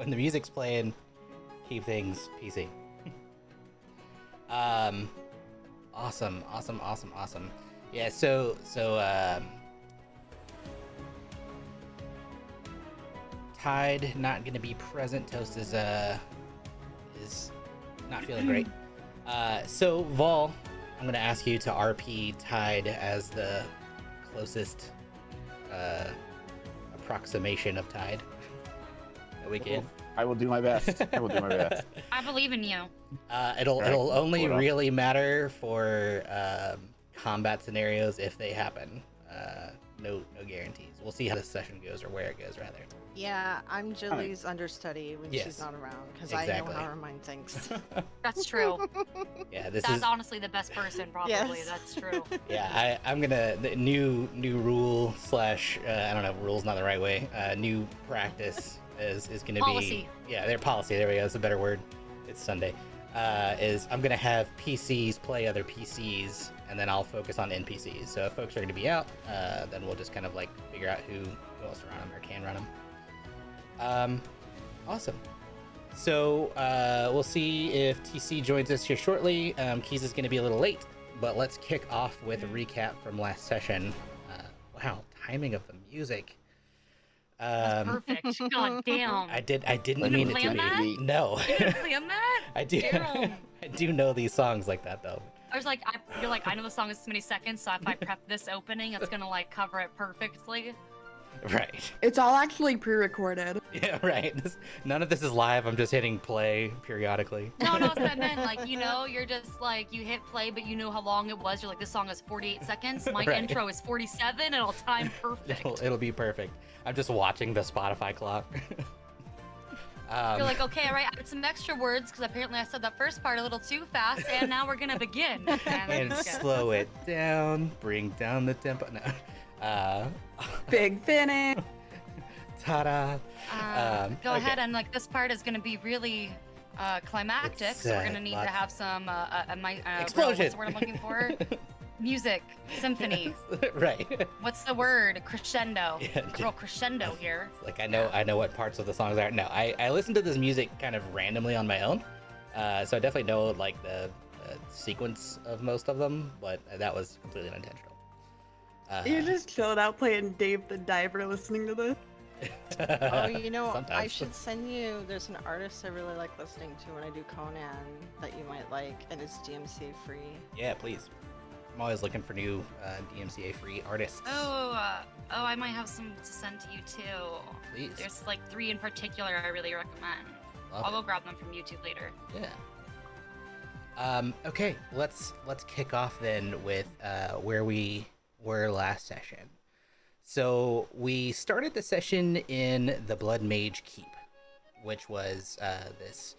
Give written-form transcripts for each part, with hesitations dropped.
when the music's playing, keep things PC. Awesome. Yeah, so Tide not gonna be present. Toast is not feeling great. So Vol, I'm gonna ask you to RP Tide as the closest approximation of Tide that we can. I will do my best. I believe in you. It'll only really matter for combat scenarios if they happen. No guarantees. We'll see how this session goes, or where it goes, rather. Yeah, I'm Jilly's understudy when she's not around, because I know how her mind thinks. That's true. Yeah, that's honestly the best person, probably. Yes. That's true. Yeah, I'm gonna the new rule / I don't know, rule's not the right way. New practice is gonna policy. Be their policy. There we go. That's a better word. It's Sunday. Is I'm gonna have PCs play other PCs, and then I'll focus on NPCs. So if folks are gonna be out, then we'll just kind of like figure out who else to run them or can run them. Awesome. So we'll see if TC joins us here shortly. Keys is going to be a little late, but let's kick off with a recap from last session. Wow, timing of the music. That's perfect. God damn. I didn't mean it to be. No. You didn't plan that? I do. I do know these songs like that though. I was like, you're like, I know the song is so many seconds, so if I prep this opening, it's gonna like cover it perfectly. Right. It's all actually pre-recorded. Yeah, right. None of this is live. I'm just hitting play periodically. No, that's what I meant. Like, you're just like, you hit play, but you know how long it was. You're like, this song is 48 seconds. My intro is 47. It'll time perfect. It'll be perfect. I'm just watching the Spotify clock. You're like, okay, all right, add some extra words, because apparently I said that first part a little too fast, and now we're going to begin. And slow it down, bring down the tempo. No. Big finish. Ta-da. Go ahead, and like this part is going to be really climactic, so we're going to need to have some explosion. What's the word I'm looking for? Music, symphony. Right. What's the word? Crescendo. Yeah, girl, crescendo here. Like I know what parts of the songs are. No, I listened to this music kind of randomly on my own, so I definitely know like the sequence of most of them, but that was completely unintentional. You're just chilling out playing Dave the Diver listening to this. Oh, Sometimes. I should send you, there's an artist I really like listening to when I do Conan that you might like, and it's DMCA free. Yeah, please. I'm always looking for new DMCA free artists. I might have some to send to you too. Please. There's like 3 in particular I really recommend. I'll go grab them from YouTube later. Yeah. Okay, let's kick off then with where we were last session. So we started the session in the Blood Mage Keep, which was this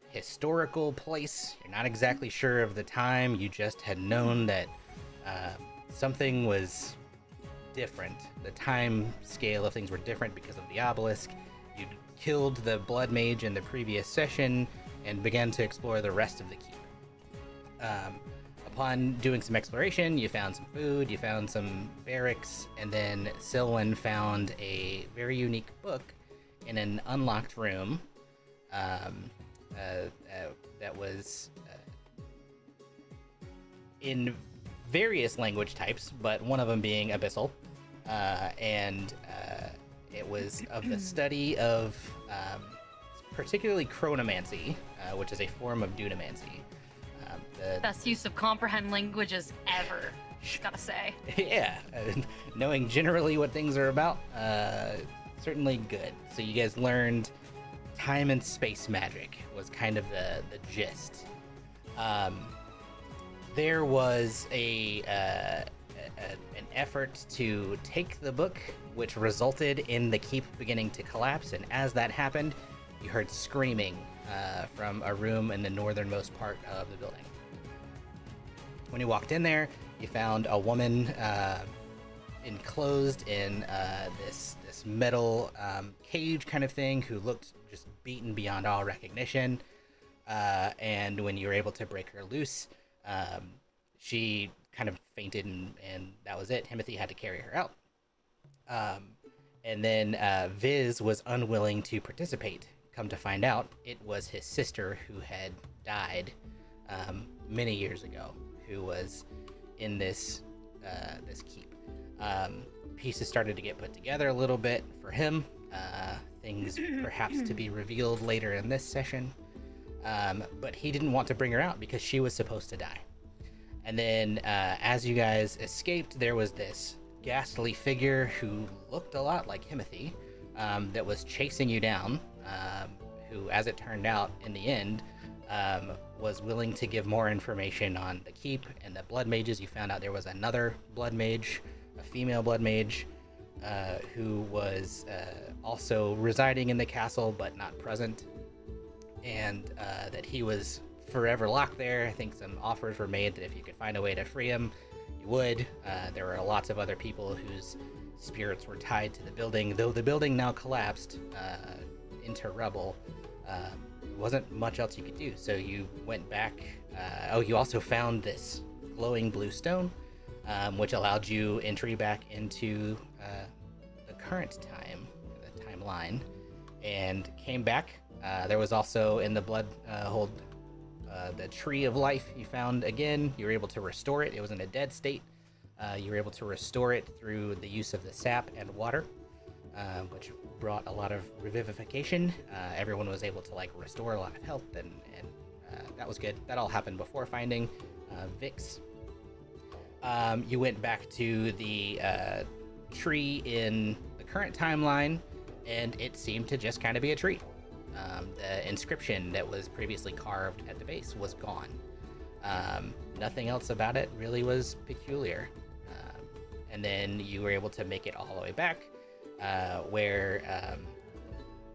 historical place. You're not exactly sure of the time. You just had known that something was different. The time scale of things were different because of the obelisk. You'd killed the Blood Mage in the previous session and began to explore the rest of the keep. Upon doing some exploration, you found some food, you found some barracks, and then Silwyn found a very unique book in an unlocked room that was in various language types, but one of them being Abyssal, and it was of the study of particularly chronomancy, which is a form of dunamancy. Best use of comprehend languages ever, just gotta say. Yeah, knowing generally what things are about, certainly good. So you guys learned time and space magic was kind of the gist. There was an effort to take the book, which resulted in the keep beginning to collapse, and as that happened, you heard screaming from a room in the northernmost part of the building. When you walked in there, you found a woman enclosed in this metal cage kind of thing, who looked just beaten beyond all recognition. And when you were able to break her loose, she kind of fainted, and that was it. Himothy had to carry her out. And then Viz was unwilling to participate. Come to find out, it was his sister who had died many years ago, who was in this keep. Pieces started to get put together a little bit for him. Things perhaps to be revealed later in this session. But he didn't want to bring her out because she was supposed to die. And then as you guys escaped, there was this ghastly figure who looked a lot like Himothy that was chasing you down, who, as it turned out in the end, was willing to give more information on the keep and the blood mages. You found out there was another blood mage, a female blood mage, who was also residing in the castle but not present, and that he was forever locked there. I think some offers were made that if you could find a way to free him, you would. There were lots of other people whose spirits were tied to the building, though the building now collapsed into rubble. There wasn't much else you could do, so you went back. You also found this glowing blue stone, which allowed you entry back into the current time, the timeline, and came back. There was also in the blood hold the tree of life you found again. You were able to restore it. It was in a dead state. You were able to restore it through the use of the sap and water, which brought a lot of revivification. Everyone was able to restore a lot of health, and that was good. That all happened before finding Vix. You went back to the tree in the current timeline, and it seemed to just kind of be a tree. The inscription that was previously carved at the base was gone. Nothing else about it really was peculiar. And then you were able to make it all the way back, where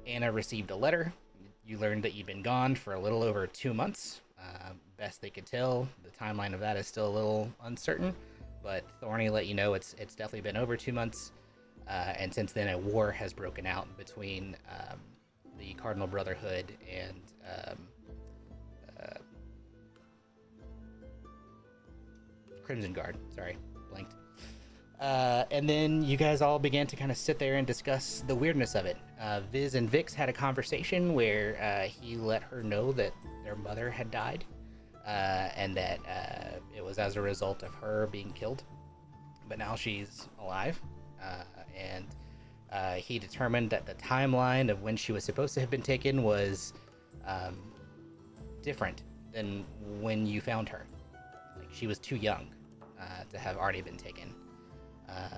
Anna received a letter. You learned that you'd been gone for a little over 2 months. Best they could tell, the timeline of that is still a little uncertain, but Thorny let you know it's definitely been over 2 months. And since then, a war has broken out between the Cardinal Brotherhood and Crimson Guard. Sorry, blanked. And then you guys all began to kind of sit there and discuss the weirdness of it. Viz and Vix had a conversation where he let her know that their mother had died, and that it was as a result of her being killed. But now she's alive, and he determined that the timeline of when she was supposed to have been taken was different than when you found her. She was too young to have already been taken.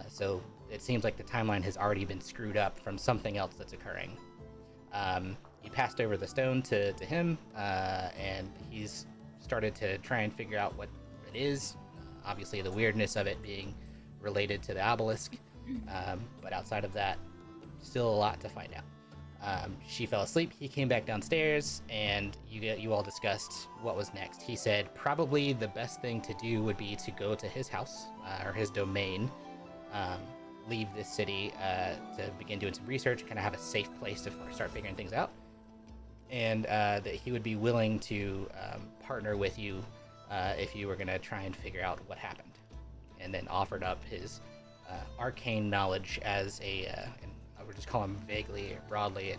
So it seems like the timeline has already been screwed up from something else that's occurring. You passed over the stone to him, and he's started to try and figure out what it is. Obviously, the weirdness of it being related to the obelisk, but outside of that, still a lot to find out. She fell asleep. He came back downstairs, and you all discussed what was next. He said probably the best thing to do would be to go to his house or his domain, leave this city to begin doing some research, kind of have a safe place to start figuring things out, and that he would be willing to partner with you if you were going to try and figure out what happened, and then offered up his arcane knowledge as I would just call him vaguely or broadly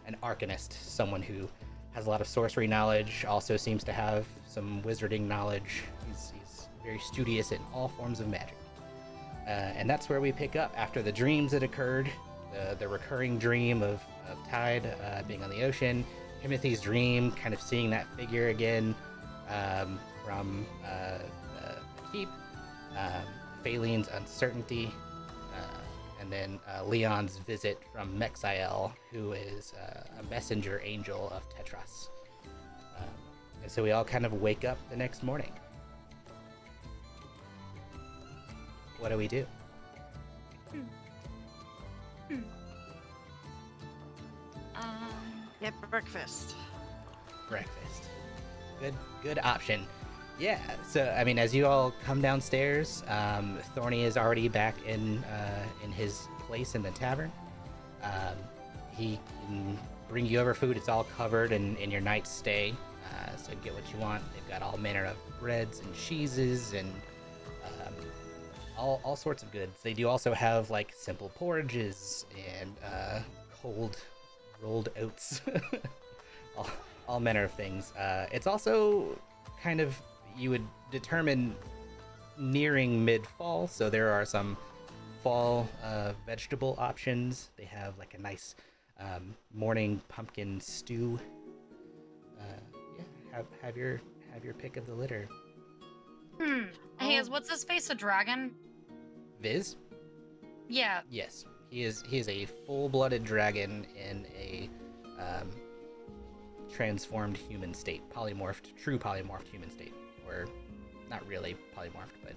an arcanist, someone who has a lot of sorcery knowledge, also seems to have some wizarding knowledge. He's very studious in all forms of magic. And that's where we pick up after the dreams that occurred, the recurring dream of Tide being on the ocean, Himothy's dream, kind of seeing that figure again from the keep, Phaeline's uncertainty, and then Leon's visit from Mexiel, who is a messenger angel of Tetras. And so we all kind of wake up the next morning. What do we do? Get breakfast. Breakfast. Good option. Yeah, so I mean, as you all come downstairs, Thorny is already back in his place in the tavern. He can bring you over food. It's all covered in your night's stay, so get what you want. They've got all manner of breads and cheeses and all sorts of goods. They do also have like simple porridges and cold rolled oats, all, all manner of things. It's also kind of, you would determine, nearing mid-fall, so there are some fall vegetable options. They have like a nice morning pumpkin stew. Yeah, have your pick of the litter. Hey, what's his face, a dragon? Viz? Yeah. Yes, he is a full-blooded dragon in a transformed human state, true polymorphed human state, or not really polymorphed, but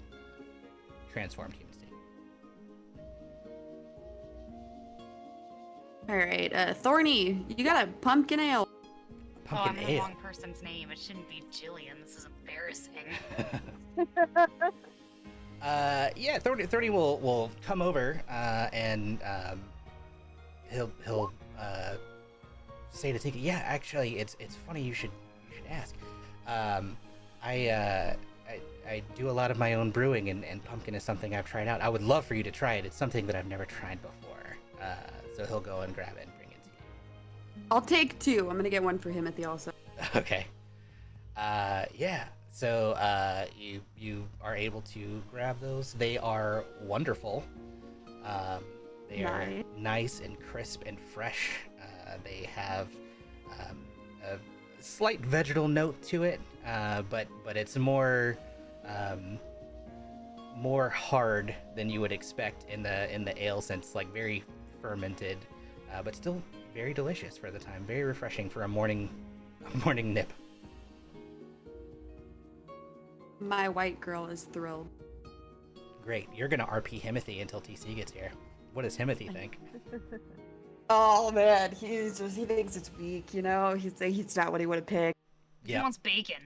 transformed human state. All right, Thorny, you got a pumpkin ale. Pumpkin I'm in ale. the wrong person's name. It shouldn't be Jillian. This is embarrassing. Yeah, Thorny will come over and he'll say to Tika, yeah, actually, it's funny you should ask. I do a lot of my own brewing, and pumpkin is something I've tried out. I would love for you to try it. It's something that I've never tried before. So he'll go and grab it and bring it to you. I'll take 2. I'm gonna get 1 for Himothy also. Okay. Yeah. So you are able to grab those. They are wonderful. They are nice and crisp and fresh. They have a slight vegetal note to it, but it's more hard than you would expect in the ale sense, like very fermented, but still very delicious for the time. Very refreshing for a morning nip. My white girl is thrilled. Great. You're gonna RP Himothy until TC gets here. What does Himothy think? Oh man, he thinks it's weak, you know. He's not what he would have picked. He wants bacon.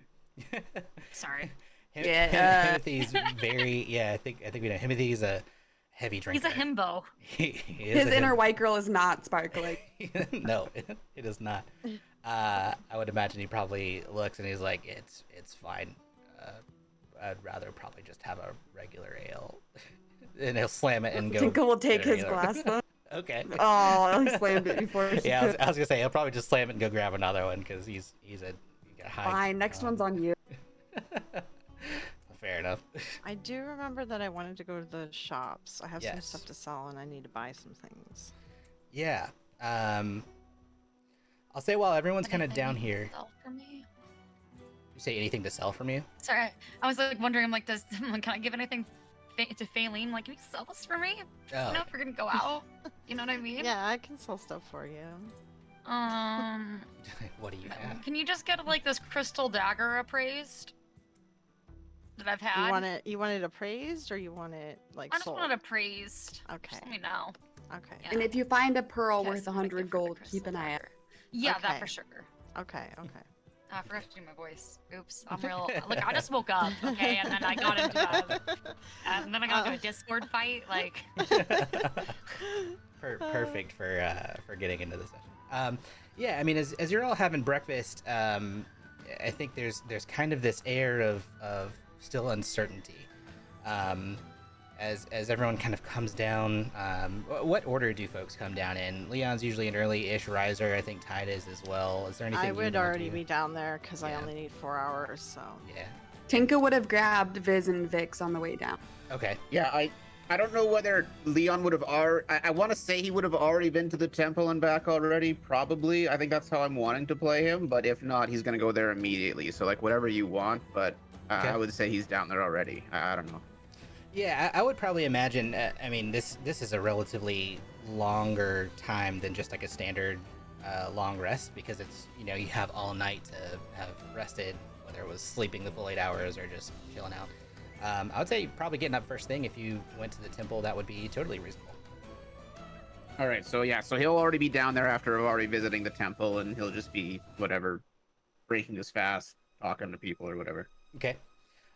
Sorry. Himothy's very, I think we know Himothy's a heavy drinker. He's a himbo. His inner white girl is not sparkling. No, it is not. I would imagine he probably looks and he's like, it's fine. I'd rather probably just have a regular ale. And he'll slam it and go. Tinka will take his glass though. Okay. Oh, he slammed it before. Yeah, I was gonna say he'll probably just slam it and go grab another one because he's a high. Fine, next one's on you. Fair enough. I do remember that I wanted to go to the shops. I have some Yes. stuff to sell and I need to buy some things. Yeah. I'll say while everyone's kind of Anything down you here. sell for me? You say anything to sell from you? Sorry, I was like wondering. I'm like, can I give anything to Faylene? Like, can you sell this for me? Oh. You know, if we're gonna go out. You know what I mean? Yeah, I can sell stuff for you. What do you have? Can you just get like this crystal dagger appraised that I've had? You want it appraised or you want it like I just sold? want it appraised. Okay. Just let me know. Okay. Yeah. And if you find a pearl Yes, worth I'm gonna 100 give her the gold, keep crystal an eye out. dagger. Yeah, that Okay. for sure. Okay. I forgot to do my voice. Oops, I'm real. Look, I just woke up, okay, and then I got into a Discord fight. Like, Perfect for getting into the session. Yeah, I mean, as you're all having breakfast, I think there's kind of this air of still uncertainty. As everyone kind of comes down, what order do folks come down in? Leon's usually an early-ish riser. I think Tide is as well. Is there anything I you would wanna already do? be down there because I Yeah. only need 4 hours, so. Yeah. Tinka would have grabbed Viz and Vix on the way down. Okay. Yeah, I don't know whether Leon would have I want to say he would have already been to the temple and back already, probably. I think that's how I'm wanting to play him, but if not, he's going to go there immediately. So, like, whatever you want, but Okay. I would say he's down there already. I don't know. Yeah, I would probably imagine. I mean, this is a relatively longer time than just like a standard long rest because it's you have all night to have rested, whether it was sleeping the full 8 hours or just chilling out. I would say probably getting up first thing if you went to the temple. That would be totally reasonable. All right, so yeah, so he'll already be down there after already visiting the temple, and he'll just be whatever, breaking his fast, talking to people or whatever. Okay.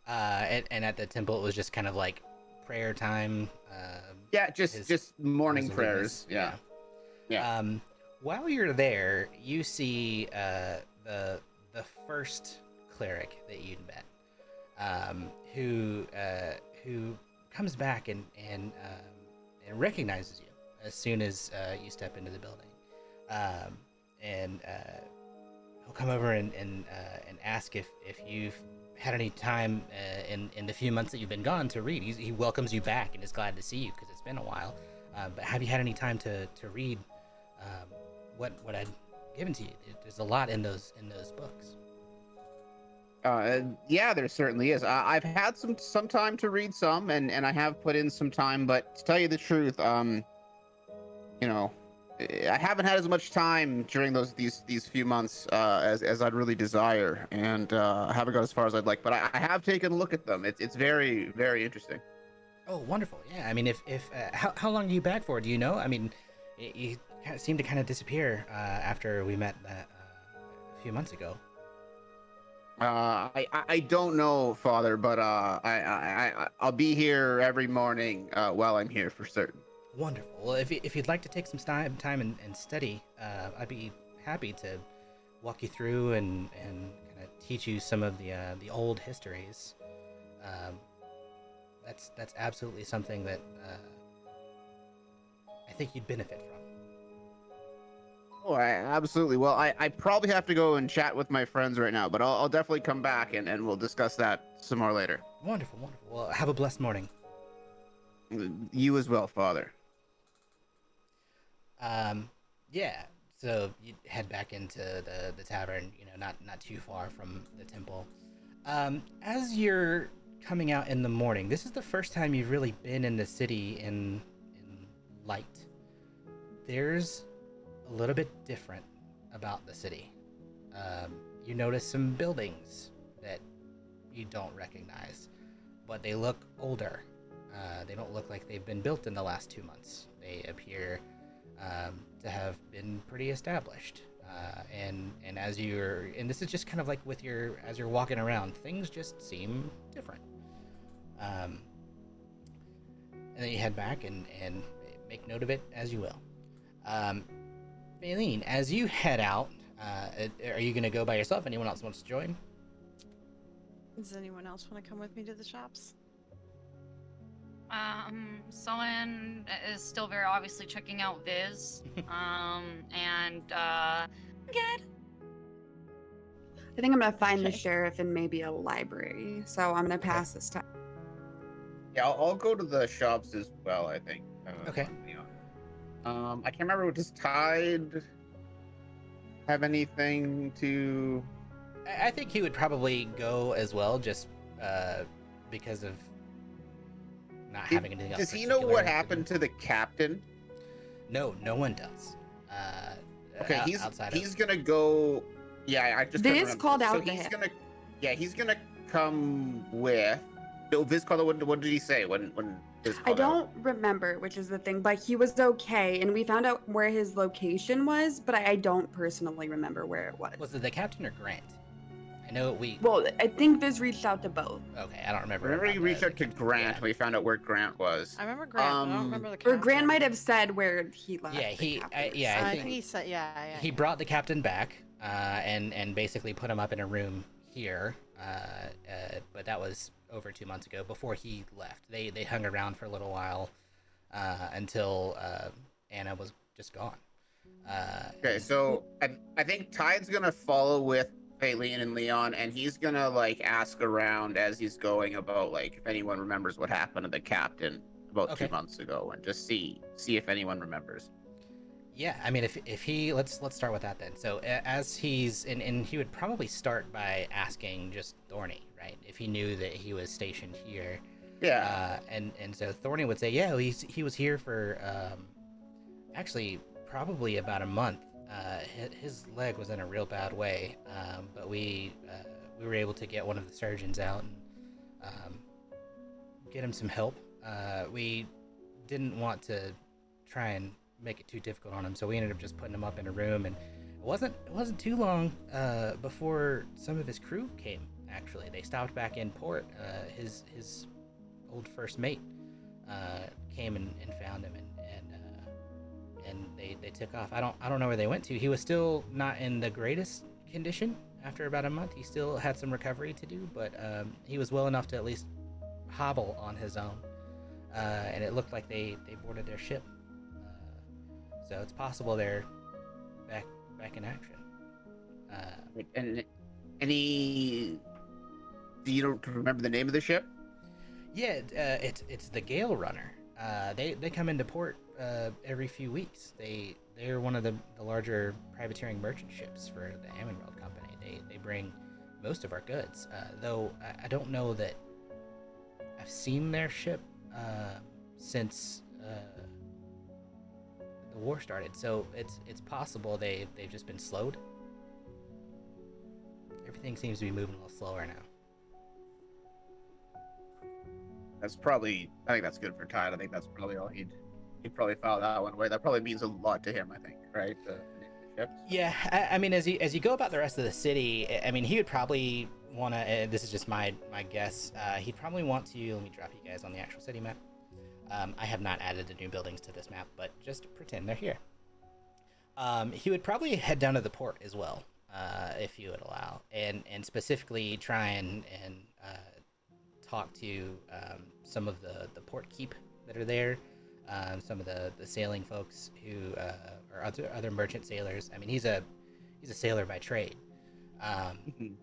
And at the temple, it was just kind of like prayer time. Yeah, just morning his prayers. allegiance. Yeah. While you're there, you see the first cleric that you'd met, who comes back and recognizes you as soon as you step into the building, and he'll come over and ask if you've had any time in the few months that you've been gone to read. He welcomes you back and is glad to see you because it's been a while. But have you had any time to read what I'd given to you? There's a lot in those books. Yeah, there certainly is. I've had some time to read some, and I have put in some time. But to tell you the truth, you know, I haven't had as much time during these few months as I'd really desire, and I haven't got as far as I'd like. But I have taken a look at them. It's very, very interesting. Oh, wonderful! Yeah, I mean, if how long are you back for? Do you know? I mean, you kind of seemed to kind of disappear after we met a few months ago. I don't know, Father, but I'll be here every morning while I'm here for certain. Wonderful. Well, if you'd like to take some time and study, I'd be happy to walk you through and kind of teach you some of the old histories. That's absolutely something that I think you'd benefit from. Oh, absolutely. Well, I probably have to go and chat with my friends right now, but I'll definitely come back and we'll discuss that some more later. Wonderful, wonderful. Well, have a blessed morning. You as well, Father. Yeah. So you head back into the tavern. You know, not too far from the temple. As you're coming out in the morning, this is the first time you've really been in the city in light. There's a little bit different about the city. You notice some buildings that you don't recognize, but they look older. They don't look like they've been built in the last 2 months. They appear to have been pretty established. And as and this is just kind of like as you're walking around, things just seem different. And then you head back and make note of it as you will. Maylene, as you head out, are you going to go by yourself? Anyone else wants to join? Does anyone else want to come with me to the shops? Someone is still very obviously checking out Viz. And good. I think I'm gonna find the Okay. sheriff in maybe a library. So I'm gonna pass this time. Yeah, I'll go to the shops as well, I think. Okay. I can't remember. Does Tide have anything to? I think he would probably go as well, just because of not having anything else. Does he know particular what to do. happened to the captain? No one does. Okay, outside he's of... gonna go. Yeah, I just. couldn't Viz remember. called So out to he's him. gonna. Yeah, he's gonna come with. No, Viz called. What did he say when Viz I called out? don't remember, which is the thing, but he was okay, and we found out where his location was, but I don't personally remember where it was. Was it the captain or Grant? I know we... Well, I think Viz reached out to both. Okay, I don't remember. Remember, he about reached the out to captain. Grant. Yeah. We found out where Grant was. I remember Grant, but I don't Um, remember the Or captain. Grant might have said where he left. Yeah, the captives. I I think think he said, yeah. he brought the captain back and basically put him up in a room here. But that was over 2 months ago. Before he left, they hung around for a little while until Anna was just gone. Okay, so I think Tide's gonna follow with Faylene and Leon, and he's gonna like ask around as he's going about like if anyone remembers what happened to the captain about Okay. 2 months ago, and just see if anyone remembers. Yeah, I mean, if he let's start with that then. So as he's and he would probably start by asking just Thorny, right? If he knew that he was stationed here. Yeah. And so Thorny would say, yeah, he was here for actually probably about a month. His leg was in a real bad way, but we were able to get one of the surgeons out and get him some help. We didn't want to try and make it too difficult on him, so we ended up just putting him up in a room, and it wasn't too long before some of his crew came. Actually, they stopped back in port. His old first mate came and found him, and they took off. I don't know where they went to. He was still not in the greatest condition after about a month. He still had some recovery to do, but he was well enough to at least hobble on his own. and it looked like they boarded their ship. So it's possible they're back in action. And any? Do you don't remember the name of the ship? Yeah, it's the Gale Runner. They come into port every few weeks. They're one of the larger privateering merchant ships for the Amenworld Company. They bring most of our goods. Though I don't know that I've seen their ship since the war started. So it's possible they've just been slowed. Everything seems to be moving a little slower now. That's probably. I think that's good for Tide. I think that's probably all he'd probably file that one way. That probably means a lot to him. I think, right? The name of the ship. Yeah, I mean, as you go about the rest of the city, I mean, he would probably want to. This is just my guess. He'd probably want to. Let me drop you guys on the actual city map. I have not added the new buildings to this map, but just pretend they're here. He would probably head down to the port as well, if you would allow, and specifically try and talk to some of the port keep that are there, some of the sailing folks who are other merchant sailors. I mean, he's a sailor by trade, and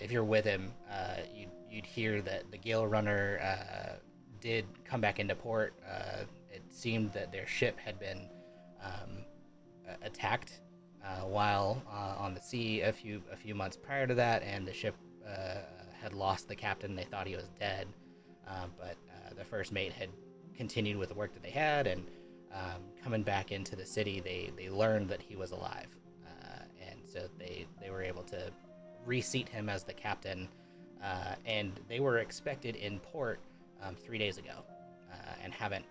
if you're with him, you'd hear that the Gale Runner did come back into port. It seemed that their ship had been attacked while on the sea a few months prior to that, and the ship had lost the captain. They thought he was dead, but the first mate had continued with the work that they had, and coming back into the city, they learned that he was alive, and so they were able to reseat him as the captain, and they were expected in port 3 days ago, and haven't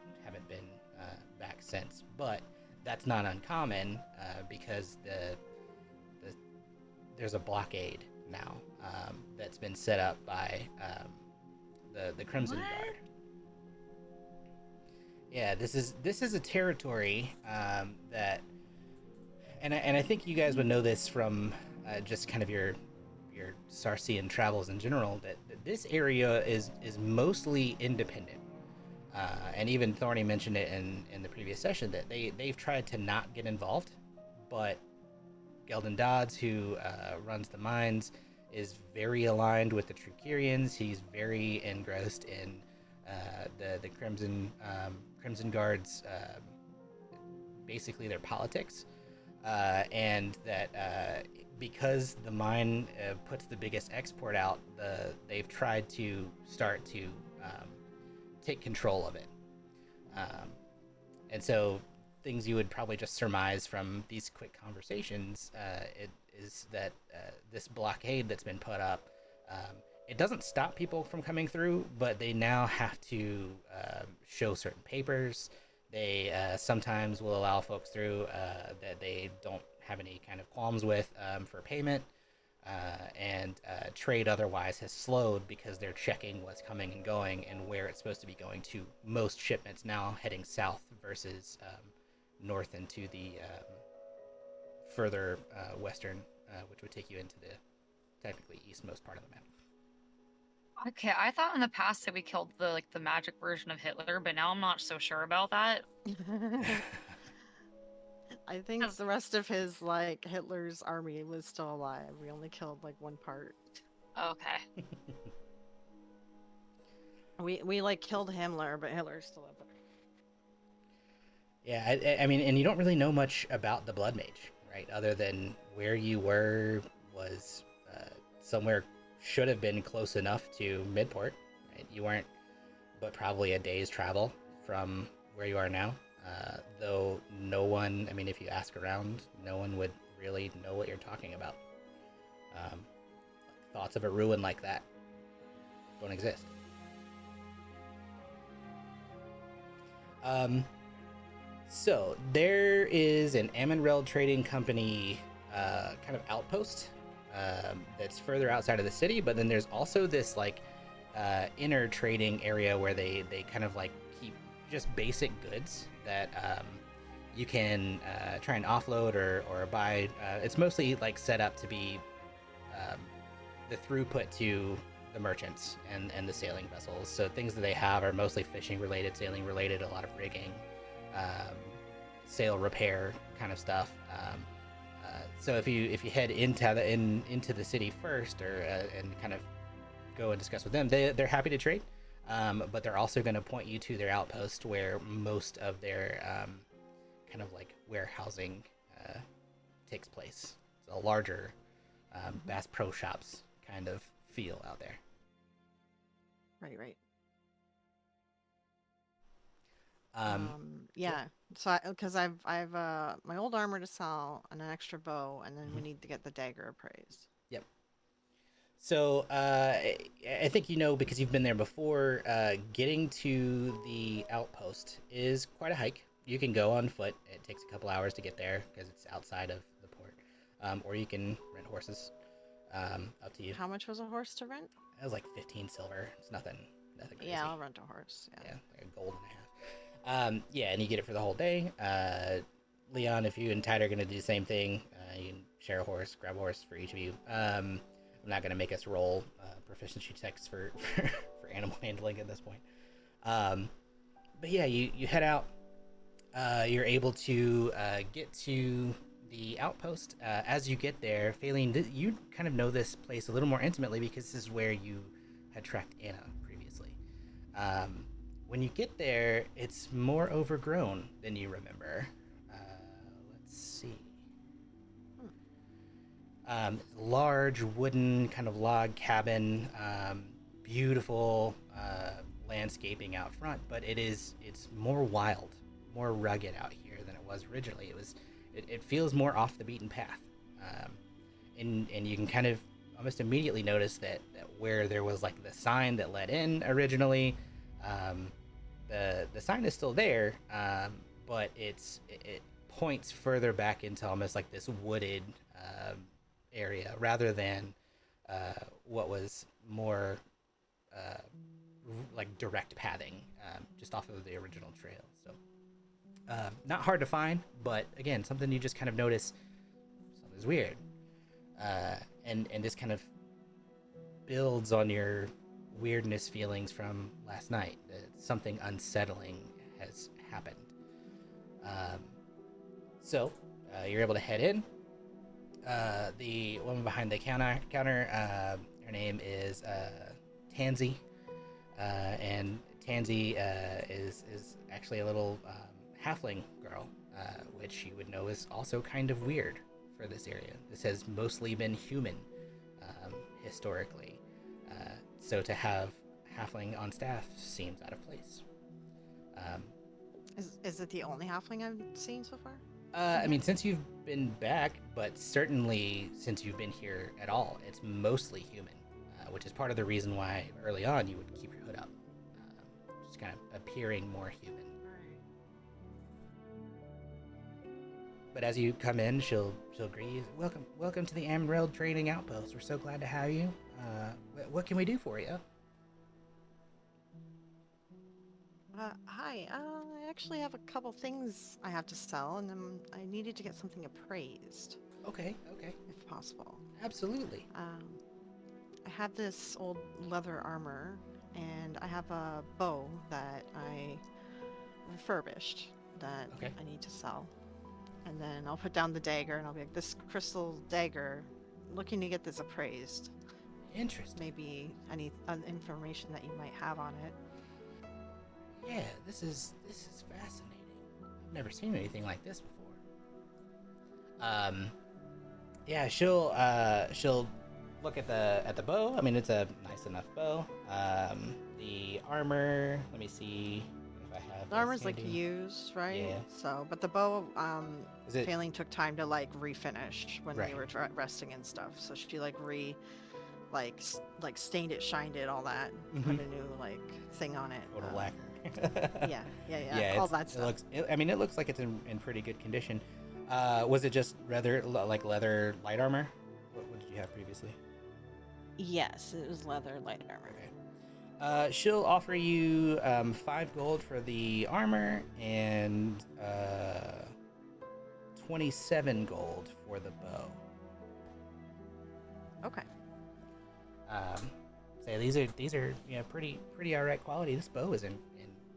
been back since. But that's not uncommon because there's a blockade now that's been set up by the Crimson Guard. Yeah, this is a territory that, and I think you guys would know this from just kind of your Sarcean travels in general, that this area is mostly independent. And even Thorny mentioned it in the previous session that they've tried to not get involved, but Geldon Dodds, who runs the mines, is very aligned with the true Kyrians. He's very engrossed in the Crimson Guards, basically their politics, and that because the mine puts the biggest export out, they've tried to start to take control of it, and so things you would probably just surmise from these quick conversations is that this blockade that's been put up, it doesn't stop people from coming through, but they now have to show certain papers. They sometimes will allow folks through that they don't have any kind of qualms with for payment, and trade otherwise has slowed because they're checking what's coming and going and where it's supposed to be going to. Most shipments now heading south versus north into the further western, which would take you into the technically eastmost part of the map. Okay, I thought in the past that we killed the magic version of Hitler, but now I'm not so sure about that. I think the rest of his Hitler's army was still alive. We only killed one part. Okay. We killed Himmler, but Hitler's still up there. Yeah, I mean, and you don't really know much about the Blood Mage, right? Other than where you were was somewhere should have been close enough to Midport, right? You weren't, but probably a day's travel from where you are now. Though no one, I mean, if you ask around, no one would really know what you're talking about. Thoughts of a ruin like that don't exist. So there is an Amenreld Trading Company kind of outpost that's further outside of the city, but then there's also this inner trading area where they kind of keep just basic goods that you can try and offload or buy. It's mostly set up to be the throughput to the merchants and the sailing vessels. So things that they have are mostly fishing related, sailing related, a lot of rigging, sail repair kind of stuff. So if you head into the city first, or and kind of go and discuss with them, they're happy to trade, but they're also going to point you to their outpost where most of their kind of like warehousing takes place. It's a larger Bass Pro Shops kind of feel out there. Right. Yeah. So because I've my old armor to sell and an extra bow, and then we need to get the dagger appraised. Yep. So I think you know, because you've been there before, getting to the outpost is quite a hike. You can go on foot. It takes a couple hours to get there because it's outside of the port. Or you can rent horses. Up to you. How much was a horse to rent? It was like 15 silver. It's nothing crazy. Yeah, I'll rent a horse. Yeah, like a gold and a half. Yeah, and you get it for the whole day. Leon, if you and Tide are going to do the same thing, you can share a horse, grab a horse for each of you. I'm not going to make us roll proficiency checks for animal handling at this point. But yeah, you head out. You're able to get to the outpost. As you get there, Faline, you kind of know this place a little more intimately because this is where you had tracked Anna previously. When you get there, it's more overgrown than you remember. Let's see. Large wooden kind of log cabin, beautiful landscaping out front, but it's more wild, more rugged out here than it was originally. It feels more off the beaten path, and you can kind of almost immediately notice that where there was like the sign that led in originally, the sign is still there, but it points further back into almost like this wooded area rather than what was more like direct pathing just off of the original trail. So not hard to find, but again, something you just kind of notice something's weird, and this kind of builds on your weirdness feelings from last night. Something unsettling has happened. So you're able to head in. The woman behind the counter, her name is Tansy, and Tansy is actually a little halfling girl, which you would know is also kind of weird for this area. This has mostly been human historically, so to have halfling on staff seems out of place. Is it the only halfling I've seen so far? I mean, since you've been back, but certainly since you've been here at all, it's mostly human, which is part of the reason why early on you would keep your hood up, just kind of appearing more human. But as you come in, she'll greet you. Welcome to the Emerald Training Outpost. We're so glad to have you. What can we do for you? Hi. I actually have a couple things I have to sell, and then I needed to get something appraised. Okay. If possible. Absolutely. I have this old leather armor, and I have a bow that I refurbished that I need to sell. And then I'll put down the dagger, and I'll be like, this crystal dagger, looking to get this appraised. Interesting. Maybe any information that you might have on it. Yeah, this is fascinating. I've never seen anything like this before. Yeah, she'll look at the bow. I mean, it's a nice enough bow. The armor. Let me see if I have. The armor's like used, right? Yeah. So, but the bow, Failing took time to like refinish when we were resting and stuff. So she like stained it, shined it, all that. Put a new like thing on it. Total lacquer. Yeah, all that stuff. It looks like it's in pretty good condition. Was it just leather light armor? What did you have previously? Yes, it was leather light armor. Okay. She'll offer you 5 gold for the armor and 27 gold for the bow. Okay. Say these are pretty alright quality. This bow is in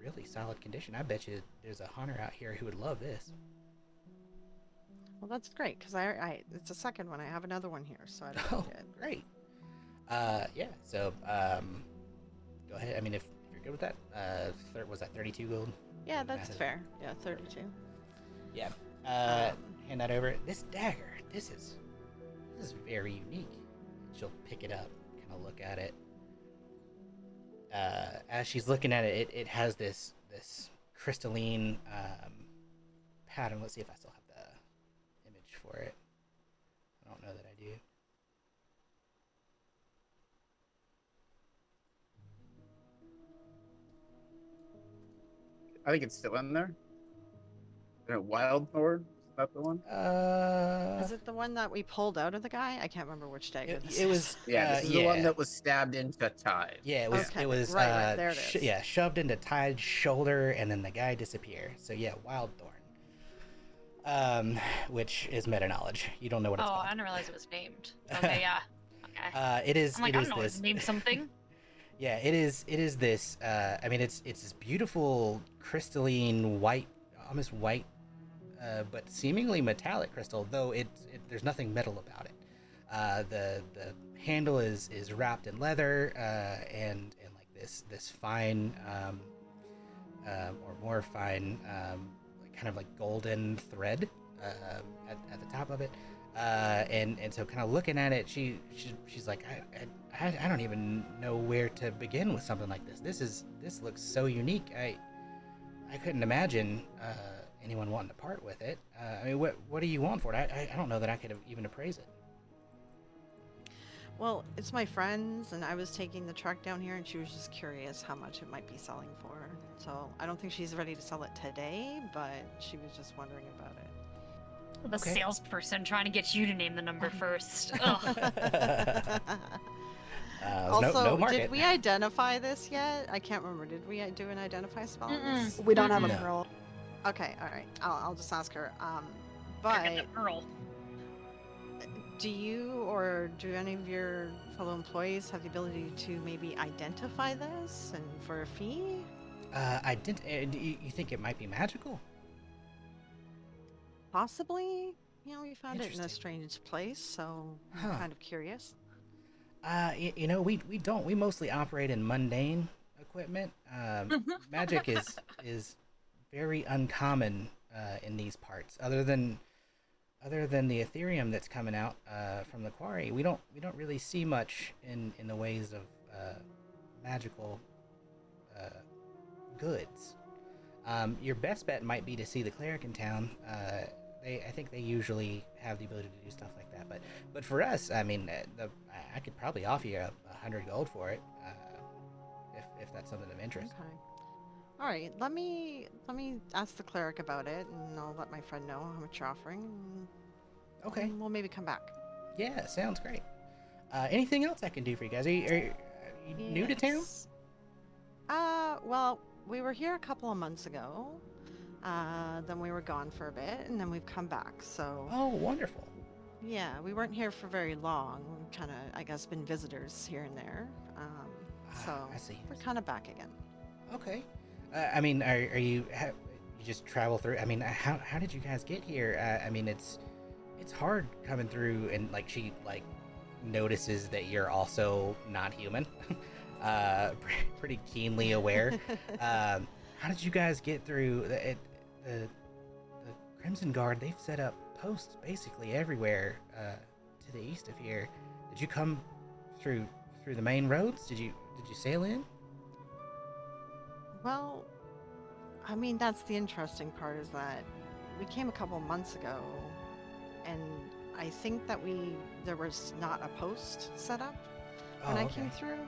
really solid condition. I bet you there's a hunter out here who would love this. Well, that's great because I it's a second one. I have another one here, so I don't Oh, need it. great. Yeah. So go ahead. I mean, if you're good with that, was that 32 gold? Yeah, that's fair. Yeah, 32. Yeah. Hand that over. This dagger. This is very unique. She'll pick it up, kind of look at it. As she's looking at it, it has this crystalline pattern. Let's see if I still have the image for it. I don't know that I do. I think it's still in there. Wild Thorn? Is that the one? Is it the one that we pulled out of the guy? I can't remember which dagger this It is. was. Yeah, this is the one that was stabbed into Tide. Yeah, it was. Okay, It was. right, there it is. Yeah, shoved into Tide's shoulder, and then the guy disappeared. So yeah, Wild Thorn. Which is meta knowledge. You don't know what it's called. I didn't realize it was named. Okay, yeah. Okay. It is. I'm like, it I is don't know, this. it's named something. Yeah, it is. It is this. I mean, it's this beautiful crystalline white, almost white, but seemingly metallic crystal. Though there's nothing metal about it. The handle is wrapped in leather, and like this fine, or more fine, kind of like golden thread at the top of it. And so kind of looking at it, she's like, I don't even know where to begin with something like this. This looks so unique. I couldn't imagine anyone wanting to part with it. I mean, what do you want for it? I don't know that I could even appraise it. Well, it's my friend's, and I was taking the truck down here, and she was just curious how much it might be selling for. So I don't think she's ready to sell it today, but she was just wondering about it. The salesperson trying to get you to name the number first. Ugh. Also, no market. did we identify this yet? I can't remember. Did we do an identify spell? We don't have a No. pearl. Okay, all right. I'll just ask her. Back in But the pearl. do you or do any of your fellow employees have the ability to maybe identify this and for a fee? You think it might be magical? Possibly. You know, we found it in a Interesting. strange place, so Huh. I'm kind of curious. We don't. We mostly operate in mundane equipment. Magic is very uncommon in these parts. Other than the Ethereum that's coming out from the quarry, we don't really see much in the ways of magical goods. Your best bet might be to see the cleric in town. I think they usually have the ability to do stuff like that. But for us, I mean, I could probably offer you 100 gold for it, if that's something of interest. Okay. All right. Let me ask the cleric about it, and I'll let my friend know how much you're offering. Okay. And we'll maybe come back. Yeah, sounds great. Anything else I can do for you guys? Are you new to town? Yes. Well, we were here a couple of months ago. Then we were gone for a bit, and then we've come back. So Oh, wonderful. yeah, we weren't here for very long. We've kind of, I guess, been visitors here and there. So I see. we're kind of back again. Okay. I mean, are you just travel through? I mean, how did you guys get here? I mean, it's hard coming through, and like she notices that you're also not human. Pretty keenly aware. How did you guys get through? The Crimson Guard, they've set up posts basically everywhere to the east of here. Did you come through the main roads? Did you sail in? Well, I mean, that's the interesting part is that we came a couple months ago, and I think that there was not a post set up when I came through.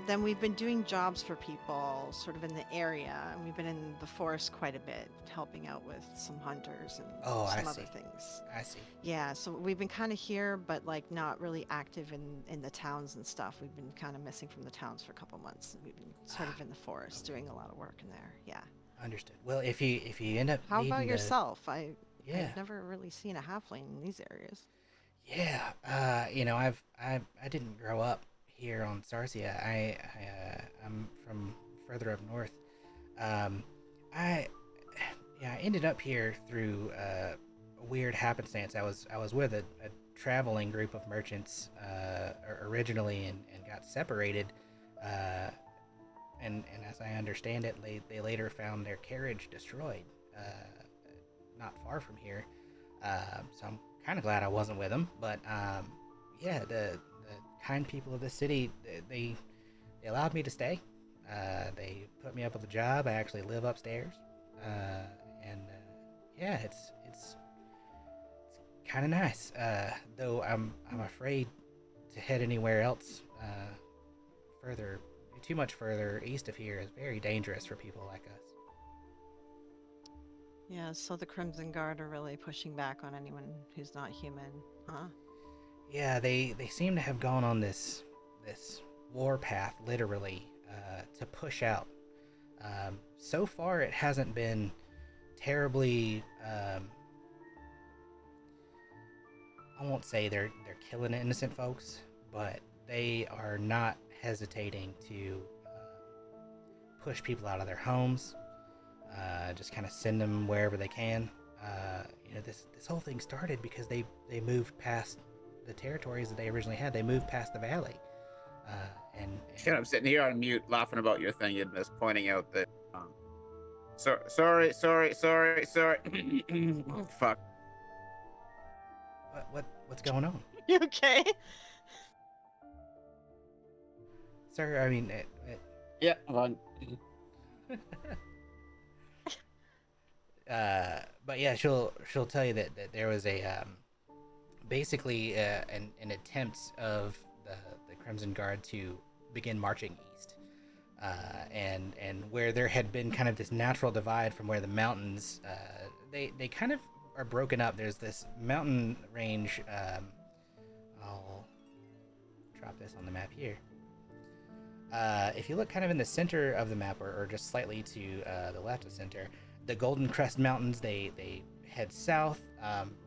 Then we've been doing jobs for people sort of in the area, and we've been in the forest quite a bit, helping out with some hunters and some other things. I see. Yeah, so we've been kind of here, but like not really active in the towns and stuff. We've been kind of missing from the towns for a couple months. We've been sort of in the forest doing a lot of work in there. Yeah. Understood. Well, if you end up How needing about to- yourself? Yeah. I've never really seen a halfling in these areas. Yeah, I didn't grow up here on Sarsia. I'm from further up north. Um, I I ended up here through a weird happenstance. I was with a traveling group of merchants originally, and got separated. Uh, and as I understand it, they later found their carriage destroyed, not far from here. So I'm kind of glad I wasn't with them. But yeah, the kind people of this city, they allowed me to stay. They put me up with a job. I actually live upstairs, and yeah, it's kind of nice. Though I'm afraid to head anywhere else further. Too much further east of here is very dangerous for people like us. Yeah, so the Crimson Guard are really pushing back on anyone who's not human, huh? Yeah, they seem to have gone on this war path, literally, to push out. So far, it hasn't been terribly. I won't say they're killing innocent folks, but they are not hesitating to push people out of their homes. Just kind of send them wherever they can. This whole thing started because they moved past the territories that they originally had. They moved past the valley, and Shit, I'm sitting here on mute laughing about your thing you'd missed, pointing out that. Sorry. Fuck. what's going on, You okay? sir? I mean, Yeah, hold on. but yeah, she'll tell you that there was a basically an attempt of the Crimson Guard to begin marching east, and where there had been kind of this natural divide from where the mountains they kind of are broken up. There's this mountain range. I'll drop this on the map here. If you look kind of in the center of the map, or just slightly to the left of center, the Golden Crest Mountains, they head south,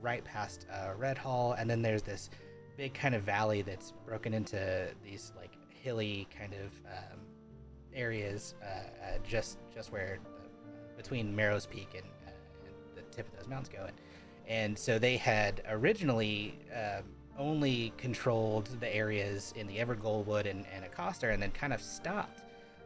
right past Red Hall, and then there's this big kind of valley that's broken into these like hilly kind of areas, just where between Marrow's Peak and the tip of those mountains go. And so they had originally only controlled the areas in the Evergoldwood and Acosta, and then kind of stopped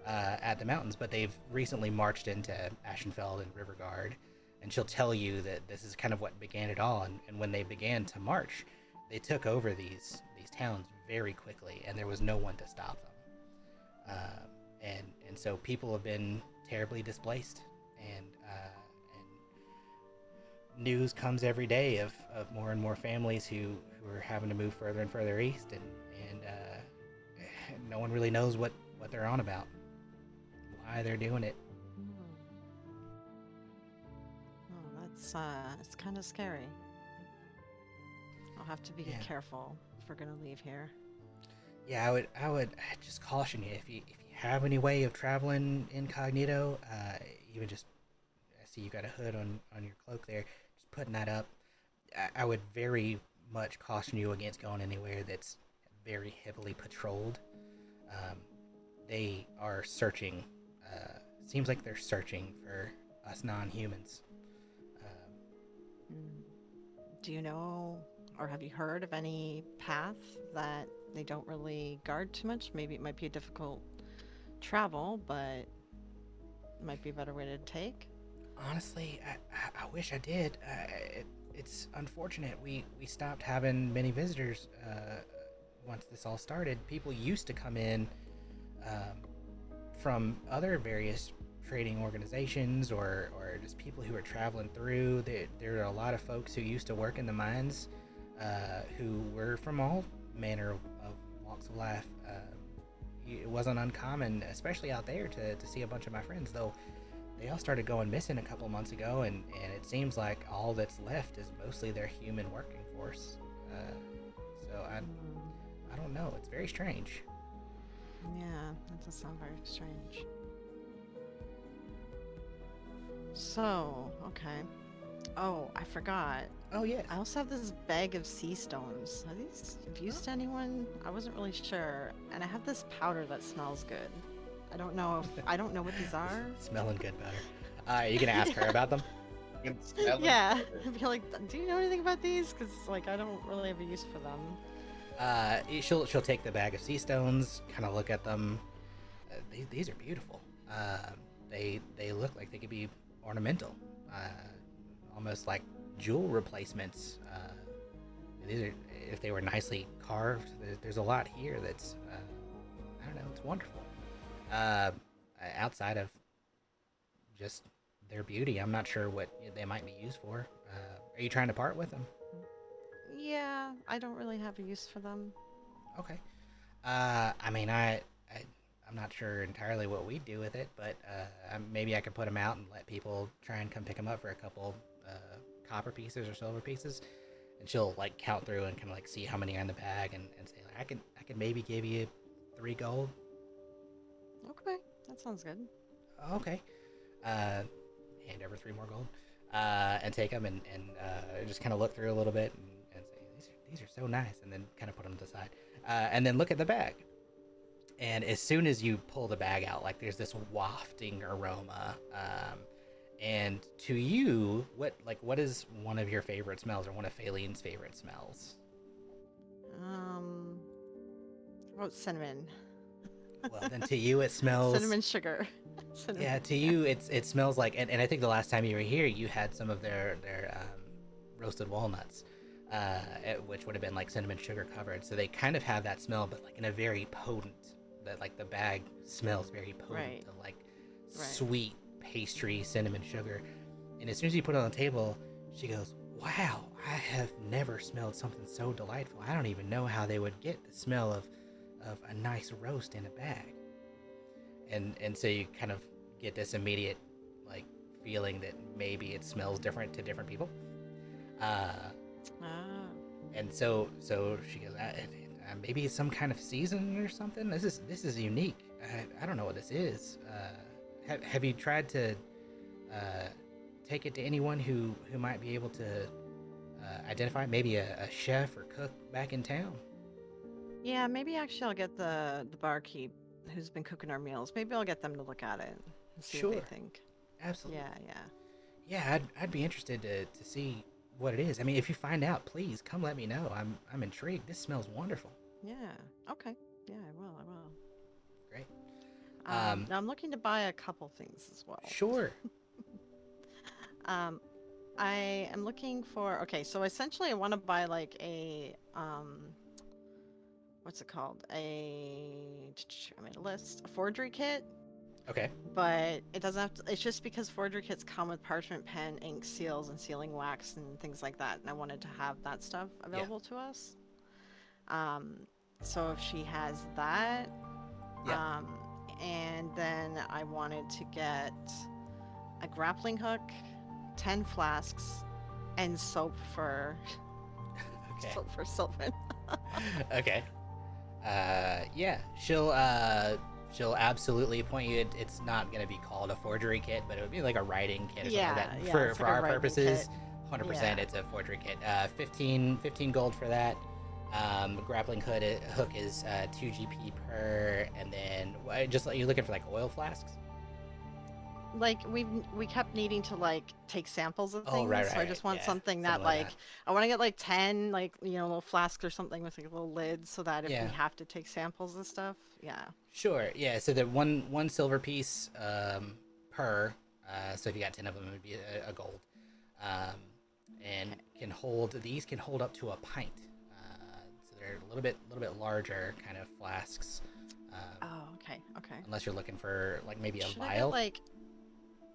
at the mountains. But they've recently marched into Ashenfeld and Riverguard, and she'll tell you that this is kind of what began it all. And when they began to march, they took over these towns very quickly, and there was no one to stop them. And so people have been terribly displaced, and news comes every day of more and more families who are having to move further and further east, and no one really knows what they're on about, why they're doing it. Oh, that's it's kind of scary. I'll have to be careful if we're gonna leave here. Yeah, I would just caution you, if you have any way of traveling incognito, even just, I see you got a hood on your cloak there, just putting that up. I would very much caution you against going anywhere that's very heavily patrolled. They are searching. Seems like they're searching for us non-humans. Do you know, or have you heard of any path that they don't really guard too much? Maybe it might be a difficult travel, but it might be a better way to take. Honestly, I wish I did. It's unfortunate we stopped having many visitors once this all started. People used to come in from other various trading organizations, or just people who are traveling through. There are a lot of folks who used to work in the mines who were from all manner of walks of life. It wasn't uncommon, especially out there, to see a bunch of my friends, though they all started going missing a couple months ago, and it seems like all that's left is mostly their human working force. So I don't know. It's very strange. Yeah, that does sound very strange. So, okay. Oh, I forgot. Oh yes. I also have this bag of sea stones. Are these of use to anyone? I wasn't really sure. And I have this powder that smells good. I don't know what these are. Smelling good powder. Are you gonna ask her about them? You can smell it. Yeah. I'd be like, do you know anything about these? Because like I don't really have a use for them. She'll take the bag of sea stones, kind of look at them. These are beautiful. They look like they could be ornamental, almost like jewel replacements. These are, if they were nicely carved. There's a lot here that's I don't know. It's wonderful. Outside of just their beauty, I'm not sure what they might be used for. Are you trying to part with them? Yeah, I don't really have a use for them. Okay. I mean, I'm not sure entirely what we'd do with it, but maybe I could put them out and let people try and come pick them up for a couple copper pieces or silver pieces, and she'll like count through and kind of like see how many are in the bag and say like, I can maybe give you 3 gold. Okay, that sounds good. Okay. Hand over 3 more gold, and take them and just kind of look through a little bit and say these are so nice, and then kind of put them to the side, and then look at the bag. And as soon as you pull the bag out, like there's this wafting aroma. And to you, what is one of your favorite smells, or one of Phalene's favorite smells? How about cinnamon? Well, then to you it smells Cinnamon sugar. Cinnamon. Yeah, to you it smells like, and I think the last time you were here, you had some of their roasted walnuts, which would have been like cinnamon sugar covered. So they kind of have that smell, but like in a very potent. That like the bag smells very potent, Right. of like Right. sweet pastry cinnamon sugar. And as soon as you put it on the table, she goes, "Wow, I have never smelled something so delightful. I don't even know how they would get the smell of a nice roast in a bag." And so you kind of get this immediate like feeling that maybe it smells different to different people. And so she goes, maybe it's some kind of season or something. This is unique. I don't know what this is. Have you tried to take it to anyone who might be able to identify, maybe a chef or cook back in town? Yeah, maybe actually I'll get the barkeep who's been cooking our meals. Maybe I'll get them to look at it and see what Sure. they think. Absolutely. Yeah. I'd be interested to see what it is. I mean, if you find out, please come let me know. I'm intrigued. This smells wonderful. Yeah. Okay. Yeah, I will. Great. Now I'm looking to buy a couple things as well. Sure. I am looking for. Okay, so essentially, I want to buy like a what's it called? I made a list. A forgery kit. Okay. But it doesn't have to. It's just because forgery kits come with parchment pen, ink, seals, and sealing wax and things like that. And I wanted to have that stuff available to us. So if she has that, Yeah. and then I wanted to get a grappling hook, 10 flasks, and soap for Okay. soap for Sylvan. Okay. Yeah. She'll absolutely point you. It's not gonna be called a forgery kit, but it would be like a writing kit or something like that. Yeah, For it's like a our writing purposes, kit. 100% Yeah. it's a forgery kit. 15 gold for that. Grappling hook is 2 GP per, and then just you're looking for like oil flasks. Like we kept needing to like take samples of things, Right, so I right, just want yeah, something that something like like that. I want to get like 10 like little flasks or something with like a little lid, so that if Yeah. we have to take samples and stuff, yeah. Sure. Yeah. So the one silver piece per. So if you got 10 of them, it would be a gold. And can hold up to a pint. So they're a little bit larger kind of flasks. Oh, okay. Unless you're looking for like maybe a Should I vial. get like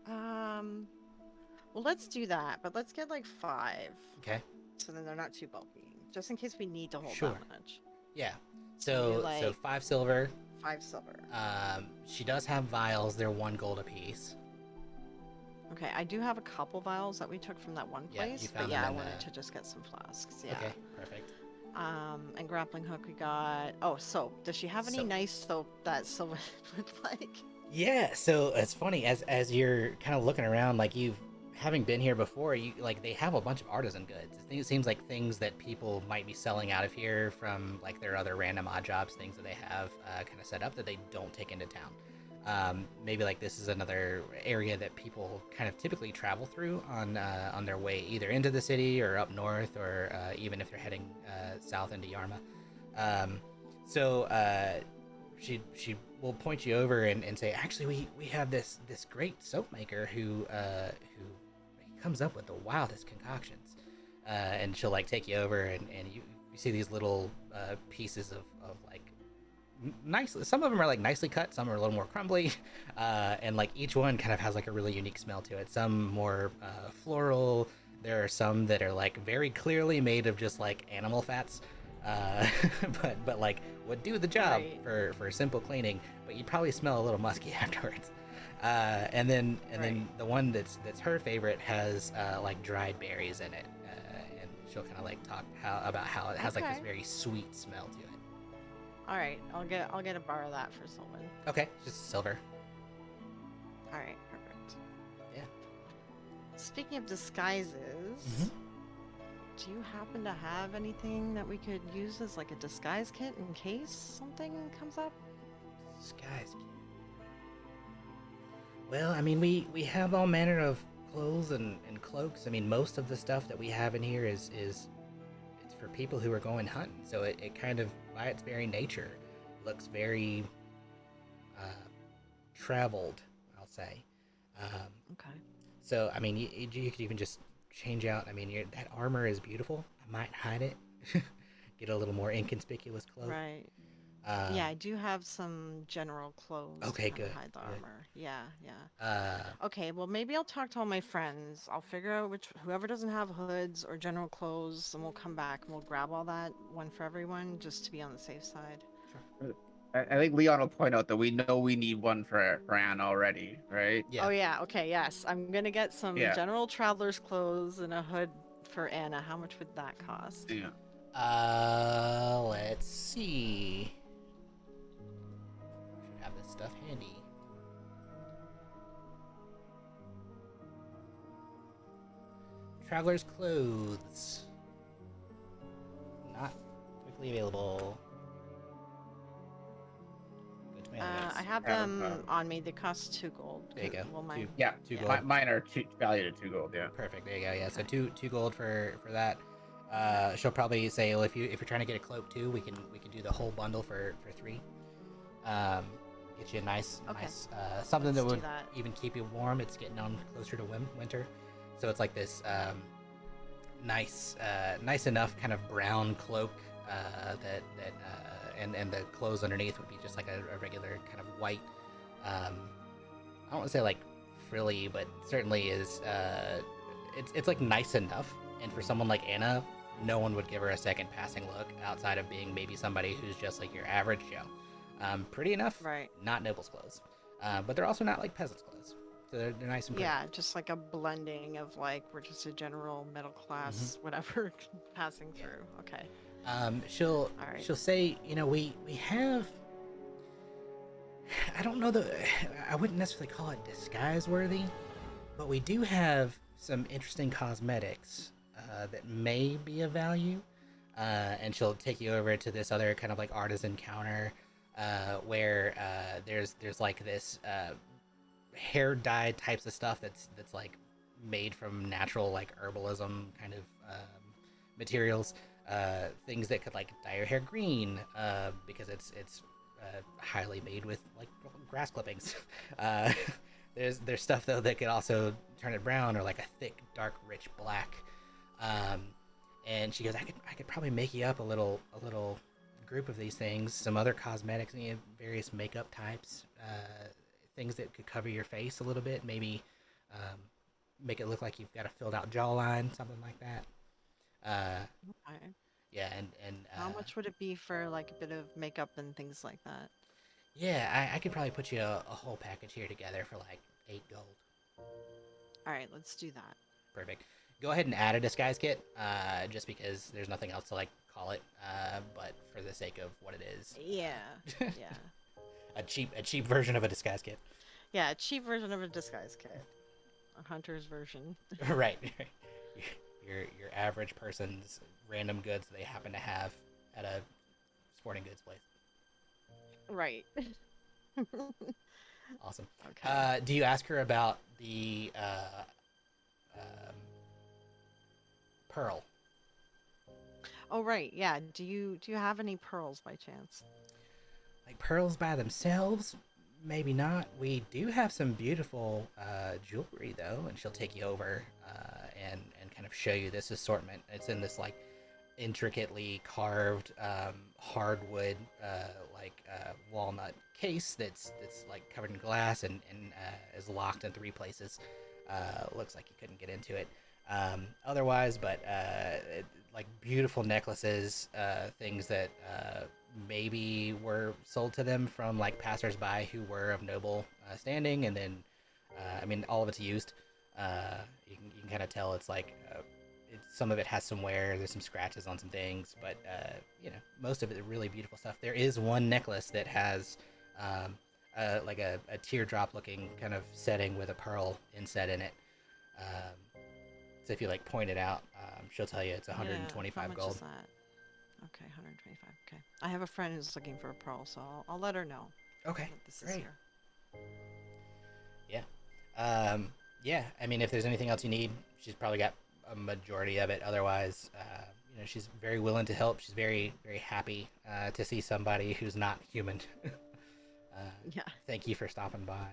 well, let's do that, but let's get like 5, Okay. so then they're not too bulky, just in case we need to hold Sure. that much. Yeah. So So like 5 silver. 5 silver. She does have vials. They're 1 gold apiece. Okay, I do have a couple vials that we took from that one Yeah, you place, found but yeah, them I in wanted the- to just get some flasks. Yeah. Okay. Perfect. And grappling hook we got. Oh, soap. Does she have any Soap. nice soap that Sylvan would like? Yeah, so it's funny as you're kind of looking around, like you've having been here before, you like they have a bunch of artisan goods. It seems like things that people might be selling out of here from like their other random odd jobs, things that they have kind of set up that they don't take into town. Maybe like this is another area that people kind of typically travel through on their way either into the city or up north, or even if they're heading south into Yarma. So she will point you over and say, actually, we have this great soap maker who comes up with the wildest concoctions. And she'll like take you over and you see these little pieces of like nice. Some of them are like nicely cut, some are a little more crumbly, and like each one kind of has like a really unique smell to it. Some more floral. There are some that are like very clearly made of just like animal fats. But like would do the job for simple cleaning, but you'd probably smell a little musky afterwards. And then the one that's her favorite has like dried berries in it, and she'll kind of like talk about how it has like this very sweet smell to it. All right, I'll get a bar of that for Sylvan. Okay, just silver. All right, perfect. Yeah. Speaking of disguises, do you happen to have anything that we could use as like a disguise kit in case something comes up? Disguise kit. Well, I mean, we have all manner of clothes and cloaks. I mean, most of the stuff that we have in here is it's for people who are going hunting. So it kind of, by its very nature, looks very traveled, I'll say. Okay. So, I mean, you could even just change out. I mean, that armor is beautiful. I might hide it. Get a little more inconspicuous cloak. Right. Yeah, I do have some general clothes Okay, to good. hide the armor. Yeah. Uh, Okay, well maybe I'll talk to all my friends. I'll figure out whoever doesn't have hoods or general clothes, and we'll come back and we'll grab all that, one for everyone, just to be on the safe side. I think Leon will point out that we know we need one for Anne already, right? yeah. Oh yeah, okay, yes. I'm gonna get some general traveler's clothes and a hood for Anna. How much would that cost? Yeah. Let's see. Should have this stuff handy. Traveler's clothes. Not quickly available. Go to my other notes. I have them on me. They cost 2 gold. There you go. Well, Two gold. Mine are valued at 2 gold. Yeah. Perfect. There you go. Yeah. So two gold for that. She'll probably say, well, if you're trying to get a cloak too, we can do the whole bundle for 3. Get you a nice something that would even keep you warm. It's getting on closer to winter, so it's like this nice enough kind of brown cloak and the clothes underneath would be just like a regular kind of white. I don't want to say like frilly, but certainly is it's like nice enough. And for someone like Anna, no one would give her a second passing look outside of being maybe somebody who's just like your average Joe. Pretty enough, right? Not nobles' clothes, but they're also not like peasants' clothes. So they're nice and pretty. Yeah, just like a blending of like we're just a general middle class, whatever, passing through. Okay. She'll say, we have. I don't know I wouldn't necessarily call it disguise worthy, but we do have some interesting cosmetics that may be of value. And she'll take you over to this other kind of like artisan counter where there's like this hair dye types of stuff that's like made from natural like herbalism kind of materials, things that could like dye your hair green because it's highly made with like grass clippings. There's stuff though that could also turn it brown or like a thick, dark, rich black. And she goes, I could probably make you up a little group of these things. Some other cosmetics, various makeup types, things that could cover your face a little bit. Maybe make it look like you've got a filled out jawline, something like that. Okay. Yeah, and how much would it be for like a bit of makeup and things like that? Yeah, I could probably put you a whole package here together for like 8 gold. All right, let's do that. Perfect. Go ahead and add a disguise kit, just because there's nothing else to like call it, but for the sake of what it is. Yeah, yeah. a cheap version of a disguise kit. Yeah, a cheap version of a disguise kit. A hunter's version. Right. Your average person's random goods they happen to have at a sporting goods place. Right. Awesome. Okay. Do you ask her about the um, pearl? Oh right, yeah. Do you have any pearls by chance? Like pearls by themselves? Maybe not. We do have some beautiful jewelry though, and she'll take you over and kind of show you this assortment. It's in this like intricately carved hardwood walnut case that's like covered in glass and is locked in 3 places. Looks like you couldn't get into it otherwise, but like beautiful necklaces, things that maybe were sold to them from like passersby who were of noble standing, and then I mean all of it's used. You can kind of tell it's like some of it has some wear. There's some scratches on some things, but you know, most of it is really beautiful stuff. There is one necklace that has like a teardrop looking kind of setting with a pearl inset in it. So if you like point it out, she'll tell you it's 125 how much gold. Is that? Okay, 125. Okay. I have a friend who's looking for a pearl, so I'll let her know. Okay, That this is great. here. Yeah. Yeah, I mean, if there's anything else you need, she's probably got a majority of it. Otherwise, you know, she's very willing to help. She's very, very happy to see somebody who's not human. Yeah. Thank you for stopping by.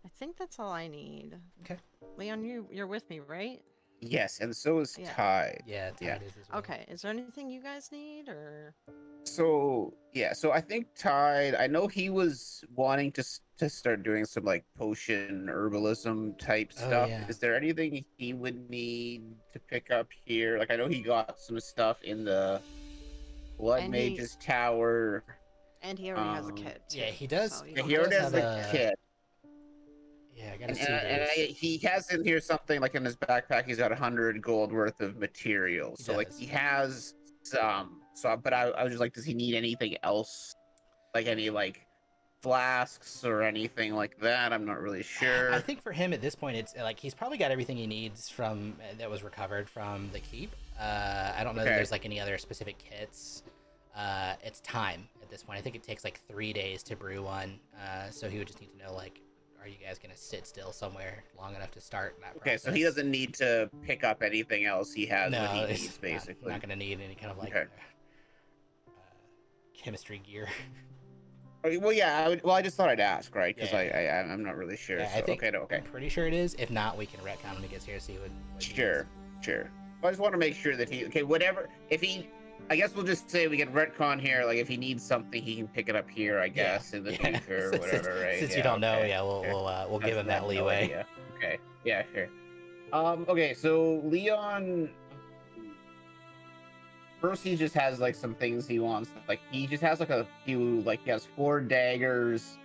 I think that's all I need. Okay. Leon, you're with me, right? Yes, and so is Yeah. Tide. Yeah, Tide is as well. Okay. Is there anything you guys need, or? So yeah, so I think Tide. I know he was wanting to start doing some like potion herbalism type stuff. Yeah. Is there anything he would need to pick up here? Like I know he got some stuff in the Blood And Mage's Tower. And he already has a kit too. Yeah, he does. So you Yeah, don't he already does has have the a kit. Yeah, I gotta And, see this. he has in here something like in his backpack. He's got 100 gold worth of materials. He So like does. he has some. So, but I was just like, does he need anything else? Like any like flasks or anything like that? I'm not really sure. I think for him at this point, it's like he's probably got everything he needs from that was recovered from the keep. I don't know that there's like any other specific kits. It's time at this point. I think it takes like 3 days to brew one. So he would just need to know like, are you guys gonna sit still somewhere long enough to start that process? Okay, so he doesn't need to pick up anything else. He has what he needs, basically. Not gonna need any kind of like chemistry gear. Well, yeah. I just thought I'd ask, right? Because I'm not really sure. Yeah, so, I think, okay. I'm pretty sure it is. If not, we can retcon when he gets here. See what Sure. I just want to make sure that whatever. If he, I guess we'll just say we can retcon here. Like if he needs something, he can pick it up here. I guess in the future or whatever, right? Since you don't know, we'll give him that leeway. Yeah. Okay. Yeah. Sure. Okay. So Leon. First, he just has like some things he wants. Like he just has like a few. Like he has 4 daggers.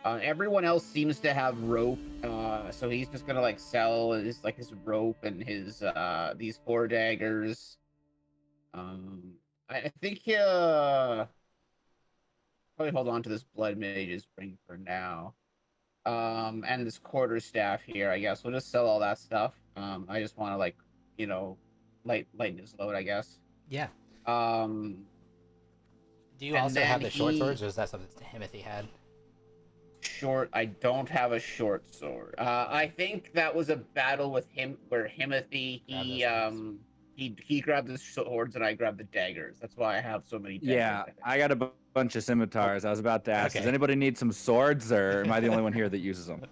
Everyone else seems to have rope. So he's just gonna like sell his rope and his these 4 daggers. I think probably hold on to this blood mage's ring for now. And this quarterstaff here, I guess we'll just sell all that stuff. I just want to like, lighten his load, I guess. Yeah. Do you also have the short swords, or is that something Himothy had? Short, I don't have a short sword. I think that was a battle with him where Himothy he grabbed the swords and I grabbed the daggers. That's why I have so many daggers. Yeah, I got a bunch of scimitars. I was about to ask, does anybody need some swords, or am I the only one here that uses them?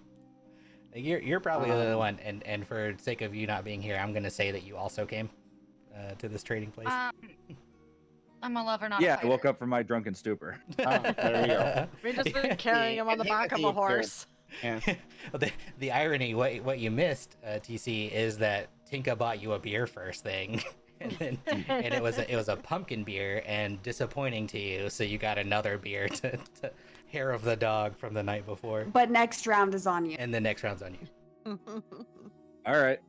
You're probably the one, and for sake of you not being here, I'm gonna say that you also came to this trading place. I'm a lover, not a Yeah, fighter. I woke up from my drunken stupor. There we go. We've just been carrying him on the back of a horse. Yeah. The irony, what you missed, TC, is that Tinka bought you a beer first thing, and it was a pumpkin beer, and disappointing to you, so you got another beer to hair of the dog from the night before. But next round is on you. And the next round's on you. All right.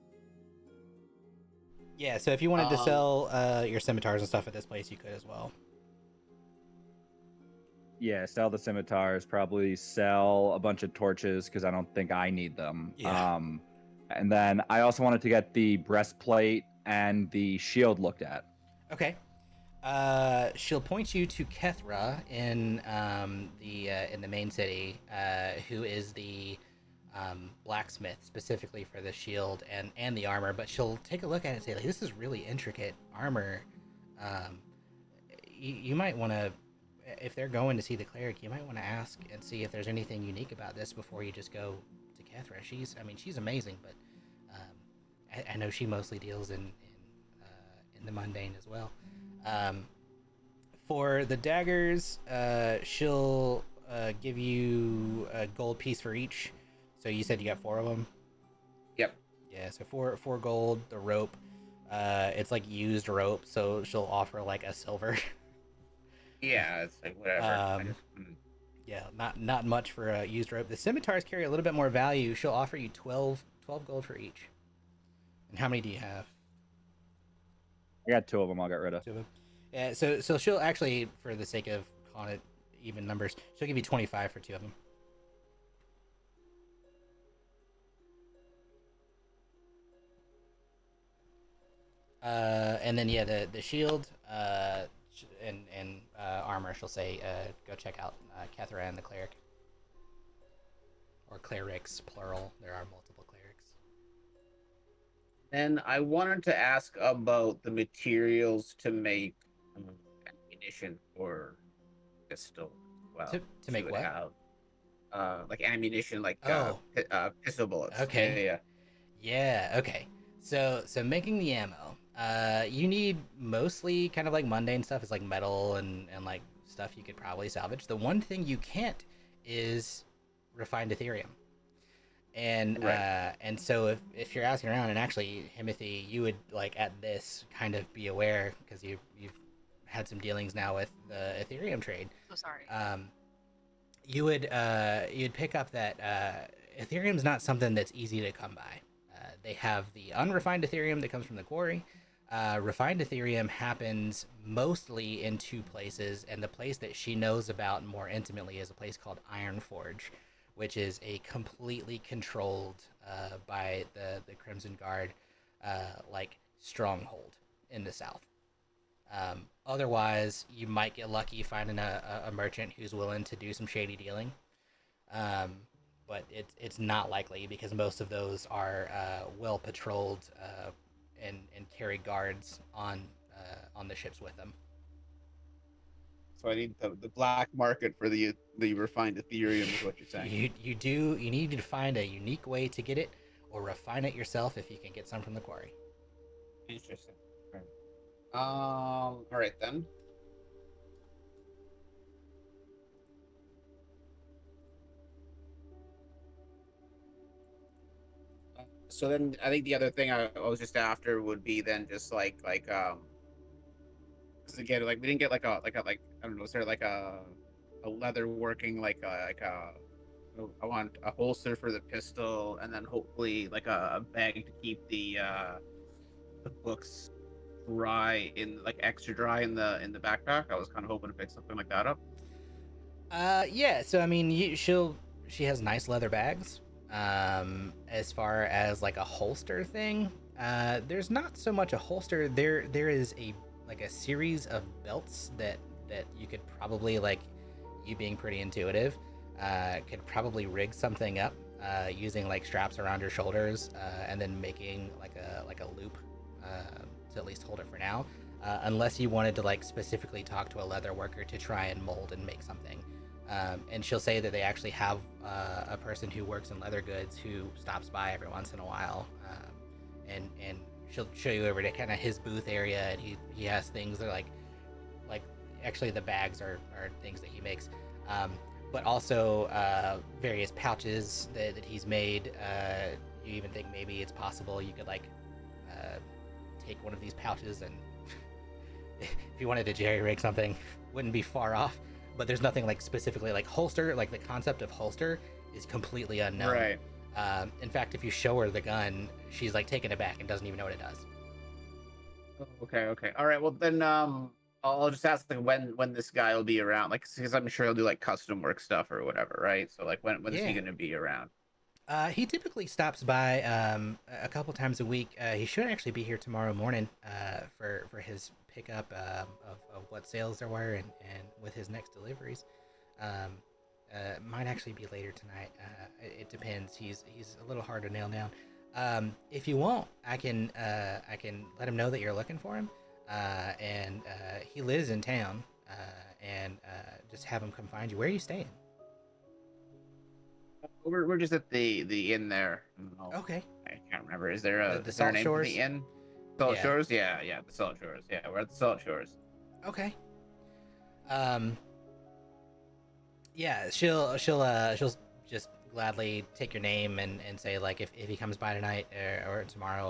Yeah, so if you wanted to sell your scimitars and stuff at this place, you could as well. Yeah, sell the scimitars. Probably sell a bunch of torches because I don't think I need them. Yeah. And then I also wanted to get the breastplate and the shield looked at. Okay. She'll point you to Kethra in the main city, who is the blacksmith specifically for the shield and the armor. But she'll take a look at it and say, like, this is really intricate armor. You might want to, if they're going to see the cleric, you might want to ask and see if there's anything unique about this before you just go to Kethra. She's amazing, but I know she mostly deals in the mundane as well. For the daggers, she'll give you a gold piece for each. So you said you got 4 of them? Yep. Yeah, so four gold. The rope, it's like used rope, so she'll offer like a silver. Yeah, it's like whatever. Yeah, not much for a used rope. The scimitars carry a little bit more value. She'll offer you 12 gold for each. And how many do you have? I got 2 of them. I'll get rid of. 2 of them. Yeah, so she'll actually, for the sake of calling it even numbers, she'll give you 25 for 2 of them. And then yeah, the shield and armor, she'll say go check out Kethra and the cleric, or clerics plural. There are multiple clerics. And I wanted to ask about the materials to make ammunition for pistol. Well, to make what? Like ammunition, like pistol bullets. Okay. Yeah. Okay. So making the ammo, you need mostly kind of like mundane stuff. Is like metal and like stuff you could probably salvage. The one thing you can't is refined Ethereum. And right. And so if you're asking around, and actually Himothy, you would like at this kind of be aware because you've had some dealings now with the Ethereum trade. So sorry. You'd pick up that Ethereum's not something that's easy to come by. They have the unrefined Ethereum that comes from the quarry. Refined Ethereum happens mostly in 2 places, and the place that she knows about more intimately is a place called Ironforge, which is a completely controlled by the Crimson Guard like stronghold in the south. Otherwise, you might get lucky finding a merchant who's willing to do some shady dealing. But it's not likely because most of those are well patrolled and carry guards on the ships with them. So I need the black market for the refined Ethereum is what you're saying. You need to find a unique way to get it, or refine it yourself if you can get some from the quarry. Interesting. All right then. So then I think the other thing I was just after would be then just like because again, like we didn't get like I don't know, is there like a leather working like I want a holster for the pistol, and then hopefully like a bag to keep the books dry, in like extra dry in the backpack. I was kind of hoping to pick something like that up. Yeah, so I mean she has nice leather bags. As far as like a holster thing, there's not so much a holster. There is a series of belts that you could probably, like, you being pretty intuitive, could probably rig something up using like straps around your shoulders, and then making like a loop to at least hold it for now, unless you wanted to like specifically talk to a leather worker to try and mold and make something. And she'll say that they actually have a person who works in leather goods who stops by every once in a while, and she'll show you over to kind of his booth area, and he has things that are like actually the bags are things that he makes, but also various pouches that he's made. You even think maybe it's possible you could like take one of these pouches and if you wanted to jerry rig something, wouldn't be far off. But there's nothing like specifically like holster, like the concept of holster is completely unknown. Right. In fact, if you show her the gun, she's like taken aback and doesn't even know what it does. Okay. All right. Well then, I'll just ask like when this guy will be around, like because I'm sure he'll do like custom work stuff or whatever, right? So like when is he Yeah. gonna be around? He typically stops by a couple times a week. He should actually be here tomorrow morning for his pickup of what sales there were and with his next deliveries. Um, might actually be later tonight. It depends. He's a little hard to nail down. If you want, I can let him know that you're looking for him, and he lives in town, and just have him come find you. Where are you staying? We're just at the inn there. Okay. I can't remember. Is there The is there a Salt name for Shores. the inn? Salt Yeah. Shores? Yeah, the Salt Shores. Yeah, we're at the Salt Shores. Okay. Yeah, she'll just gladly take your name and say like if he comes by tonight or tomorrow,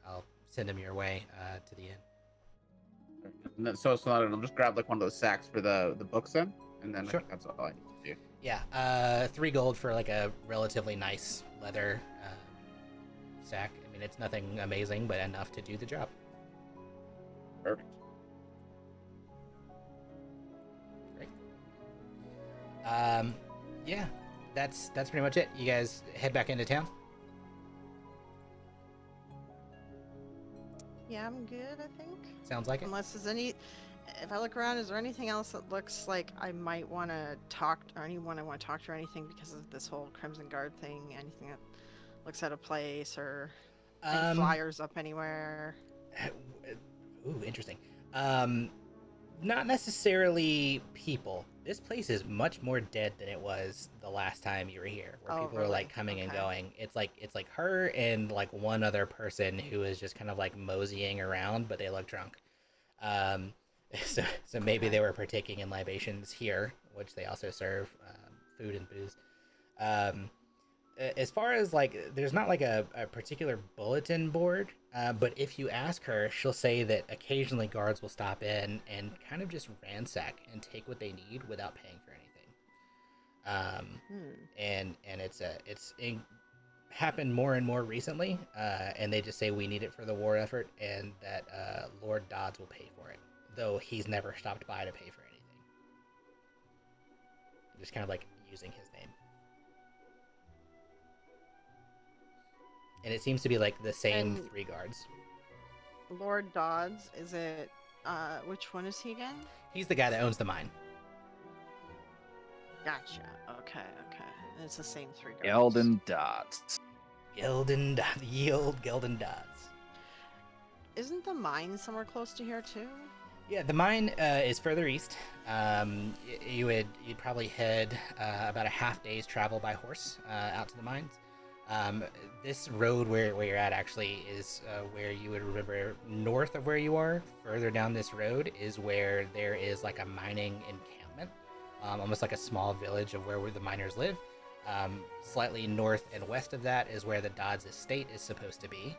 I'll send him your way to the inn. And then, so I'll just grab like one of those sacks for the books then, and then I Sure. think that's all I need to do. Yeah, 3 gold for like a relatively nice leather sack. I mean, it's nothing amazing, but enough to do the job. Perfect. Great. Yeah, that's pretty much it. You guys head back into town. Yeah, I'm good, I think. Sounds like it. Unless there's any, if I look around, is there anything else that looks like I might want to talk, or anyone I want to talk to, or anything because of this whole Crimson Guard thing? Anything that looks out of place, or any flyers up anywhere? Ooh, interesting. Not necessarily people. This place is much more dead than it was the last time you were here, where people were like coming and going. It's like her and like one other person who is just kind of like moseying around, but they look drunk. So maybe they were partaking in libations here, which they also serve food and booze. As far as like, there's not like a particular bulletin board, but if you ask her, she'll say that occasionally guards will stop in and kind of just ransack and take what they need without paying for anything. And it's happened more and more recently, and they just say we need it for the war effort, and that Lord Dodds will pay for it, though he's never stopped by to pay for anything. Just kind of like using his name. And it seems to be like the same 3 guards. Lord Dodds, is it, which one is he again? He's the guy that owns the mine. Gotcha. Okay. And it's the same 3 guards. Gelden Dots. The old Gelden Dodds. Isn't the mine somewhere close to here too? Yeah, the mine is further east. You'd probably head about a half day's travel by horse out to the mines. This road where you're at actually is where you would remember north of where you are. Further down this road is where there is like a mining encampment, almost like a small village of where the miners live. Slightly north and west of that is where the Dodds estate is supposed to be,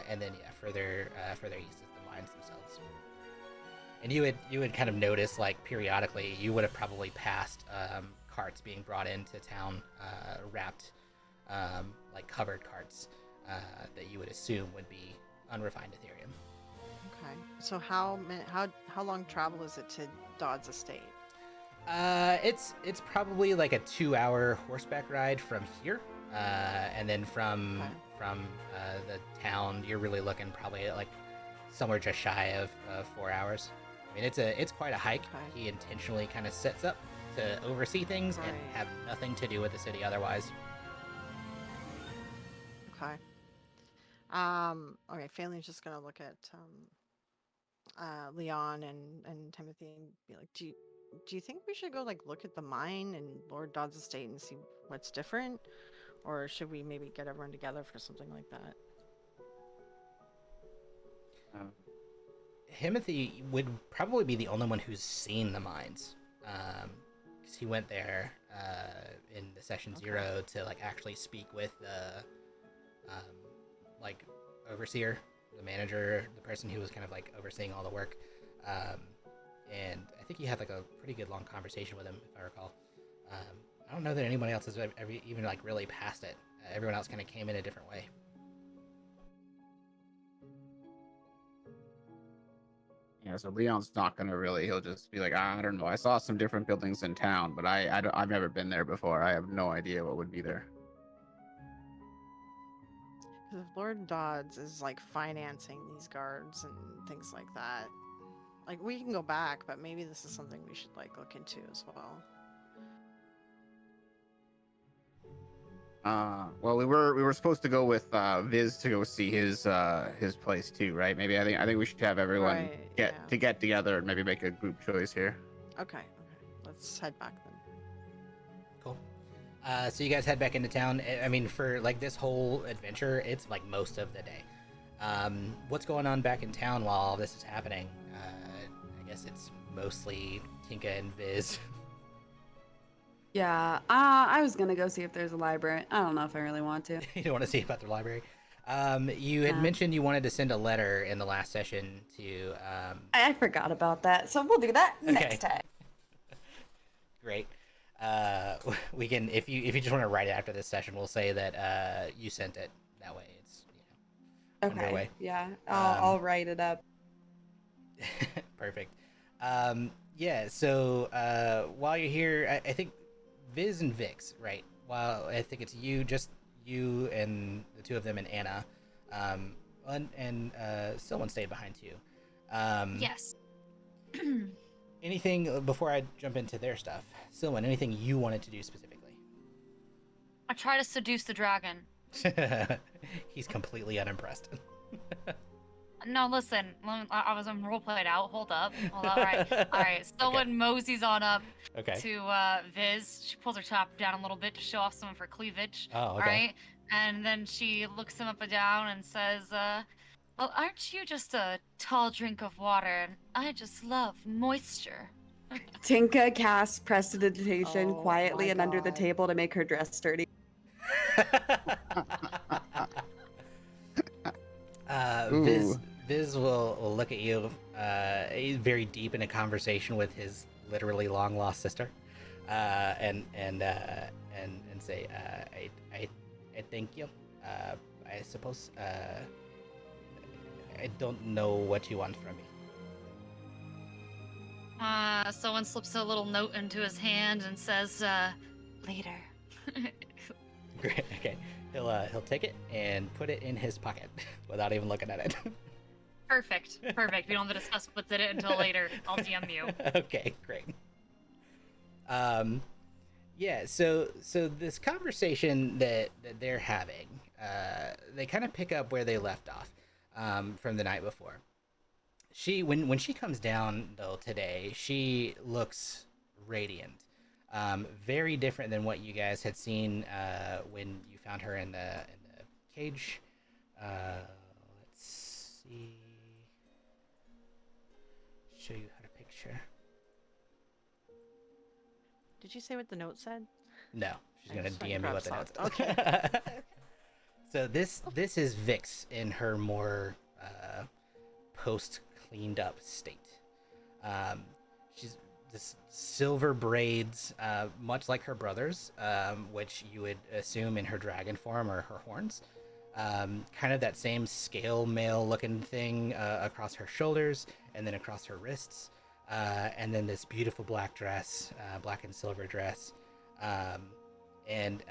and then further east is the mines themselves. And you would kind of notice like periodically you would have probably passed carts being brought into town, wrapped. Like covered carts that you would assume would be unrefined Ethereum. Okay. So how long travel is it to Dodd's estate? It's probably like a 2-hour horseback ride from here, and then from the town you're really looking probably at like somewhere just shy of 4 hours. I mean it's quite a hike. Okay. He intentionally kind of sets up to oversee things and have nothing to do with the city otherwise. Okay. Okay, Phelan's just gonna look at Leon and Himothy and be like, do you think we should go like look at the mine and Lord Dodd's estate and see what's different? Or should we maybe get everyone together for something like that? Himothy would probably be the only one who's seen the mines, because he went there in the session 0 to like actually speak with the like overseer, the manager, the person who was kind of like overseeing all the work, and I think he had like a pretty good long conversation with him, if I recall. I don't know that anybody else has ever even like really passed it. Everyone else kind of came in a different way. Yeah, so Leon's not gonna really. He'll just be like, I don't know. I saw some different buildings in town, but I've never been there before. I have no idea what would be there. If Lord Dodds is like financing these guards and things like that, like we can go back, but maybe this is something we should like look into as well. Well, we were supposed to go with Viz to go see his place too, right? Maybe I think we should have everyone get together and maybe make a group choice here. Okay. Let's head back then. Cool. So you guys head back into town. I mean, for like this whole adventure, it's like most of the day. What's going on back in town while all this is happening? I guess it's mostly Tinka and Viz. Yeah, I was gonna go see if there's a library. I don't know if I really want to. You don't want to see about the library. You had mentioned you wanted to send a letter in the last session to. I forgot about that, so we'll do that next time. Great. We can if you just want to write it after this session, we'll say that you sent it. That way, it's underway. Yeah, I'll write it up. Perfect. Yeah. So while you're here, I think Viz and Vix, right? While I think it's just you and the two of them and Anna, and someone stayed behind too. Yes. Anything before I jump into their stuff? Sylvan, anything you wanted to do specifically? I try to seduce the dragon. He's completely unimpressed. No, listen. I was on roleplay out. Hold up. All right. Someone moseys on up to Viz. She pulls her top down a little bit to show off some of her cleavage. Oh, okay. All right. And then she looks him up and down and says, well, aren't you just a tall drink of water? And I just love moisture. Tinka casts prestidigitation quietly and under the God. table to make her dress sturdy. Viz will look at you. He's very deep in a conversation with his literally long lost sister, and say, I thank you. I suppose I don't know what you want from me. Someone slips a little note into his hand and says, later. Great. Okay. He'll take it and put it in his pocket without even looking at it. Perfect. We don't have to discuss what's in it until later. I'll DM you. Okay, great. Yeah. So this conversation that they're having, they kind of pick up where they left off from the night before. When she comes down though today, she looks radiant. Very different than what you guys had seen when you found her in the cage. Let's see. Show you her picture. Did you say what the note said? No, she's gonna DM me what the note said. Okay. So this is Vix in her more post cleaned up state. She's this silver braids, much like her brothers, which you would assume in her dragon form or her horns. Kind of that same scale mail looking thing across her shoulders and then across her wrists. And then this beautiful black dress, black and silver dress. And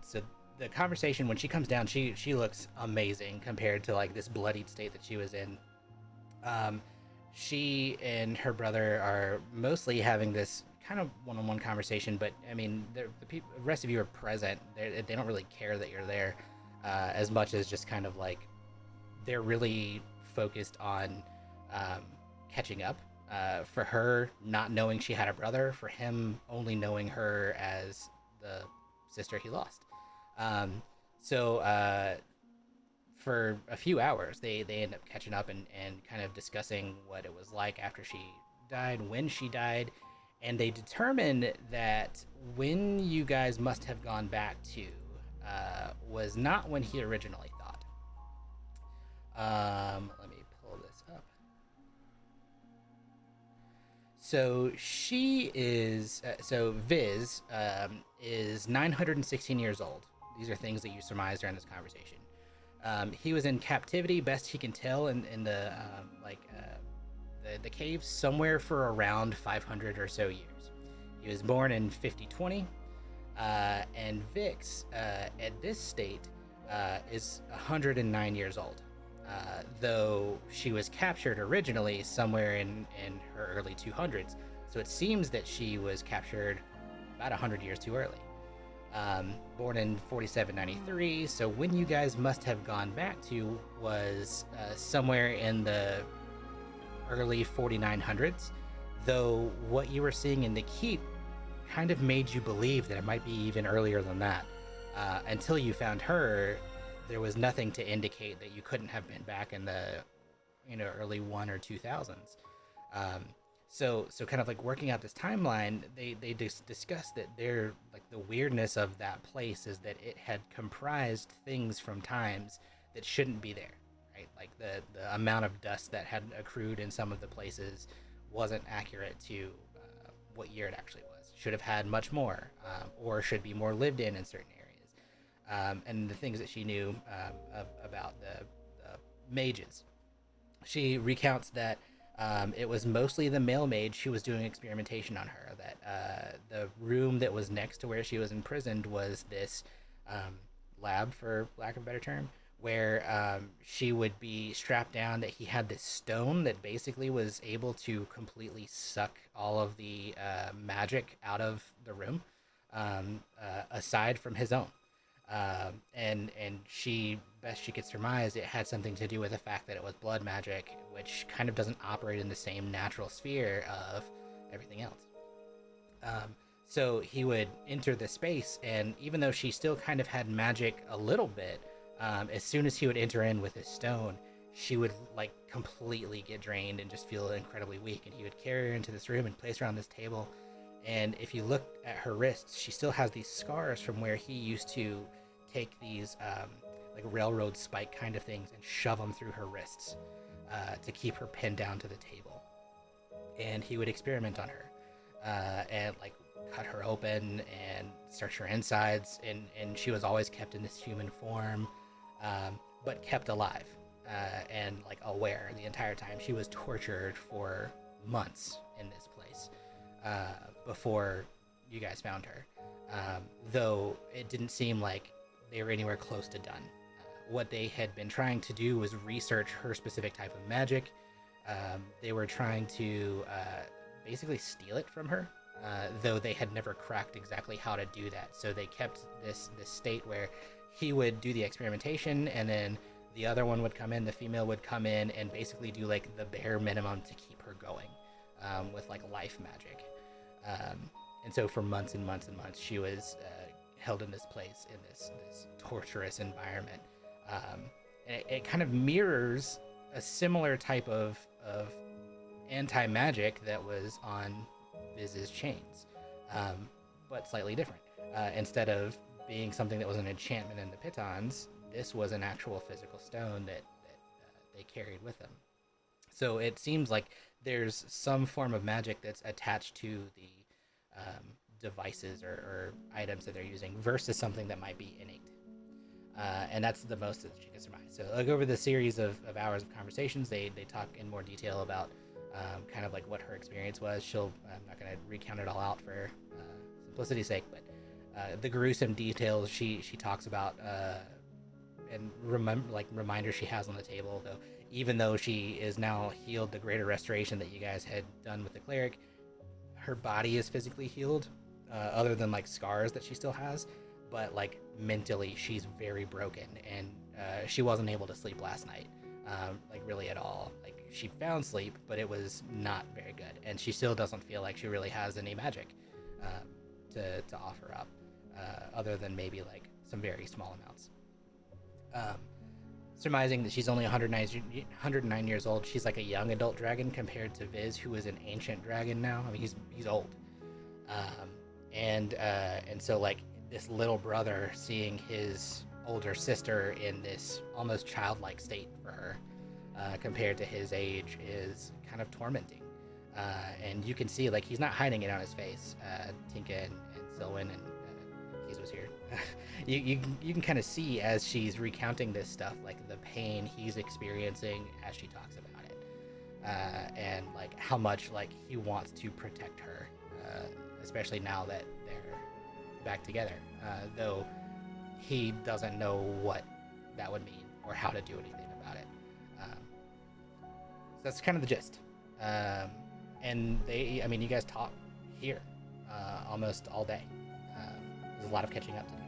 so the conversation, when she comes down, she looks amazing compared to like this bloodied state that she was in. She and her brother are mostly having this kind of one-on-one conversation, but I mean, the rest of you are present. They don't really care that you're there as much as just kind of like they're really focused on catching up. For her, not knowing she had a brother, for him only knowing her as the sister he lost. So for a few hours, they end up catching up and kind of discussing what it was like after she died, when she died, and they determined that when you guys must have gone back to was not when he originally thought. Let me pull this up. So she is, Viz is 916 years old. These are things that you surmised during this conversation. He was in captivity, best he can tell, in the the cave somewhere for around 500 or so years. He was born in 5020, and Vix, at this state, is 109 years old. Though she was captured originally somewhere in her early 200s, so it seems that she was captured about 100 years too early. Born in 4793, so when you guys must have gone back to was somewhere in the early 4900s, though what you were seeing in the keep kind of made you believe that it might be even earlier than that. Until you found her, there was nothing to indicate that you couldn't have been back in the early 1 or 2000s. So kind of like working out this timeline, they discussed that they're like the weirdness of that place is that it had comprised things from times that shouldn't be there, right? Like the amount of dust that had accrued in some of the places wasn't accurate to what year it actually was. Should have had much more, or should be more lived in certain areas. And the things that she knew about the mages. She recounts that it was mostly the male mage who was doing experimentation on her, that the room that was next to where she was imprisoned was this lab, for lack of a better term, where she would be strapped down, that he had this stone that basically was able to completely suck all of the magic out of the room, aside from his own. And she, best she could surmise, it had something to do with the fact that it was blood magic, which kind of doesn't operate in the same natural sphere of everything else. So he would enter the space, and even though she still kind of had magic a little bit, as soon as he would enter in with his stone, she would like completely get drained and just feel incredibly weak, and he would carry her into this room and place her on this table. And if you look at her wrists, she still has these scars from where he used to take these like railroad spike kind of things and shove them through her wrists to keep her pinned down to the table. And he would experiment on her and like cut her open and search her insides, and she was always kept in this human form, but kept alive and like aware the entire time. She was tortured for months in this place before you guys found her, though it didn't seem like they were anywhere close to done. What they had been trying to do was research her specific type of magic. They were trying to basically steal it from her, though they had never cracked exactly how to do that. So they kept this state where he would do the experimentation, and then the other one would come in, the female would come in and basically do like the bare minimum to keep her going with like life magic. And so for months and months and months, she was held in this place, in this torturous environment. And it kind of mirrors a similar type of anti-magic that was on Viz's chains, but slightly different. Instead of being something that was an enchantment in the pitons, this was an actual physical stone that they carried with them. So it seems like there's some form of magic that's attached to the devices or items that they're using versus something that might be innate. And that's the most that she can surmise. So like over the series of hours of conversations, they talk in more detail about kind of like what her experience was. I'm not going to recount it all out for simplicity's sake, but the gruesome details she talks about and reminders she has on the table, though, even though she is now healed the greater restoration that you guys had done with the cleric, her body is physically healed, other than like scars that she still has, but like mentally she's very broken, and she wasn't able to sleep last night, like really at all. Like she found sleep, but it was not very good, and she still doesn't feel like she really has any magic to offer up, other than maybe like some very small amounts. Surmising that she's only 109 years old, she's like a young adult dragon compared to Viz, who is an ancient dragon now. I mean, he's old, and so like this little brother seeing his older sister in this almost childlike state for her, compared to his age, is kind of tormenting. And you can see like he's not hiding it on his face. Tinka and Selwyn and Keys was here. you can kind of see as she's recounting this stuff, like the pain he's experiencing as she talks about it. and like how much like he wants to protect her, especially now that they're back together. Though he doesn't know what that would mean or how to do anything about it. So that's kind of the gist. And you guys talk here almost all day. There's a lot of catching up to do.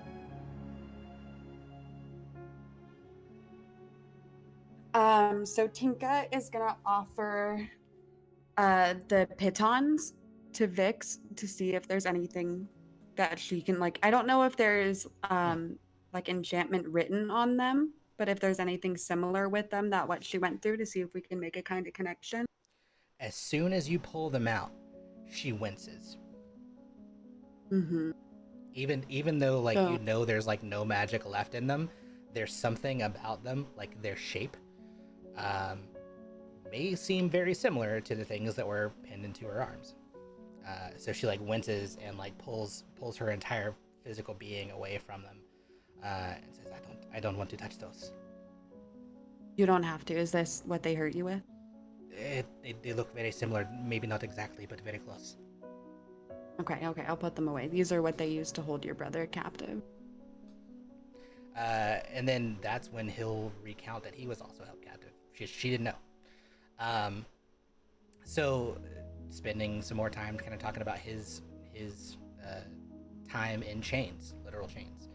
So Tinka is gonna offer the pitons to Vix to see if there's anything that she can like. I don't know if there's like enchantment written on them, but if there's anything similar with them that what she went through to see if we can make a kind of connection. As soon as you pull them out, she winces. Mm-hmm. Even though like there's like no magic left in them, there's something about them, like their shape, may seem very similar to the things that were pinned into her arms. So she like winces and like pulls her entire physical being away from them, and says, I don't want to touch those. You don't have to. Is this what they hurt you with? They look very similar, maybe not exactly, but very close. Okay, I'll put them away. These are what they used to hold your brother captive. And then that's when he'll recount that he was also held captive. She didn't know. So spending some more time kind of talking about his time in chains, literal chains.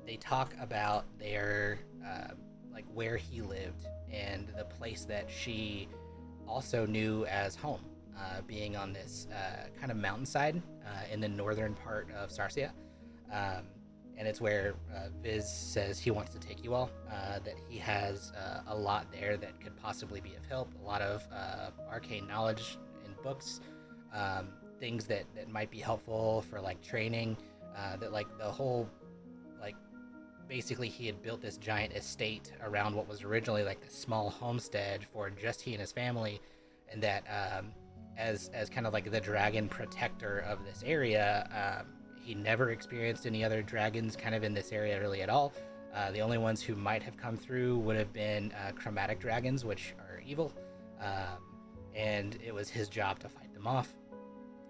They talk about their like where he lived and the place that she also knew as home, being on this kind of mountainside in the northern part of Sarsia. And it's where Viz says he wants to take you all, that he has a lot there that could possibly be of help, a lot of arcane knowledge in books, things that might be helpful for like training, that like the whole, like basically he had built this giant estate around what was originally like this small homestead for just he and his family, and that as kind of like the dragon protector of this area, he never experienced any other dragons kind of in this area really at all. The only ones who might have come through would have been chromatic dragons, which are evil, and it was his job to fight them off.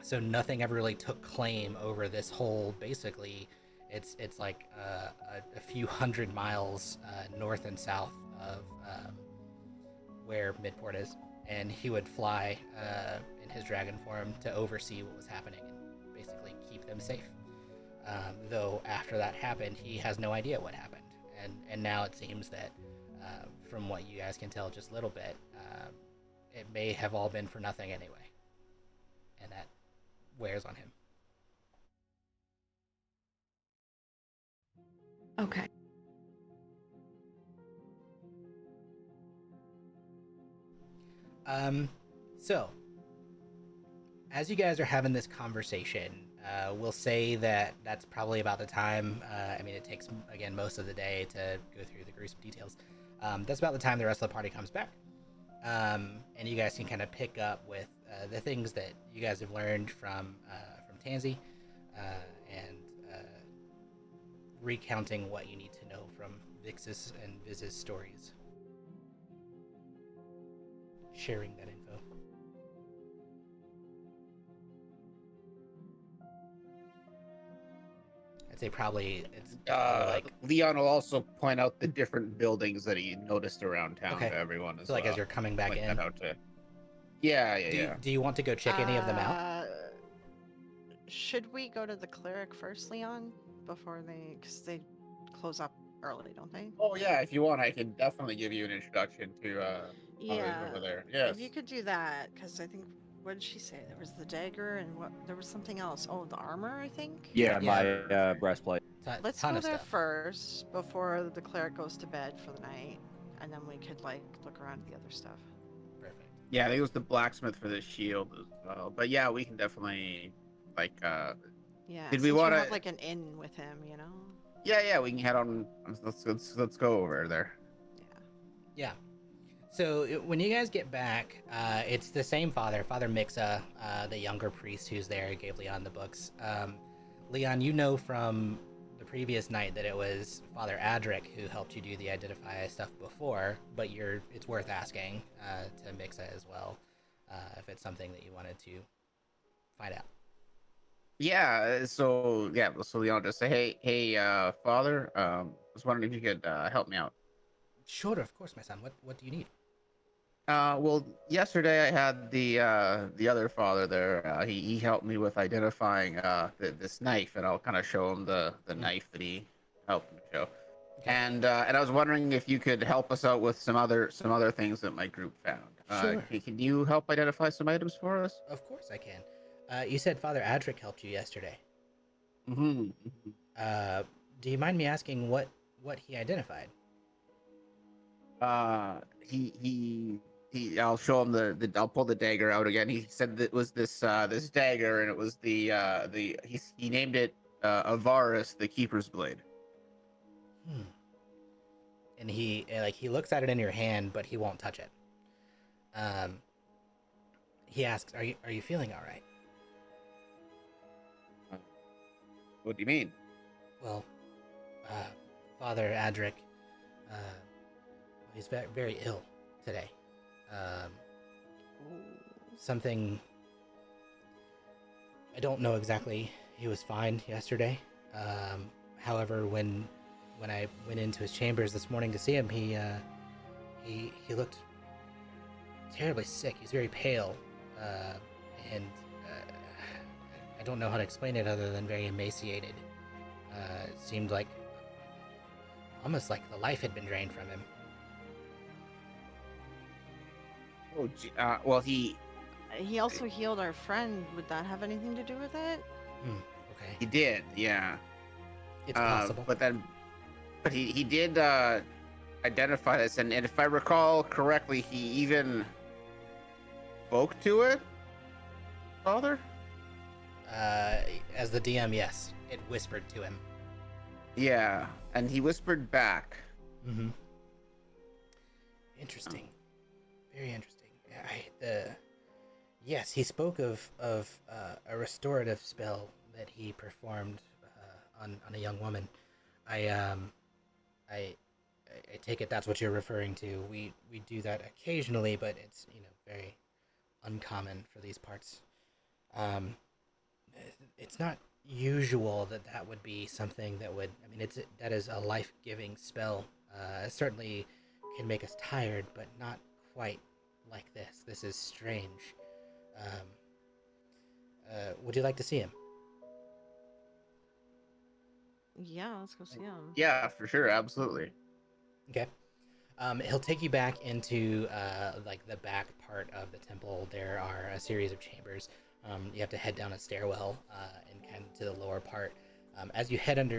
So nothing ever really took claim over this whole, basically, it's like a few hundred miles north and south of where Midport is. And he would fly in his dragon form to oversee what was happening and basically keep them safe. Though after that happened, he has no idea what happened. And now it seems that, from what you guys can tell just a little bit, it may have all been for nothing anyway. And that wears on him. Okay. So, as you guys are having this conversation, we'll say that that's probably about the time, it takes, again, most of the day to go through the gruesome details. That's about the time the rest of the party comes back. And you guys can kind of pick up with the things that you guys have learned from Tansy, and recounting what you need to know from Vix's and Viz's stories. Sharing that info. I'd say probably it's like Leon will also point out the different buildings that he noticed around town to everyone as so like well. as you're coming back in. Do you want to go check any of them out? Should we go to the cleric first, Leon, before because they close up early, don't they? Oh yeah, if you want, I can definitely give you an introduction to over there. Yes. If you could do that, because I think, what did she say? There was the dagger and there was something else. Oh, the armor, I think? Yeah, my breastplate. Let's go there first before the cleric goes to bed for the night, and then we could like look around at the other stuff. Perfect. Yeah, I think it was the blacksmith for the shield as well. But yeah, we can definitely yeah. Did we want to have like an inn with him, you know? Yeah, we can head on. Let's go over there. Yeah. So when you guys get back, it's the same Father Mixa, the younger priest who's there, gave Leon the books. Leon, you know from the previous night that it was Father Adric who helped you do the identify stuff before, but it's worth asking to Mixa as well if it's something that you wanted to find out. Yeah. So Leon just say, hey, Father. I was wondering if you could help me out. Sure, of course, my son. What do you need? Well, yesterday I had the other father there. He helped me with identifying this knife, and I'll kind of show him the knife that he helped me show. Okay. And I was wondering if you could help us out with some other things that my group found. Sure. Can you help identify some items for us? Of course I can. You said Father Adric helped you yesterday. Mm-hmm. Do you mind me asking what he identified? I'll show him I'll pull the dagger out again. He said that it was this dagger, and it was he named it Avaris, the Keeper's Blade. And he looks at it in your hand, but he won't touch it. He asks, "Are you feeling all right?" What do you mean? Well, Father Adric, he's very, very ill today. Something, I don't know exactly. He was fine yesterday. However, when I went into his chambers this morning to see him, he looked terribly sick. He's very pale, and I don't know how to explain it other than very emaciated. It seemed like almost like the life had been drained from him. Oh, well, he also healed our friend. Would that have anything to do with it? Okay. He did, yeah. It's possible. But he did identify this, and if I recall correctly, he even spoke to it, Father? As the DM, yes. It whispered to him. Yeah, and he whispered back. Mm-hmm. Interesting. Very interesting. Yes, he spoke of a restorative spell that he performed on a young woman. I take it that's what you're referring to. We do that occasionally, but it's very uncommon for these parts. It's not usual that would be something that would. I mean, that is a life-giving spell. It certainly can make us tired, but not quite like this. This is strange. Would you like to see him? Yeah, let's go see him. Yeah, for sure, absolutely. Okay. He'll take you back into like the back part of the temple. There are a series of chambers. You have to head down a stairwell and kind of to the lower part. As you head down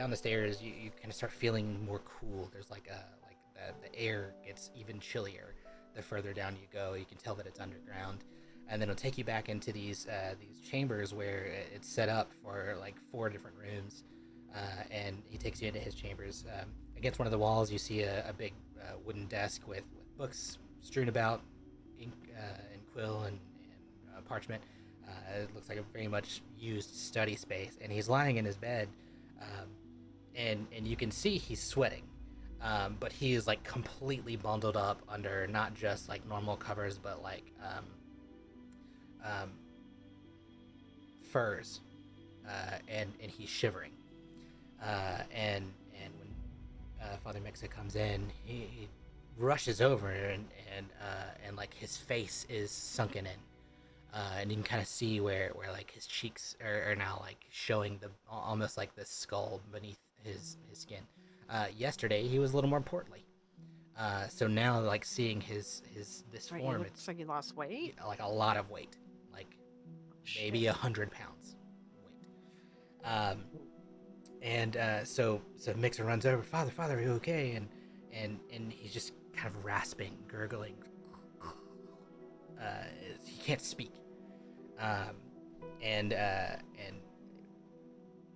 the stairs, you kind of start feeling more cool. There's the air gets even chillier the further down you go. You can tell that it's underground, and then it'll take you back into these chambers where it's set up for like 4 different rooms. And he takes you into his chambers. Against one of the walls, you see a big wooden desk with books strewn about, ink and quill and parchment. It looks like a very much used study space. And he's lying in his bed, and you can see he's sweating. But he is like completely bundled up under not just like normal covers, but like furs, and he's shivering. And when Father Mixa comes in, he rushes over and like his face is sunken in, and you can kind of see where like his cheeks are now like showing almost like this skull beneath his skin. Yesterday he was a little more portly, so now like seeing this form, It looks like he lost weight. Like a lot of weight, like maybe 100 pounds weight. And so Mixer runs over, Father, are you okay? And he's just kind of rasping, gurgling. He can't speak. And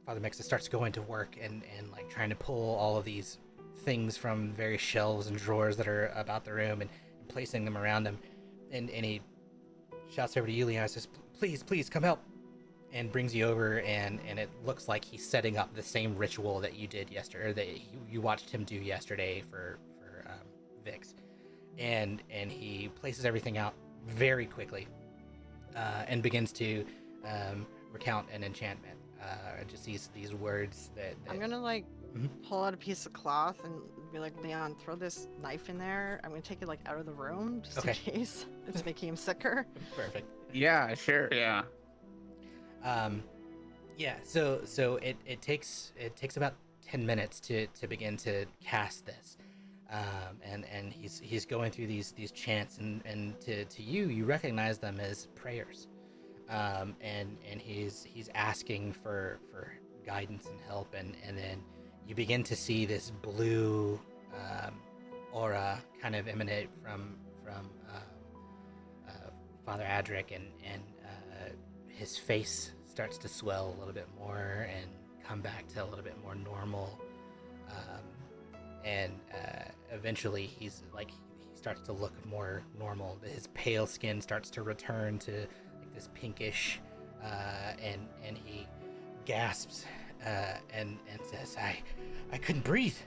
Father Mixer starts going to work and like trying to pull all of these things from various shelves and drawers that are about the room and placing them around him. And he shouts over to Yulia and says, please come help. and brings you over, and it looks like he's setting up the same ritual that you did yesterday, or that you watched him do yesterday for Vix, and he places everything out very quickly, and begins to recount an enchantment. Just these words that I'm gonna like pull out a piece of cloth and be like, Leon, throw this knife in there. I'm gonna take it like out of the room just in case it's making him sicker. Perfect. Yeah, sure, yeah. Yeah, so it takes about 10 minutes to begin to cast this. And he's going through these chants, and to you recognize them as prayers. And he's asking for guidance and help, and then you begin to see this blue aura kind of emanate from Father Adric, and his face starts to swell a little bit more and come back to a little bit more normal. And eventually he starts to look more normal. His pale skin starts to return to like this pinkish, and he gasps and says, I couldn't breathe.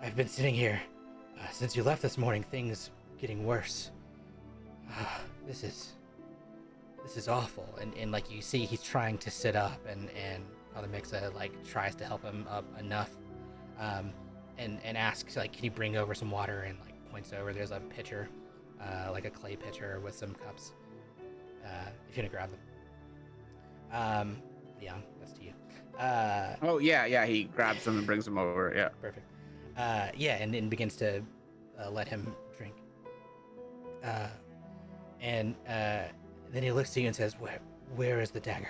I've been sitting here since you left this morning. Things getting worse. This is awful. And like you see, he's trying to sit up, and Father Mixa like tries to help him up enough, and asks like, can you bring over some water, and like points over. There's a pitcher, like a clay pitcher with some cups. If you're gonna grab them. Leon, that's to you. Oh yeah, he grabs them and brings them over. Yeah. Perfect. Yeah, and then begins to let him drink. And then he looks to you and says, "Where is the dagger?"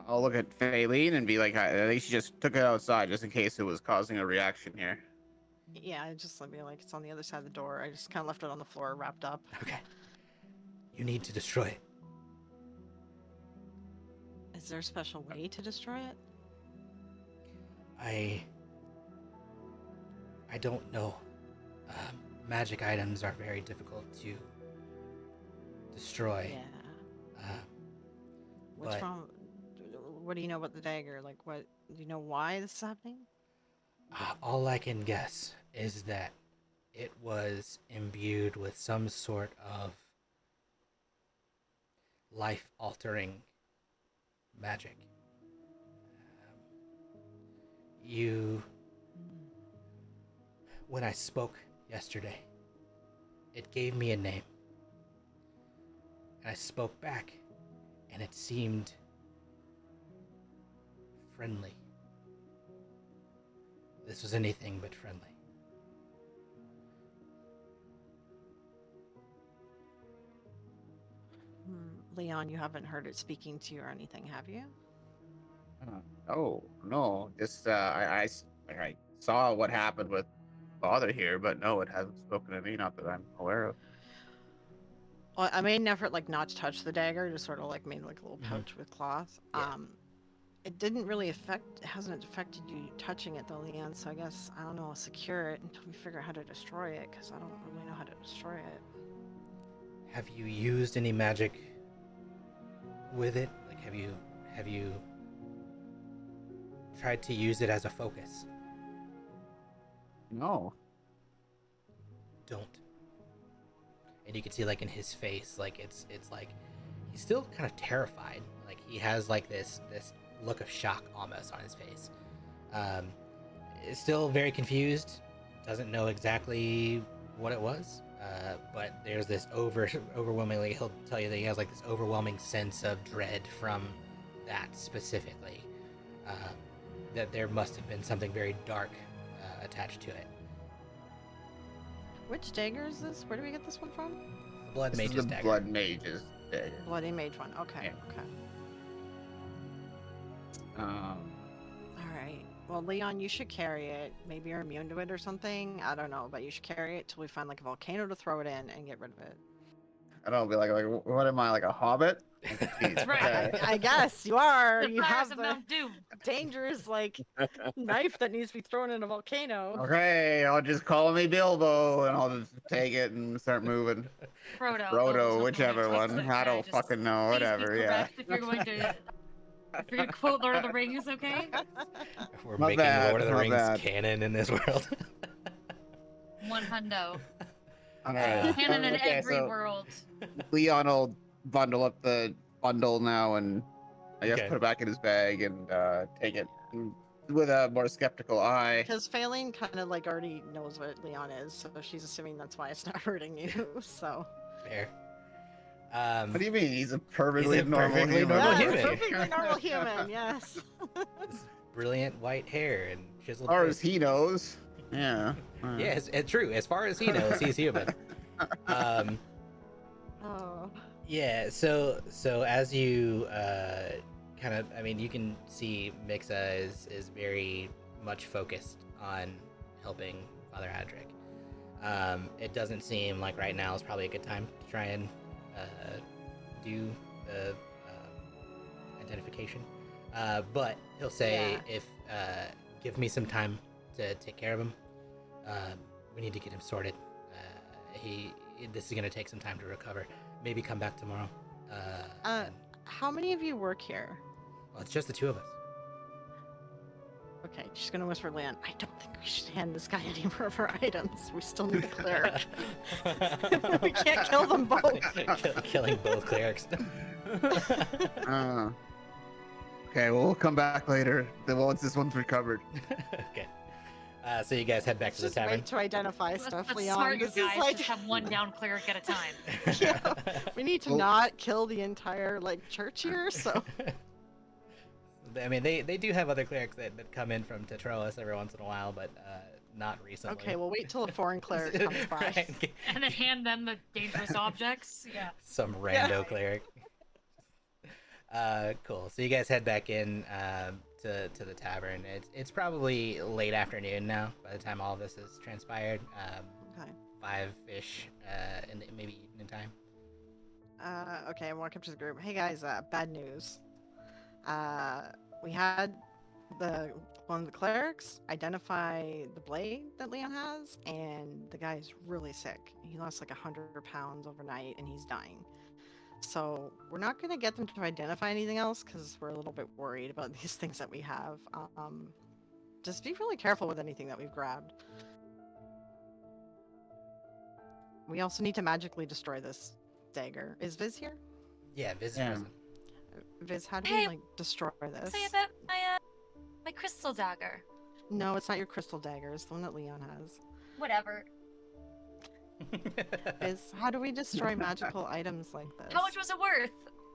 I'll look at Faylene and be like, I think she just took it outside just in case it was causing a reaction here. Yeah, I just let me like it's on the other side of the door. I just kind of left it on the floor, wrapped up. Okay. You need to destroy it. Is there a special way to destroy it? I don't know. Magic items are very difficult to destroy. Yeah. What's wrong? What do you know about the dagger? Like, what do you know why this is happening? All I can guess is that it was imbued with some sort of life-altering magic. When I spoke yesterday, it gave me a name. And I spoke back, and it seemed friendly. This was anything but friendly. Leon, you haven't heard it speaking to you or anything, have you? Oh no, just I saw what happened with Father here, but no, it hasn't spoken to me, not that I'm aware of. Well, I made an effort like not to touch the dagger, just sort of like made like a little pouch with cloth. Yeah. It didn't really it hasn't affected you touching it though, Leon, so I guess, I don't know, I'll secure it until we figure out how to destroy it, because I don't really know how to destroy it. Have you used any magic with it? Like, have you tried to use it as a focus? No. Don't. And you can see like in his face, like it's like he's still kind of terrified. Like he has like this look of shock almost on his face. Is still very confused, doesn't know exactly what it was, but there's this overwhelmingly, he'll tell you that he has like this overwhelming sense of dread from that specifically, that there must have been something very dark attached to it. Which dagger is this? Where do we get this one from? Blood Mage's dagger. Blood Mage's dagger. Bloody Mage one. Okay. Yeah. Okay. Um. All right. Well, Leon, you should carry it. Maybe you're immune to it or something. I don't know, but you should carry it till we find like a volcano to throw it in and get rid of it. I don't know, be like what am I, like a hobbit? That's right. I guess you are. The You fires have of the Mount Doom. dangerous knife that needs to be thrown in a volcano. Okay, I'll just call me Bilbo, and I'll just take it and start moving. Frodo. Frodo, Bilbo's whichever okay. one. I don't Just fucking know. please be Whatever. Yeah. correct if you're going to quote Lord of the Rings, okay? We're My making bad, Lord of the my Rings bad. canon in this world. 100. All right. Canon in Okay, every so world. Leon will bundle up the bundle now, and I guess Okay. put it back in his bag and take it with a more skeptical eye. Because Phelan kind of already knows what Leon is, so she's assuming that's why it's not hurting you. So. Fair. What do you mean? He's a perfectly He's a normal perfectly human. normal Yeah, human. perfectly normal human. Yes. This brilliant white hair and chiseled As far as face. he knows. Yeah. Yeah, it's true. As far as he knows, he's human. Oh. Yeah, so as you kind of, I mean, you can see Mixa is very much focused on helping Father Adric. It doesn't seem like right now is probably a good time to try and do the identification. But he'll say, if give me some time to take care of him. We need to get him sorted. This is gonna take some time to recover. Maybe come back tomorrow. How many of you work here? Well, it's just the two of us. Okay, she's gonna whisper Leon. I don't think we should hand this guy any more of our items. We still need a cleric. We can't kill them both. Killing both clerics. Okay, well, we'll come back later. Once this one's recovered. Okay. So you guys head back to the Just tavern. wait to identify stuff, That's Leon. smart, you This is guys. Just have one down cleric at a time. Yeah, we need to Well- not kill the entire church here. So I mean, they do have other clerics that come in from Tetroas every once in a while, but not recently. okay, we'll wait till a foreign cleric comes by. Right. And then hand them the dangerous objects. Yeah. Some rando cleric. Cool. So you guys head back in to the tavern. It's probably late afternoon now by the time all of this has transpired. Okay. 5-ish in the maybe evening time. Okay, I walk up to the group. Hey guys, bad news. We had one of the clerics identify the blade that Leon has, and the guy is really sick. He lost 100 pounds overnight, and he's dying. So we're not going to get them to identify anything else because we're a little bit worried about these things that we have. Just be really careful with anything that we've grabbed. We also need to magically destroy this dagger. Is Viz here? Yeah, Viz is Yeah. present. Viz, how do Hey, we destroy this? Say about my crystal dagger. No, it's not your crystal dagger. It's the one that Leon has. Whatever. Viz, how do we destroy magical items like this? How much was it worth?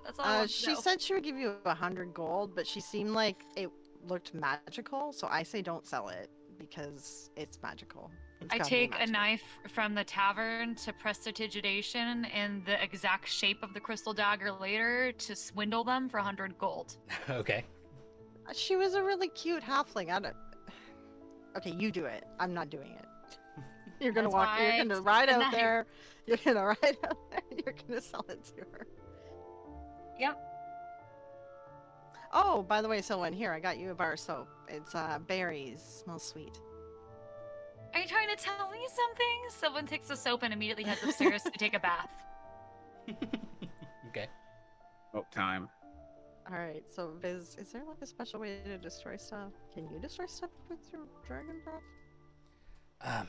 That's all. I want to She know. said she would give you 100 gold, but she seemed like it looked magical, so I say don't sell it because it's magical. It's I gotta be take a magical. knife from the tavern to prestidigitation and the exact shape of the crystal dagger later to swindle them for 100 gold. Okay. She was a really cute halfling. Okay, you do it. I'm not doing it. You're gonna That's walk. why You're I gonna took ride the out knife. there. You're gonna ride out there. You're gonna sell it to her. Yep. Oh, by the way, Sylvan, here I got you a bar of soap. It's berries. Smells sweet. Are you trying to tell me something? Someone takes the soap and immediately heads upstairs to take a bath. Okay. Oh, time. All right. So, Viz, is there a special way to destroy stuff? Can you destroy stuff with your dragon breath?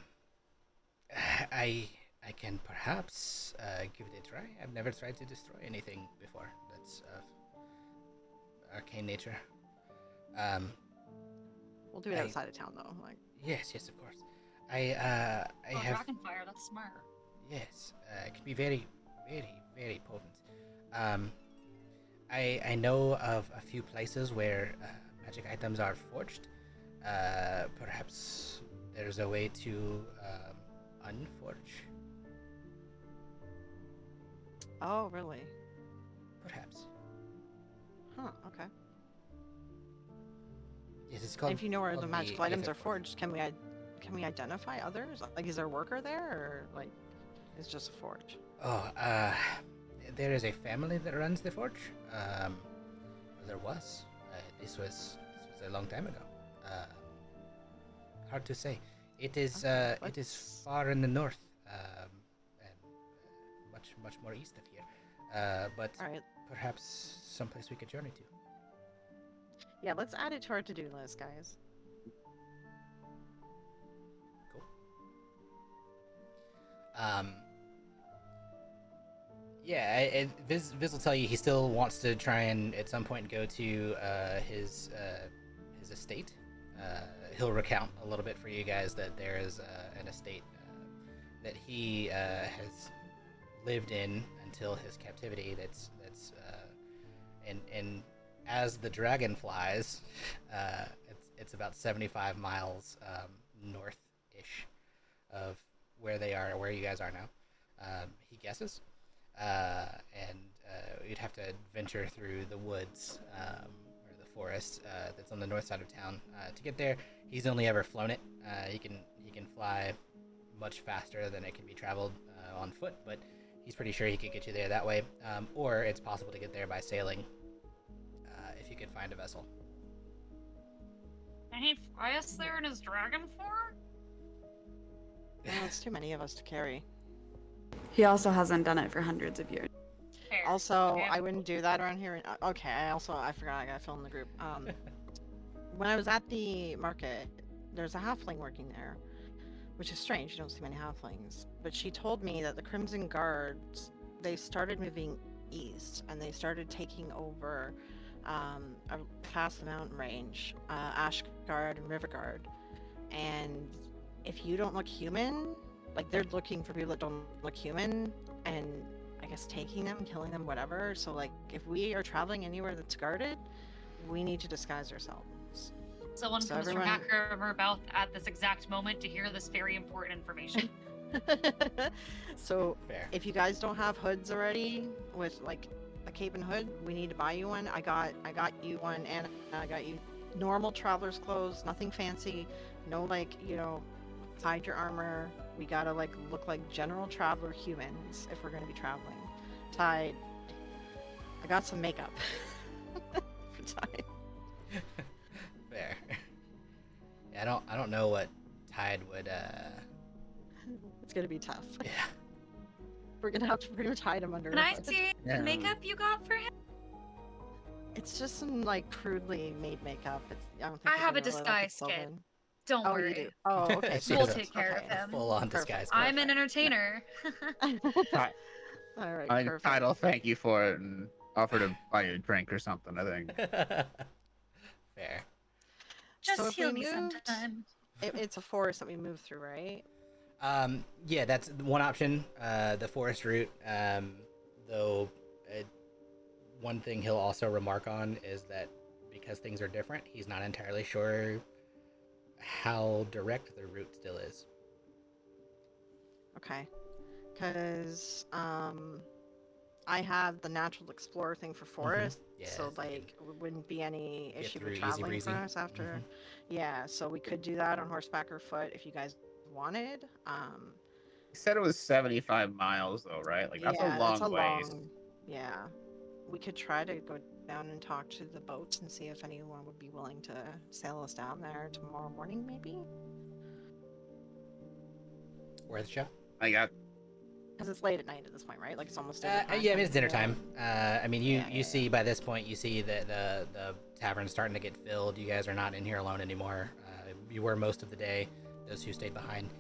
I can perhaps give it a try. I've never tried to destroy anything before that's of arcane nature. We'll do it outside of town, though. Yes, of course. I have. Dragon fire, that's smart. Yes, it can be very, very, very potent. I know of a few places where magic items are forged. Perhaps there's a way to unforge. Oh, really? Perhaps. Huh. Okay. Yes, it's called. If you know where the called magical items Aether are forged, can we identify others? Is there a worker there, or it's just a forge? Oh, there is a family that runs the forge. There was. This was a long time ago. Hard to say. It is far in the north, and much more east of here. But perhaps someplace we could journey to. Yeah, let's add it to our to-do list, guys. Cool. Yeah, Viz will tell you he still wants to try and at some point go to his estate. He'll recount a little bit for you guys that there is an estate that he has lived in until his captivity. That's and as the dragon flies, it's about 75 miles north-ish of where they are, where you guys are now. He guesses. And you'd have to venture through the woods or the forest that's on the north side of town to get there. He's only ever flown it. He can fly much faster than it can be traveled on foot, but he's pretty sure he could get you there that way. Or it's possible to get there by sailing if you could find a vessel. Can he fly us there in his dragon form? No, it's too many of us to carry. He also hasn't done it for hundreds of years. Fair. Also, Okay. I wouldn't do that around here. Okay, I forgot I gotta fill in the group. When I was at the market, there's a halfling working there, which is strange. You don't see many halflings. But she told me that the Crimson Guards, they started moving east, and they started taking over past the mountain range, Ashguard and Riverguard. And if you don't look human, like they're looking for people that don't look human, and I guess taking them, killing them, whatever. So like, if we are traveling anywhere that's guarded, we need to disguise ourselves. Someone comes from Hacker Mouth at this exact moment to hear this very important information. So Fair. if you guys don't have hoods already with like a cape and hood, we need to buy you one. I got you one, and I got you normal traveler's clothes, nothing fancy, no like, you know, hide your armor. We gotta like look like general traveler humans if we're gonna be traveling. Tide. I got some makeup for Tide. Fair. Yeah, I don't know what Tide would It's gonna be tough. Yeah. We're gonna have to pretty much hide him under. Can I see Yeah. the makeup you got for him? It's just some like crudely made makeup. I don't think I you're have a gonna really like it, disguise kit. Sylvan. Don't Oh, worry. you do. Oh, okay. She We'll has a- take care of him. Full on Perfect. disguise. I'm an entertainer. Hi. All right. I Perfect. I'll thank you for it and offer to buy you a drink or something, I think. Fair. Just So if heal we me moved- sometime. It's a forest that we move through, right? Yeah, that's one option. The forest route. Though, one thing he'll also remark on is that because things are different, he's not entirely sure how direct the route still is. Okay. Because I have the natural explorer thing for forest, Yes, so you can like it wouldn't be any get issue through with easy traveling breezy. for us after. Mhm. Yeah, so we could do that on horseback or foot if you guys wanted. You said it was 75 miles though, right? Like that's Yeah, a long that's a ways. long. Yeah, we could try to go down and talk to the boats and see if anyone would be willing to sail us down there tomorrow morning, maybe. Worth a shot. I got Because it's late at night at this point, right? Like it's almost Yeah, I mean it's dinner time. I mean you Yeah. see by this point you see that the tavern's starting to get filled. You guys are not in here alone anymore. You were most of the day. Those who stayed behind.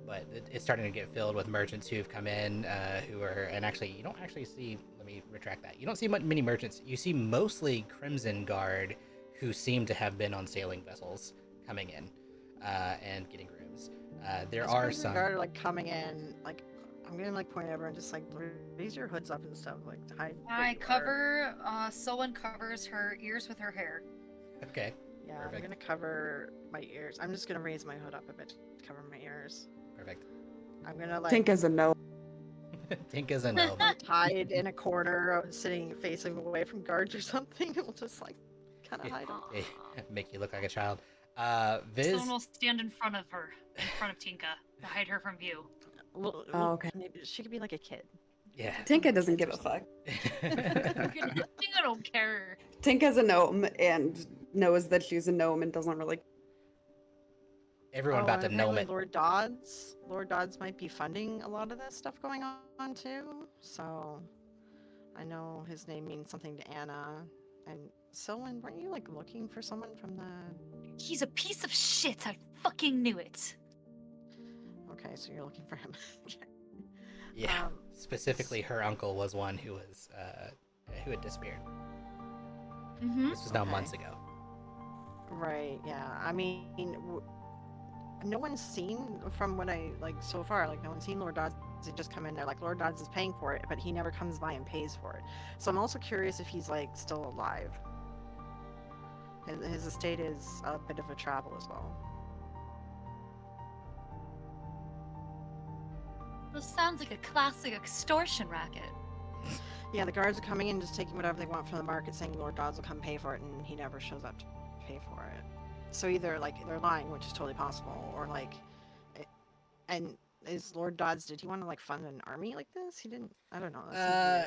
But it's starting to get filled with merchants who've come in, who are, and actually, you don't actually see, let me retract that. You don't see many merchants. You see mostly Crimson Guard who seem to have been on sailing vessels coming in and getting rooms. There are some. Guard are like coming in, like I'm gonna like point at everyone, just like raise your hoods up and stuff, like to hide. what I you are. cover, Someone covers her ears with her hair. Okay, Yeah, perfect. I'm gonna cover my ears. I'm just gonna raise my hood up a bit to cover my ears. perfect. I'm gonna like Tink is a no. Tink is a no. tied in a corner, sitting facing away from guards or something. We'll just like kind of hide 'em. Hey, make you look like a child. Viz. Someone will stand in front of her, in front of Tinka, to hide her from view. Well, Oh, okay. maybe she could be like a kid. Yeah. Tinka doesn't give a fuck. I don't care. Tinka's a gnome and knows that she's a gnome and doesn't really. Everyone about to and gnome apparently it. Lord Dodds might be funding a lot of this stuff going on too. So I know his name means something to Anna. And Selwyn, weren't you like looking for someone from the? He's a piece of shit. I fucking knew it. Okay, so you're looking for him. Yeah. Specifically, her uncle was one who had disappeared. Mm-hmm. This was now months ago. Right. Yeah. I mean, no one's seen from what I like so far. Like no one's seen Lord Dodds. They just come in there like Lord Dodds is paying for it, but he never comes by and pays for it. So I'm also curious if he's like still alive. His estate is a bit of a travel as well. This sounds like a classic extortion racket. Yeah, the guards are coming in just taking whatever they want from the market, saying Lord Dodds will come pay for it, and he never shows up to pay for it. So either like they're lying, which is totally possible, or like, and is Lord Dodds, did he want to like fund an army like this? He didn't. I don't know.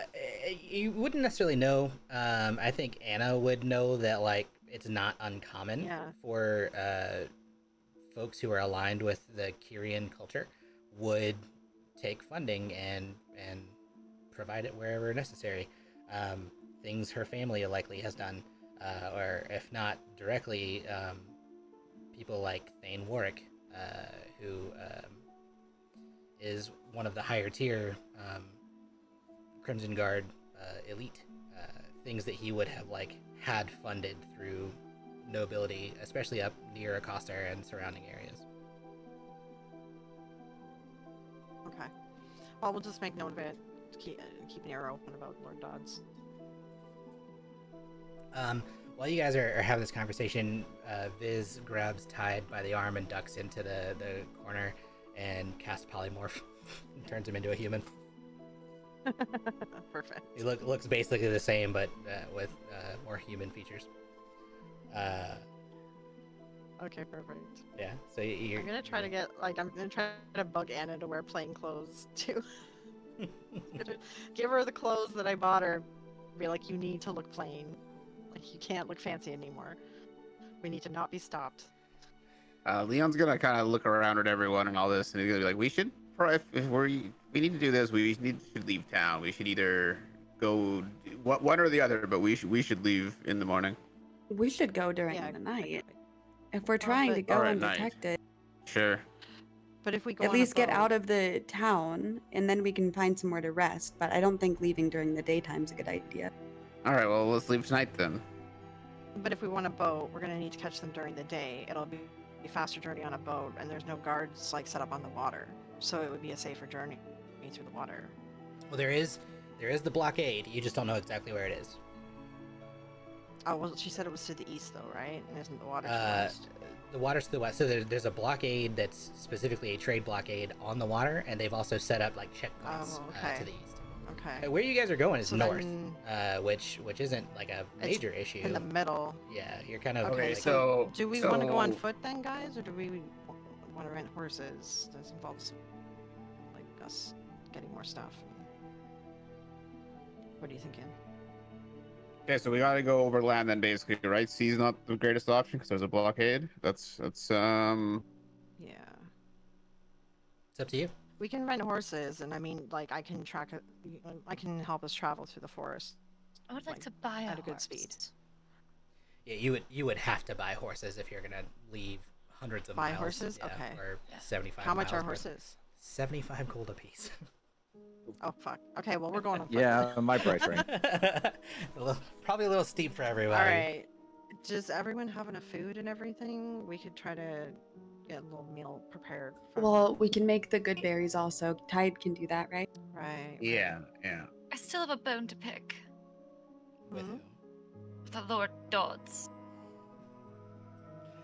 You wouldn't necessarily know. I think Anna would know that like it's not uncommon for folks who are aligned with the Kyrian culture would take funding and provide it wherever necessary. Things her family likely has done, or if not directly, people like Thane Warwick, who is one of the higher tier Crimson Guard elite, things that he would have like had funded through nobility, especially up near Acosta and surrounding areas. Okay. Well, we'll just make note of it. Keep an ear open about Lord Dodds. While you guys are having this conversation, Viz grabs Tide by the arm and ducks into the corner and casts polymorph and turns him into a human. Perfect. He looks basically the same, but with more human features. Okay, perfect. Yeah, so you're... I'm gonna try to get, like, I'm gonna try to bug Anna to wear plain clothes, too. Give her the clothes that I bought her. Be like, you need to look plain. Like, you can't look fancy anymore. We need to not be stopped. Leon's gonna kind of look around at everyone and all this, and he's gonna be like, we should, if we need to do this, we should leave town. We should either go, one or the other, but we should leave in the morning. We should go during the night. If we're trying to go undetected. Sure. But if we go at least get out of the town, and then we can find somewhere to rest. But I don't think leaving during the daytime is a good idea. All right, well, let's leave tonight then. But if we want a boat, we're gonna need to catch them during the day. It'll be a faster journey on a boat, and there's no guards like set up on the water, so it would be a safer journey through the water. Well, there is the blockade. You just don't know exactly where it is. Oh, well, she said it was to the east, though, right? And isn't the water to the west? The water's to the west. So there's a blockade that's specifically a trade blockade on the water, and they've also set up like checkpoints to the east. Okay. Where you guys are going is So north, then- which isn't like a major issue. In the middle. Yeah, you're kind of Okay, like, so do we want to go on foot then, guys, or do we want to rent horses? This involves like us getting more stuff. What are you thinking? Okay, so we gotta go overland then, basically, right? Sea's not the greatest option because there's a blockade. That's Yeah. It's up to you. We can rent horses, and I mean, like, I can help us travel through the forest. I would like to buy at a good horse. speed. Yeah, you would have to buy horses if you're gonna leave hundreds of Buy miles. horses? Yeah, Okay. Or 75. How much miles are worth. horses? 75 gold apiece. Oh fuck. Okay, well we're going on foot. Yeah, my price range. Probably a little steep for everybody. All right. Does everyone have enough food and everything? We could try to get a little meal prepared. Well, we can make the good berries also. Tide can do that, right? Right. yeah. I still have a bone to pick. With Mhm. whom? With the Lord Dodds.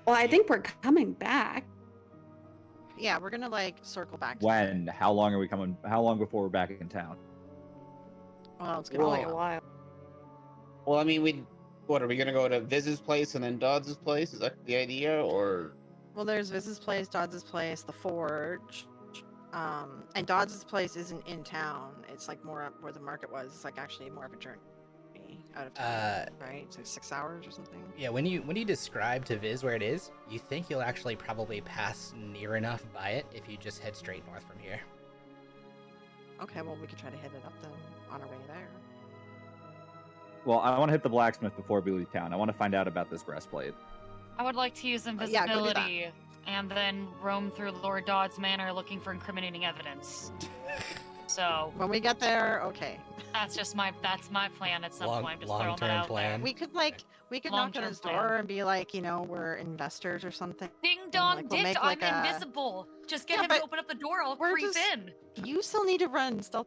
Well, I think we're coming back. Yeah, we're gonna like circle back. To When? How long are we coming? How long before we're back in town? Well, it's gonna be Well, a while. Well, I mean, what are we gonna go to Viz's place and then Dodds' place? Is that the idea, or? Well, there's Viz's place, Dodds' place, the forge, And Dodds' place isn't in town. It's like more up where the market was. It's like actually more of a journey out of town, right? It's like 6 hours or something. Yeah, when you describe to Viz where it is, you think you'll actually probably pass near enough by it if you just head straight north from here. Okay, well we could try to hit it up then on our way there. Well, I want to hit the blacksmith before we leave town. I want to find out about this breastplate. I would like to use invisibility and then roam through Lord Dodd's manor looking for incriminating evidence. So when we get there, okay. That's my plan at some point. Just throwing that out plan. there. We could knock on his door and be like, we're investors or something. Ding dong, like, we'll dick, I'm invisible. Just get him to open up the door. I'll creep in. You still need to run stealth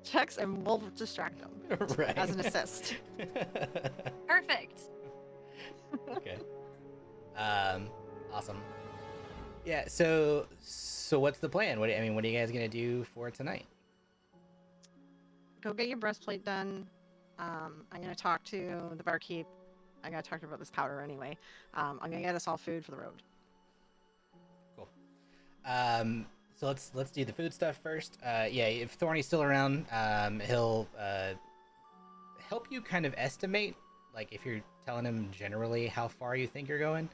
checks, and we'll distract him right. as an assist. Perfect. Okay. Awesome. Yeah. So what's the plan? What are you guys gonna do for tonight? Go get your breastplate done. I'm gonna talk to the barkeep. I gotta talk to her about this powder anyway. I'm gonna get us all food for the road. Cool. So let's do the food stuff first. Yeah, if Thorny's still around, he'll help you kind of estimate, like if you're telling him generally how far you think you're going.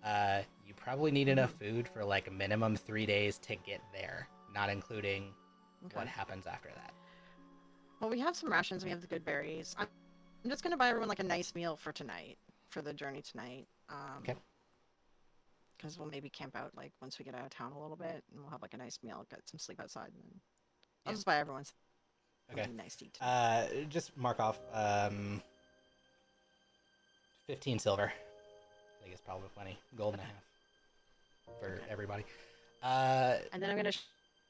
You probably need enough food for like a minimum 3 days to get there, not including what happens after that. Well, we have some rations. We have the good berries. I'm just gonna buy everyone like a nice meal for tonight, for the journey tonight. Okay. Because we'll maybe camp out like once we get out of town a little bit, and we'll have like a nice meal, get some sleep outside, and then I'll just buy everyone something nice to eat. Just mark off 15 silver. I think it's probably plenty. Gold and a half for everybody. And then I'm gonna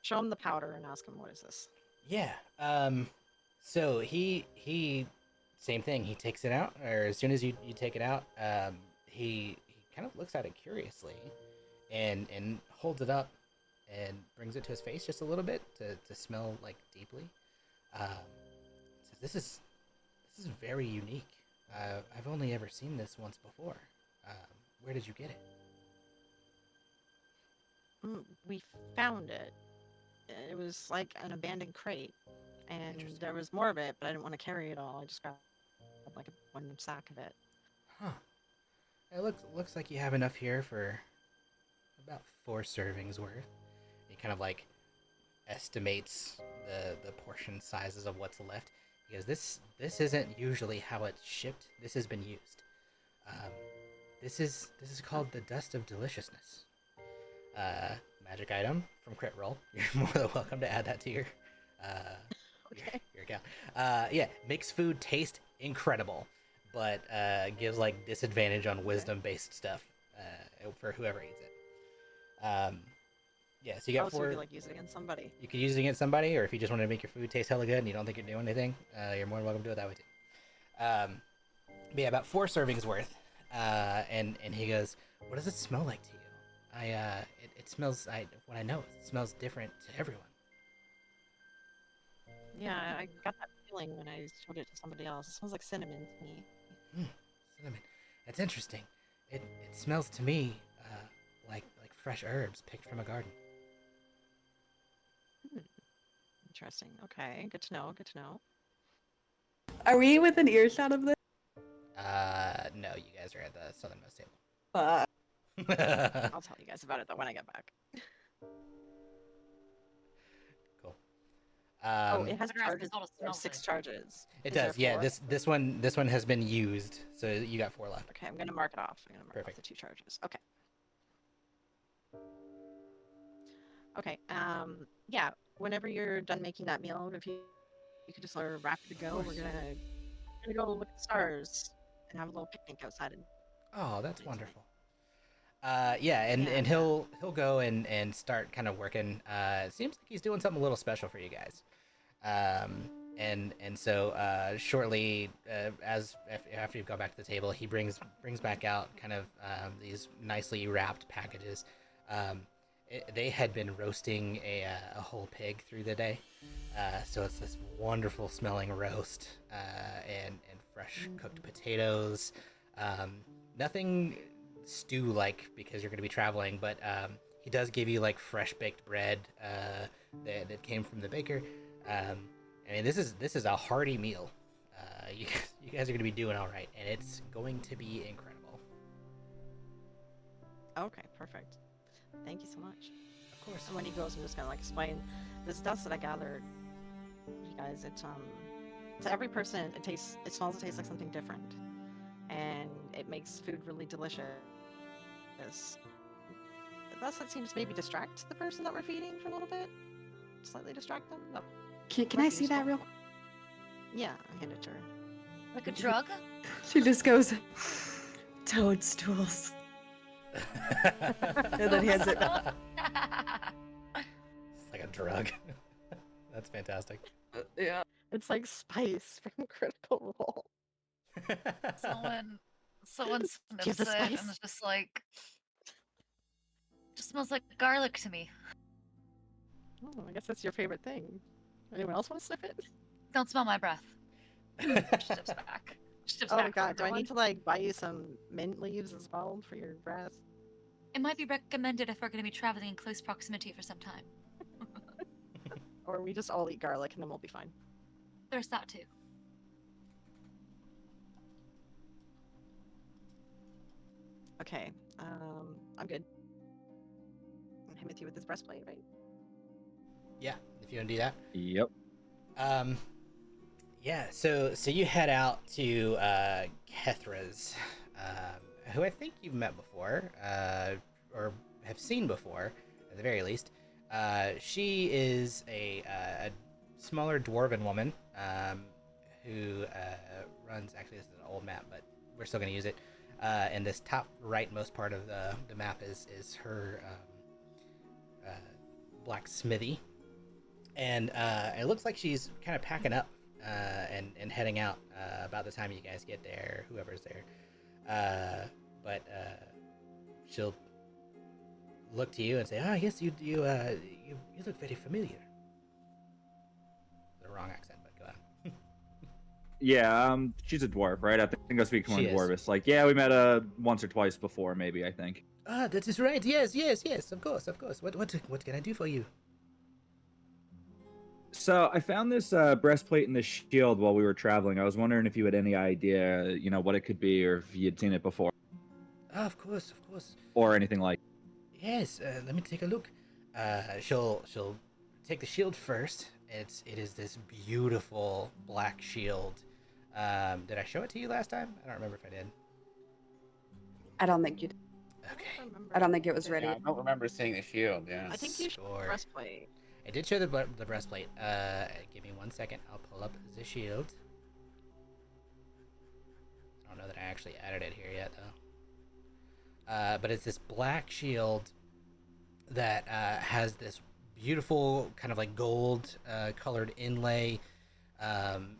show him the powder and ask him, what is this? Yeah. So he same thing. He takes it out, or as soon as you take it out, he kind of looks at it curiously, and holds it up, and brings it to his face just a little bit to smell like deeply. Says, "This is very unique. I've only ever seen this once before. Where did you get it?" We found it. It was like an abandoned crate, and there was more of it, but I didn't want to carry it all. I just grabbed like one sack of it. Huh. It looks like you have enough here for about 4 servings worth. He kind of like estimates the portion sizes of what's left. He goes, this isn't usually how it's shipped. This has been used. This is called the Dust of Deliciousness. Magic item from Crit Roll. You're more than welcome to add that to your account. Yeah, makes food taste incredible, but gives like disadvantage on wisdom-based stuff for whoever eats it. Yeah, so you got 4. So you could like use it against somebody. You could use it against somebody, or if you just want to make your food taste hella good and you don't think you're doing anything, you're more than welcome to do it that way too. But yeah, about 4 servings worth. And he goes, "What does it smell like to you?" It smells. What I know is it smells different to everyone. Yeah, I got that feeling when I showed it to somebody else. It smells like cinnamon to me. Cinnamon. That's interesting. It smells to me like fresh herbs picked from a garden. Interesting. Okay, good to know. Good to know. Are we within earshot of this? No, you guys are at the southernmost table. I'll tell you guys about it though when I get back. Cool. It has charges. 6 charges. It does. Yeah. This one has been used, so you got 4 left. Okay, I'm gonna mark it off. I'm gonna mark off the 2 charges. Okay. Okay. Yeah. Whenever you're done making that meal, if you could just sort of wrap it to go, we're gonna go look at the stars and have a little picnic outside. Oh, that's wonderful. Yeah, and he'll go and start kind of working. It seems like he's doing something a little special for you guys. And so shortly, after you've gone back to the table, he brings back out kind of these nicely wrapped packages. They had been roasting a whole pig through the day, so it's this wonderful smelling roast and fresh cooked potatoes. Nothing stew like because you're going to be traveling, but he does give you like fresh baked bread, that came from the baker. I mean, this is a hearty meal. You guys are going to be doing all right, and it's going to be incredible. Okay, perfect. Thank you so much. Of course. And when he goes, I'm just gonna like explain this dust that I gathered. You guys, it's to every person, it smells and tastes like something different, and it makes food really delicious. Thus, it seems to maybe distract the person that we're feeding for a little bit, slightly distract them. But Can I see that real quick? yeah, I hand it to her. Like a drug? She just goes, toadstools. And then hands it. It's like a drug. That's fantastic. Yeah. It's like spice from Critical Role. Someone Give sniffs the it and spice. it's just like, just smells like garlic to me. Oh, I guess that's your favorite thing. Anyone else want to sniff it? Don't smell my breath. Steps back. Steps Oh back god, do I from need to like buy you some mint leaves as well for your breath? It might be recommended if we're going to be traveling in close proximity for some time. Or we just all eat garlic and then we'll be fine. There's that too. Okay, I'm good. Himothy with his breastplate, right? Yeah, if you want to do that. Yep. Yeah, so you head out to Kethra's, who I think you've met before, or have seen before, at the very least. She is a smaller dwarven woman who runs. Actually, this is an old map, but we're still going to use it. And this top rightmost part of the map is her blacksmithy, and it looks like she's kind of packing up and heading out about the time you guys get there, whoever's there. But she'll look to you and say, "Ah, yes, you look very familiar." The wrong accent, but go on. Yeah, she's a dwarf, right? I think I speak She more is. dwarvish. Like, yeah, we met once or twice before, maybe, I think. Ah, that is right. Yes, of course. What can I do for you? So I found this breastplate and this shield while we were traveling. I was wondering if you had any idea, what it could be, or if you'd seen it before, Ah, of course. or anything like. Yes, let me take a look. She'll take the shield first. It is this beautiful black shield. Did I show it to you last time? I don't remember if I did. I don't think you did. Okay. I don't think it was ready. Yeah, I don't remember seeing the shield. Yeah. I think you should Sure. breastplate. I did show the breastplate. Give me 1 second. I'll pull up the shield. I don't know that I actually added it here yet, though. But it's this black shield that has this beautiful kind of like gold colored inlay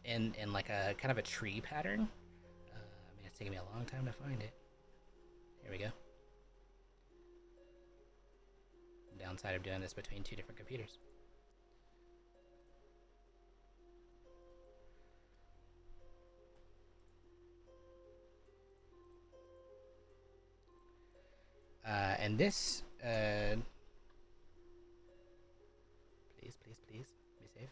in like a kind of a tree pattern. I mean, it's taken me a long time to find it. Here we go. Downside of doing this between two different computers. And this, please, be safe.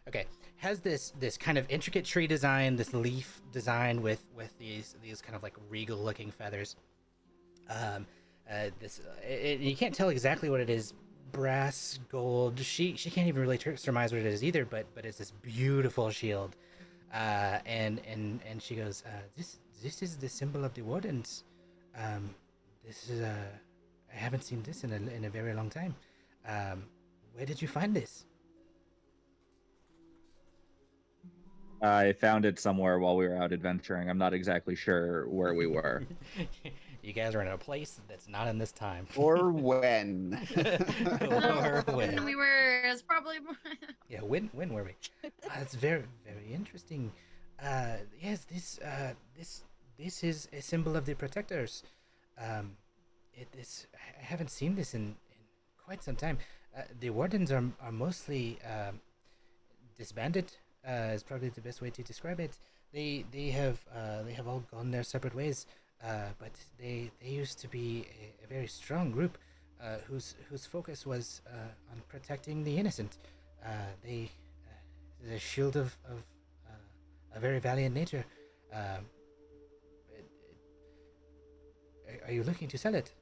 Okay, has this kind of intricate tree design, this leaf design with these kind of like regal looking feathers. You can't tell exactly what it is. Brass, gold. She can't even really surmise what it is either. But it's this beautiful shield. And she goes, this is the symbol of the wardens. This is I haven't seen this in a very long time. Where did you find this? I found it somewhere while we were out adventuring. I'm not exactly sure where we were. You guys are in a place that's not in this time. Or when. Or when. We were. It's probably. Yeah, when were we? That's very, very interesting. Yes, this is a symbol of the protectors. I haven't seen this in quite some time. The wardens are mostly disbanded. Is probably the best way to describe it. They have all gone their separate ways. But they used to be a very strong group. whose focus was on protecting the innocent. They is a shield of a very valiant nature. Are you looking to sell it?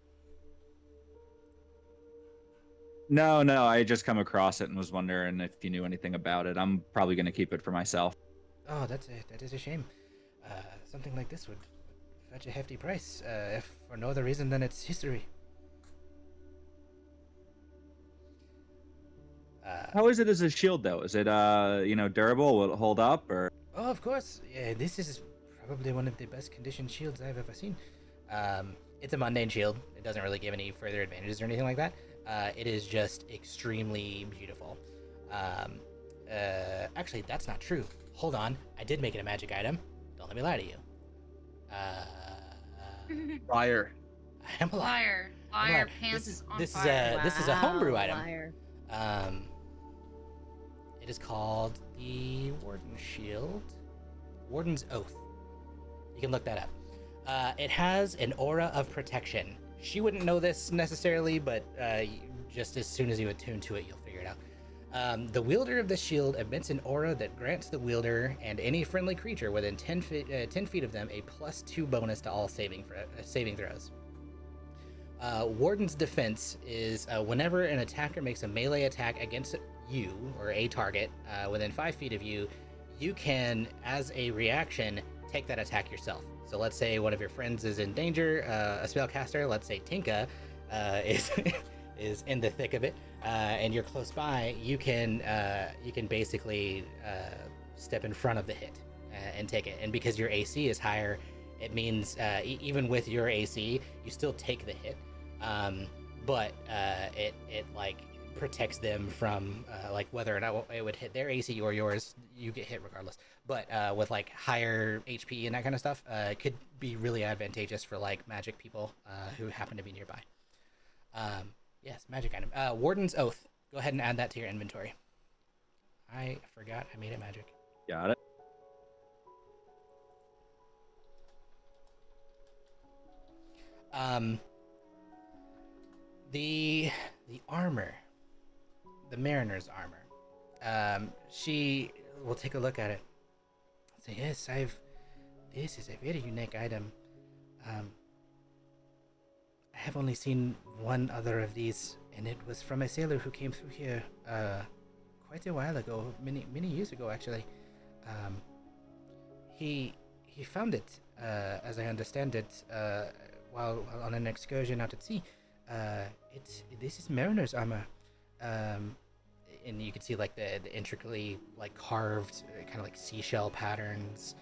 No, I just come across it and was wondering if you knew anything about it. I'm probably going to keep it for myself. Oh, that is a shame. Something like this would fetch a hefty price, if for no other reason than its history. How is it as a shield, though? Is it, durable? Will it hold up, or? Oh, of course. Yeah, this is probably one of the best conditioned shields I've ever seen. It's a mundane shield. It doesn't really give any further advantages or anything like that. It is just extremely beautiful. Actually, that's not true. Hold on. I did make it a magic item. Don't let me lie to you. Liar. I am a liar. Liar, pants on this fire. This is a homebrew item. Liar. It is called the Warden's Shield. Warden's Oath. You can look that up. It has an aura of protection. She wouldn't know this necessarily, but just as soon as you attune to it, you'll figure it out. The wielder of the shield emits an aura that grants the wielder and any friendly creature within 10 feet of them a +2 bonus to all saving throws. Warden's defense is whenever an attacker makes a melee attack against you or a target within 5 feet of you, you can, as a reaction, take that attack yourself. So let's say one of your friends is in danger, a spellcaster, let's say Tinka, is in the thick of it, and you're close by. You can basically step in front of the hit and take it. And because your AC is higher, it means even with your AC, you still take the hit. But it like protects them from like whether or not it would hit their AC or yours. You get hit regardless. But with like higher HP and that kind of stuff, it could be really advantageous for like magic people who happen to be nearby. Yes, magic item. Warden's Oath. Go ahead and add that to your inventory. I forgot I made it magic. Got it. The armor, the mariner's armor. She will take a look at it. Say, yes, this is a very unique item. I have only seen one other of these, and it was from a sailor who came through here quite a while ago, many years ago actually. He found it, as I understand it, while on an excursion out at sea. This is mariner's armor, and you can see like the intricately like carved kind of like seashell patterns.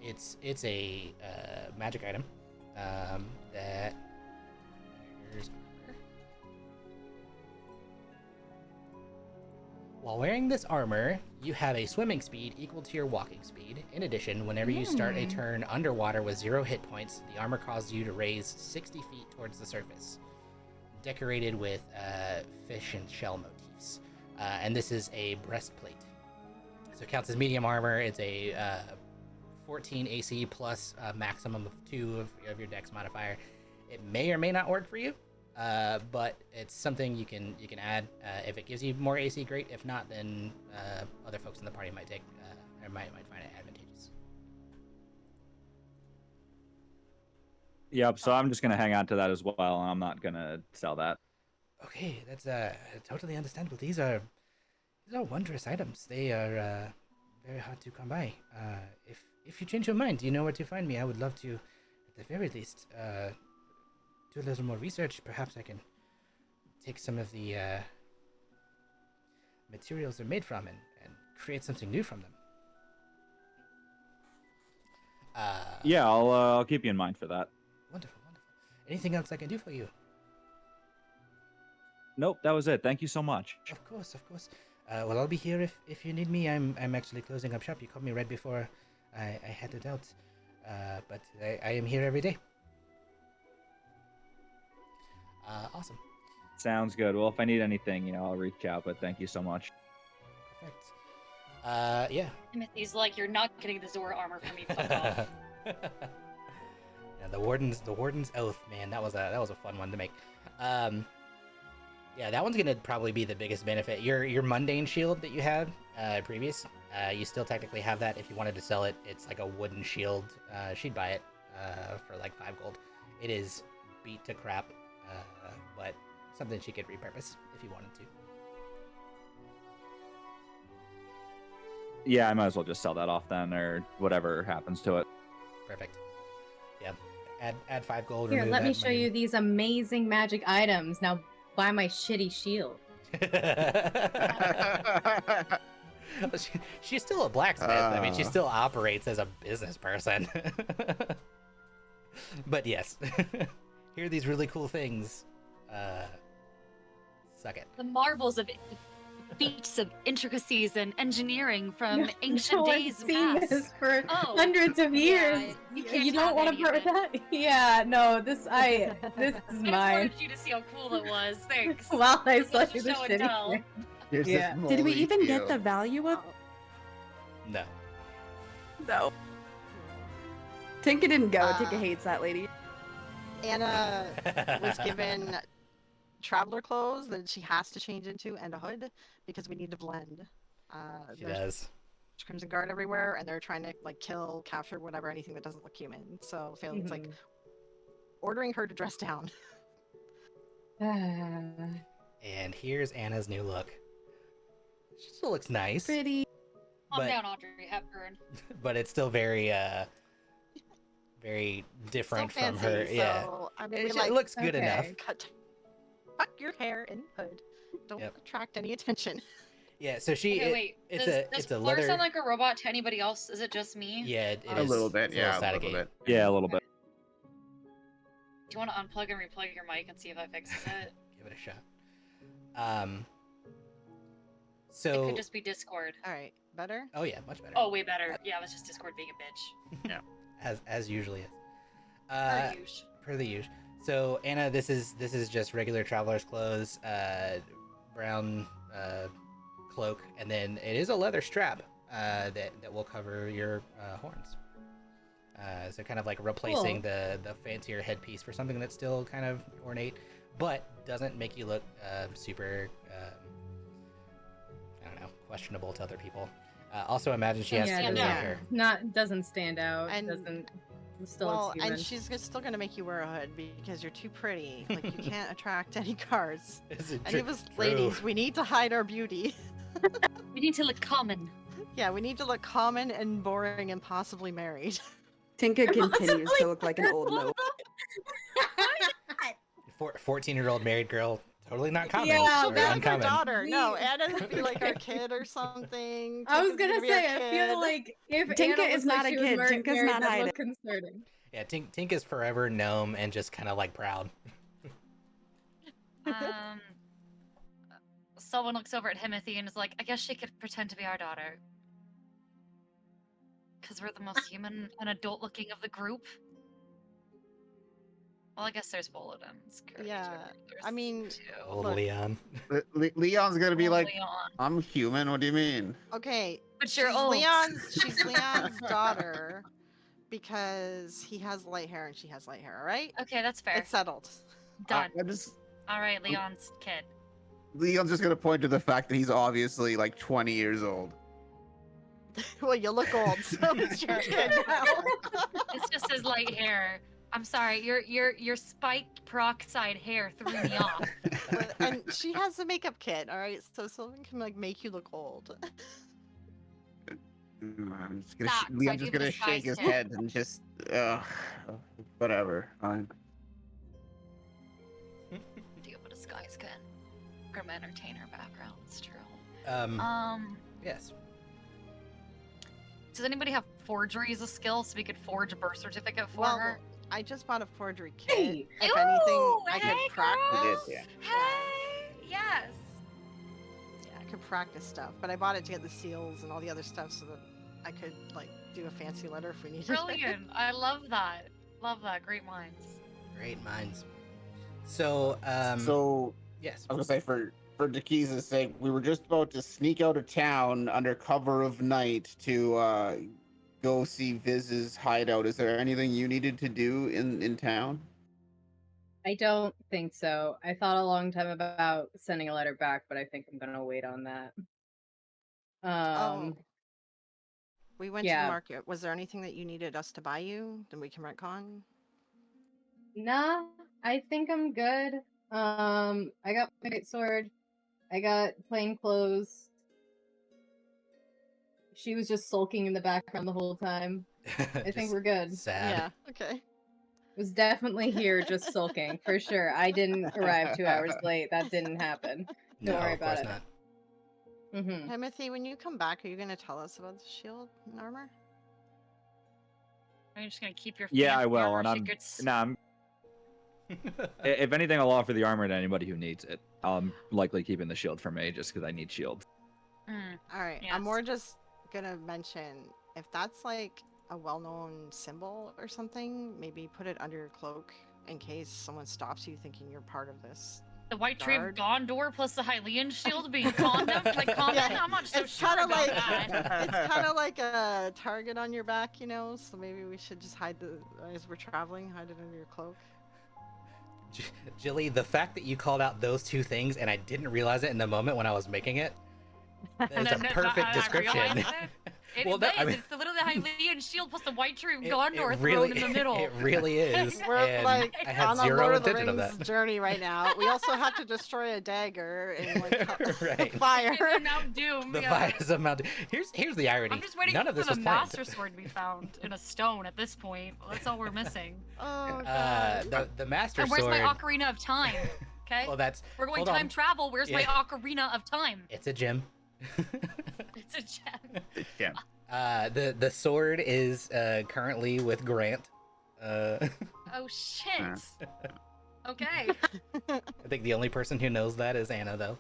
It's a magic item that. Here's armor. While wearing this armor, you have a swimming speed equal to your walking speed. In addition, whenever you start a turn underwater with 0 hit points, the armor causes you to raise 60 feet towards the surface, decorated with fish and shell motifs. And this is a breastplate. So it counts as medium armor. It's a 14 AC plus a maximum of 2 of your dex modifier. It may or may not work for you, but it's something you can add. If it gives you more AC, great. If not, then other folks in the party might take or might find it advantageous. Yep. So I'm just gonna hang on to that as well. I'm not gonna sell that. Okay, that's totally understandable. These are wondrous items. They are very hard to come by. If you change your mind, you know where to find me. I would love to, at the very least, do a little more research. Perhaps I can take some of the materials they're made from and create something new from them. Yeah, I'll keep you in mind for that. Wonderful. Anything else I can do for you? Nope, that was it. Thank you so much. Of course. Well, I'll be here if you need me. I'm actually closing up shop. You called me right before I headed out, but I am here every day. Awesome. Sounds good. Well, if I need anything, I'll reach out. But thank you so much. Perfect. Yeah. Himothy's like, you're not getting the Zora armor from me. Fuck off. Yeah, the warden's oath, man. That was a fun one to make. Yeah, that one's gonna probably be the biggest benefit. Your mundane shield that you had previous, you still technically have that. If you wanted to sell it, it's like a wooden shield. She'd buy it for like 5 gold. It is beat to crap, but something she could repurpose if you wanted to. Yeah, I might as well just sell that off then, or whatever happens to it. Perfect. Yeah. Add 5 gold. Here, let me show you these amazing magic items. Now buy my shitty shield. She's still a blacksmith. I mean, she still operates as a business person. But yes, here are these really cool things. Suck it. The marvels of feats of intricacies and engineering from ancient days past. This for hundreds of years. Yeah, you don't want to put that? Yeah, no, this is I mine. just wanted you to see how cool it was. Thanks. While I saw Let's you the show and tell. shitty. Here's Yeah. this Did we moldy even get shield. the value of? No. No. Tinka didn't go. Tinka Uh, hates that lady. Anna was given traveler clothes that she has to change into and a hood because we need to blend. She There's does. Crimson Guard everywhere, and they're trying to like kill, capture, whatever, anything that doesn't look human. So Phelan's like ordering her to dress down. And here's Anna's new look. She still looks nice. Pretty. Calm But- down, Audrey Hepburn. But it's still very very different Still from fancy, her. Yeah. So, I mean, we, It like, looks good Okay. enough. tuck your hair in hood. Don't Yep. attract any attention. Yeah, so she Okay, wait. it's does it's a Fleur leather sound like a robot to anybody else? Is it just me? Yeah, it A is. little bit, It's yeah, a static little bit. Yeah, a little bit. Do you want to unplug and replug your mic and see if that fixes it? Give it a shot. It So could just be Discord. All right, better. oh yeah, much better. Oh, way better. Yeah, it was just Discord being a bitch. As usually is. Per usual. Per the usual. So Anna, this is just regular traveler's clothes, brown cloak, and then it is a leather strap that will cover your horns. So kind of like replacing the fancier headpiece for something that's still kind of ornate, but doesn't make you look super I don't know, questionable to other people. Also, imagine she has curly hair. Doesn't stand out. And- Doesn't still Well, looks human. and she's still gonna make you wear a hood because you're too pretty. Like you can't attract any guards. Is it Any of us ladies, we need to hide our beauty. We need to look common. Yeah, we need to look common and boring and possibly married. Tinka continues to look like an old mo. 14-year-old married girl, totally not common. Yeah, or That's her uncommon. daughter. No, Anna would be like our kid or something. I was Tinka's gonna be our say, I feel kid. like if Tinka Anna is looked not like a she was kid. married, Tinka's not that'd hiding. look concerning. Yeah, Tinka's forever gnome and just kind of like proud. Someone looks over at Himothy and is like, I guess she could pretend to be our daughter. Because we're the most human and adult-looking of the group. Well, I guess there's Volodym's character. Yeah, There's I mean, two. Old Look. Leon. Leon's gonna be like, Leon. I'm human. What do you mean? okay, But you're she's old. She's Leon's daughter because he has light hair and she has light hair. All right, Okay, that's fair. it's settled. Done. I'm just All right, Leon's kid. Leon's just gonna point to the fact that he's obviously like 20 years old. Well, you look old, so it's your kid now. It's just his light hair. I'm sorry, your spiked peroxide hair threw me off. And she has a makeup kit. All right, so someone can like make you look old. I'm just gonna Stop, so I Leon's do just gonna the shake spice his test. head and just, whatever. Fine. Deal with this guy's good. From entertainer background, it's true. Yes. Does anybody have forgery as a skill so we could forge a birth certificate for Well, her? I just bought a forgery kit. Hey! If Ooh, anything, I hey, could practice. It is, yeah. Hey, yes. Yeah, I could practice stuff, but I bought it to get the seals and all the other stuff so that I could like do a fancy letter if we needed. Brilliant. I love that. Love that. Great minds. Great minds. So, So yes. I was gonna say for Dekee's sake, we were just about to sneak out of town under cover of night to go see Viz's hideout, is there anything you needed to do in town? I don't think so. I thought a long time about sending a letter back, but I think I'm gonna wait on that. Oh, we went to the yeah. market. Was there anything that you needed us to buy you? Then we can retcon. Nah, I think I'm good. I got my great sword. I got plain clothes. She was just sulking in the background the whole time. I think we're good. Sad. Yeah. Okay. Was definitely here just sulking, for sure. I didn't arrive 2 hours late. That didn't happen. Don't worry of about course it. not. Mm-hmm. Himothy, when you come back, are you going to tell us about the shield and armor? Are you just gonna keep your Yeah, I fancy will, armor and I'm secrets? if anything, I'll offer the armor to anybody who needs it. I'm likely keeping the shield for me just because I need shield. All right. Yes. I'm more just going to mention if that's like a well-known symbol or something, maybe put it under your cloak in case someone stops you thinking you're part of this. The White Tree of Guard. Gondor plus the Hylian shield being common? Yeah, I'm not so it's sure kind of about like that. it's kind of like a target on your back, you know. So maybe we should just hide the as we're traveling, hide it under your cloak. Jilly, the fact that you called out those two things and I didn't realize it in the moment when I was making it, it's a perfect description. Well, no, I mean, it's literally the Hylian shield plus the White Tree of it Gondor really, thrown in the middle. It really is. We're and like I had on a zero Lord of the intention Rings of that. journey right now. We also have to destroy a dagger and like Right. fire. And Mount Doom. The yeah. fires of Mount. Here's the irony. I'm just waiting None for of this the was planned. Master Sword to be found in a stone at this point. That's all we're missing. Oh god. The Master And where's Sword. my Ocarina of Time? Okay. Well, that's. We're going hold time on. travel. Where's my Yeah. Ocarina of Time? It's a gem. It's a gem. Yeah. The sword is currently with Grant. Oh shit. Okay. I think the only person who knows that is Anna, though.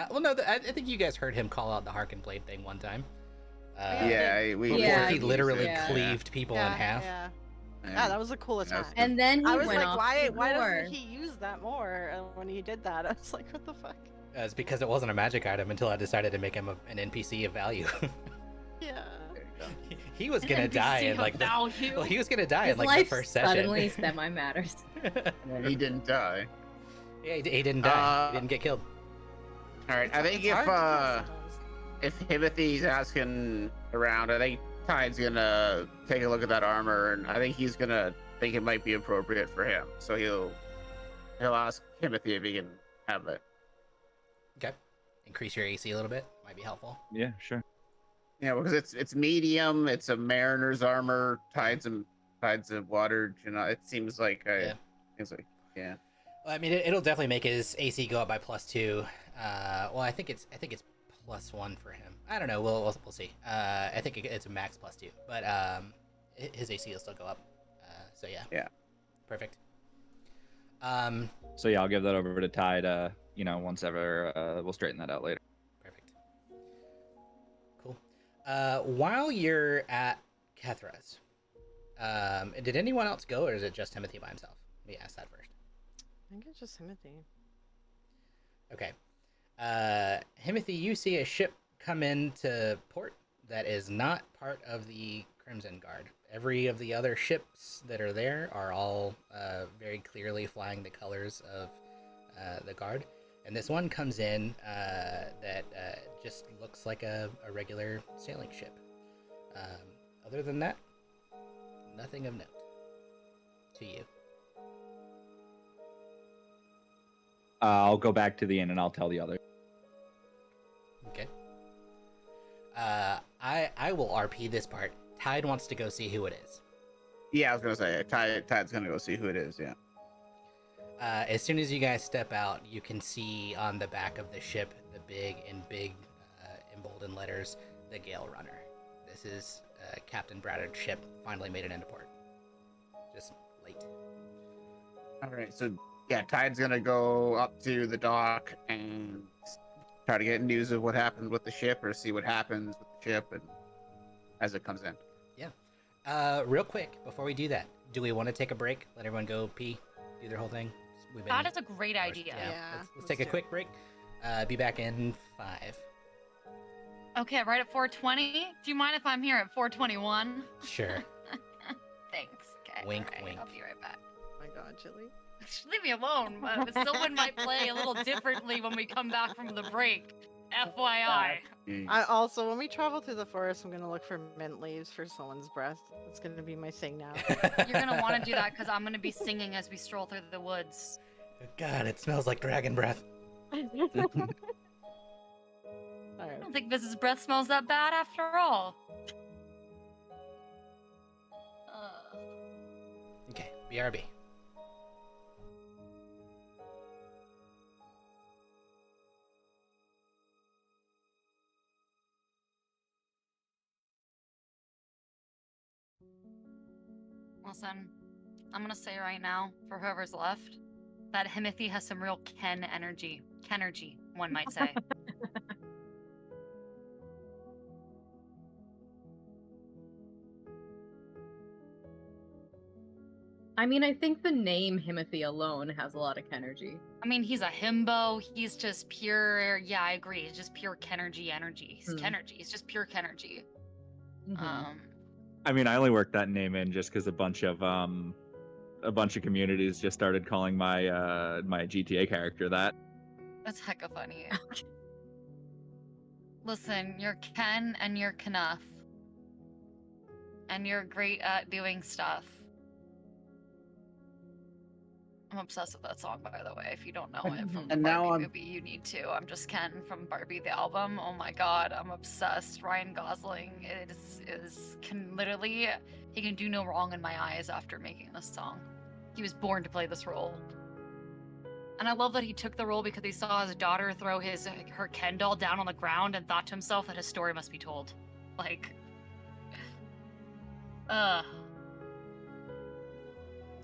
Well, no, I think you guys heard him call out the Harken Blade thing one time. We Before he literally yeah. cleaved people in half. Yeah. Yeah, that was a cool attack. And then he I was went like, off why the doesn't door. he use that more? And when he did that, I was like, what the fuck? It's because it wasn't a magic item until I decided to make him an NPC of value. Yeah. He was gonna die in like the. value. Well, he was gonna die His in like life the first session. suddenly semi-matters. And he didn't die. Yeah, he didn't die. He didn't get killed. All right, I think It's hard to if Himothy's asking around, I think Tide's gonna take a look at that armor, and I think he's gonna think it might be appropriate for him. So he'll ask Himothy if he can have it. Okay. Increase your AC a little bit. Might be helpful. Yeah, sure. Yeah, because it's medium. It's a mariner's armor. Tides and water. You know, it seems like Yeah. Yeah. Well, I mean, it'll definitely make his AC go up by +2. Well, I think it's +1 for him. I don't know. We'll see. I think it's a max +2, but his AC will still go up. So yeah. Yeah. Perfect. So yeah, I'll give that over to Tide. Once ever, we'll straighten that out later. Perfect. Cool. While you're at Kethra's, did anyone else go, or is it just Himothy by himself? Let me ask that first. I think it's just Himothy. Okay. Himothy, you see a ship come into port that is not part of the Crimson Guard. Every of the other ships that are there are all very clearly flying the colors of the Guard. And this one comes in that just looks like a regular sailing ship. Other than that, nothing of note to you. I'll go back to the inn and I'll tell the other. Okay. I will RP this part. Tide wants to go see who it is. Yeah, I was gonna say Tide's gonna go see who it is. Yeah. As soon as you guys step out, you can see on the back of the ship the big emboldened letters, the Gale Runner. This is Captain Braddard's ship. Finally made it into port. Just late. All right, so yeah, Tide's gonna go up to the dock and try to get news of what happened with the ship, or see what happens with the ship, and as it comes in. Yeah. Real quick before we do that, do we want to take a break? Let everyone go pee, do their whole thing. That is a great idea. Yeah. Let's take a quick break. Be back in 5. Okay, right at 4:20. Do you mind if I'm here at 4:21? Sure. Thanks. Okay. Wink, all right, wink. I'll be right back. Oh my god, Chili. Leave me alone. Someone might play a little differently when we come back from the break. FYI. I also, when we travel through the forest, I'm gonna look for mint leaves for someone's breath. It's gonna be my thing now. You're gonna want to do that because I'm gonna be singing as we stroll through the woods. God, it smells like dragon breath. I don't think Viz's breath smells that bad after all. Okay, BRB. Listen, I'm gonna say right now, for whoever's left, that Himothy has some real Ken energy. Kenergy, one might say. I mean, I think the name Himothy alone has a lot of energy. I mean, he's a himbo. He's just pure. Yeah, I agree. He's just pure Kenergy energy. He's Kenergy. He's just pure Kenergy. I mean, I only worked that name in just because a bunch of communities just started calling my my GTA character that. That's hecka funny. Listen, you're Ken and you're Knuff. And you're great at doing stuff. I'm obsessed with that song, by the way. If you don't know it from the And now Barbie movie, you need to. I'm just Ken from Barbie the album. Oh my god, I'm obsessed. Ryan Gosling can literally, he can do no wrong in my eyes after making this song. He was born to play this role. And I love that he took the role because he saw his daughter throw her Ken doll down on the ground and thought to himself that his story must be told. Like,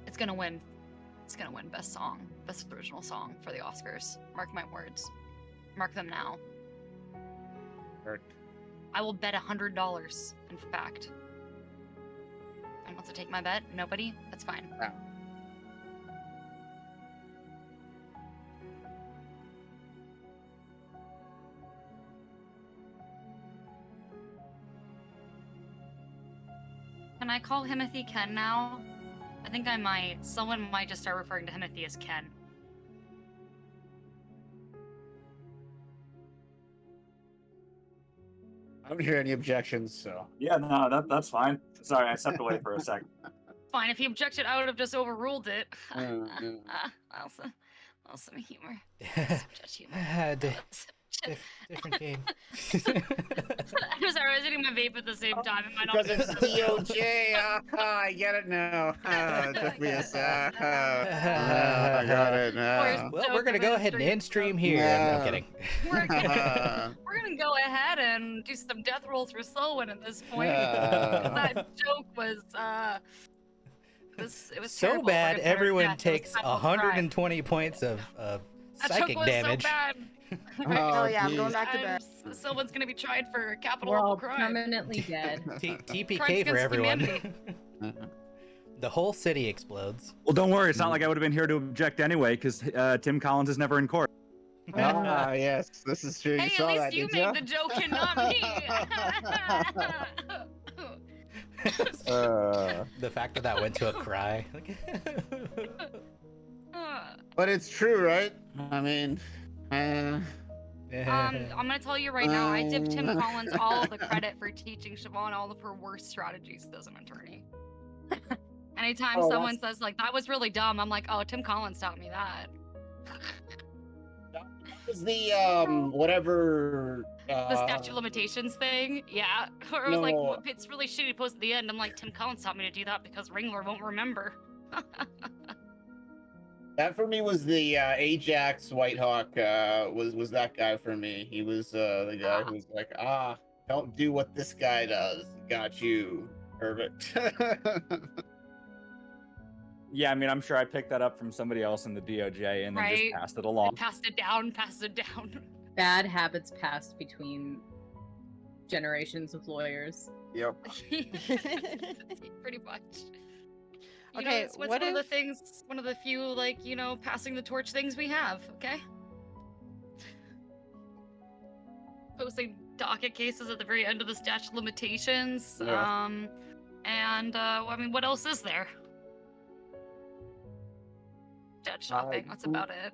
it's gonna win. It's gonna win Best Song, Best Original Song for the Oscars. Mark my words. Mark them now. Hurt. I will bet $100, in fact. And wants to take my bet? Nobody? That's fine. Yeah. Can I call Himothy Ken now? I think I might. Someone might just start referring to Himothy as Ken. I don't hear any objections, so. Yeah, no, that's fine. Sorry, I stepped away for a second. Fine, if he objected, I would have just overruled it. Also humor. Different game. I'm sorry, I was eating my vape at the same time. It might not Because it's DOJ. I get it now. It took me a sec. I got it now. Well, we're gonna go ahead and end stream here. I'm kidding. We're gonna go ahead and do some death rolls for Selwyn at this point. That joke was it was so terrible. bad. Everyone takes 120 points of psychic damage. So bad. Oh yeah, I'm going back to bed. Someone's gonna be tried for capital We're all crime. permanently dead. TPK for everyone. The whole city explodes. Well, don't worry. It's not like I would have been here to object anyway, because Tim Collins is never in court. Ah, yes, this is true. Hey, You saw at that, least you did ya? made the joke and not me. The fact that went to a cry. But it's true, right? I mean, I'm gonna tell you right now, I give Tim Collins all of the credit for teaching Siobhan all of her worst strategies as an attorney. Anytime someone says like that was really dumb, I'm like, oh, Tim Collins taught me that. That was the whatever the statute of limitations thing, yeah. Or it was like, well, it's really shitty to post at the end. I'm like, Tim Collins taught me to do that because Ringler won't remember. That for me was the Ajax Whitehawk. Was that guy for me? He was the guy who was like, don't do what this guy does. Got you, perfect. Yeah, I mean, I'm sure I picked that up from somebody else in the DOJ and then just passed it along. Passed it down. Bad habits passed between generations of lawyers. Yep. Pretty much. You Okay, know, it's one of the things, one of the few, like, you know, passing the torch things we have, okay? Posting docket cases at the very end of the statute of limitations. Yeah. I mean, what else is there? Dead shopping. That's about it.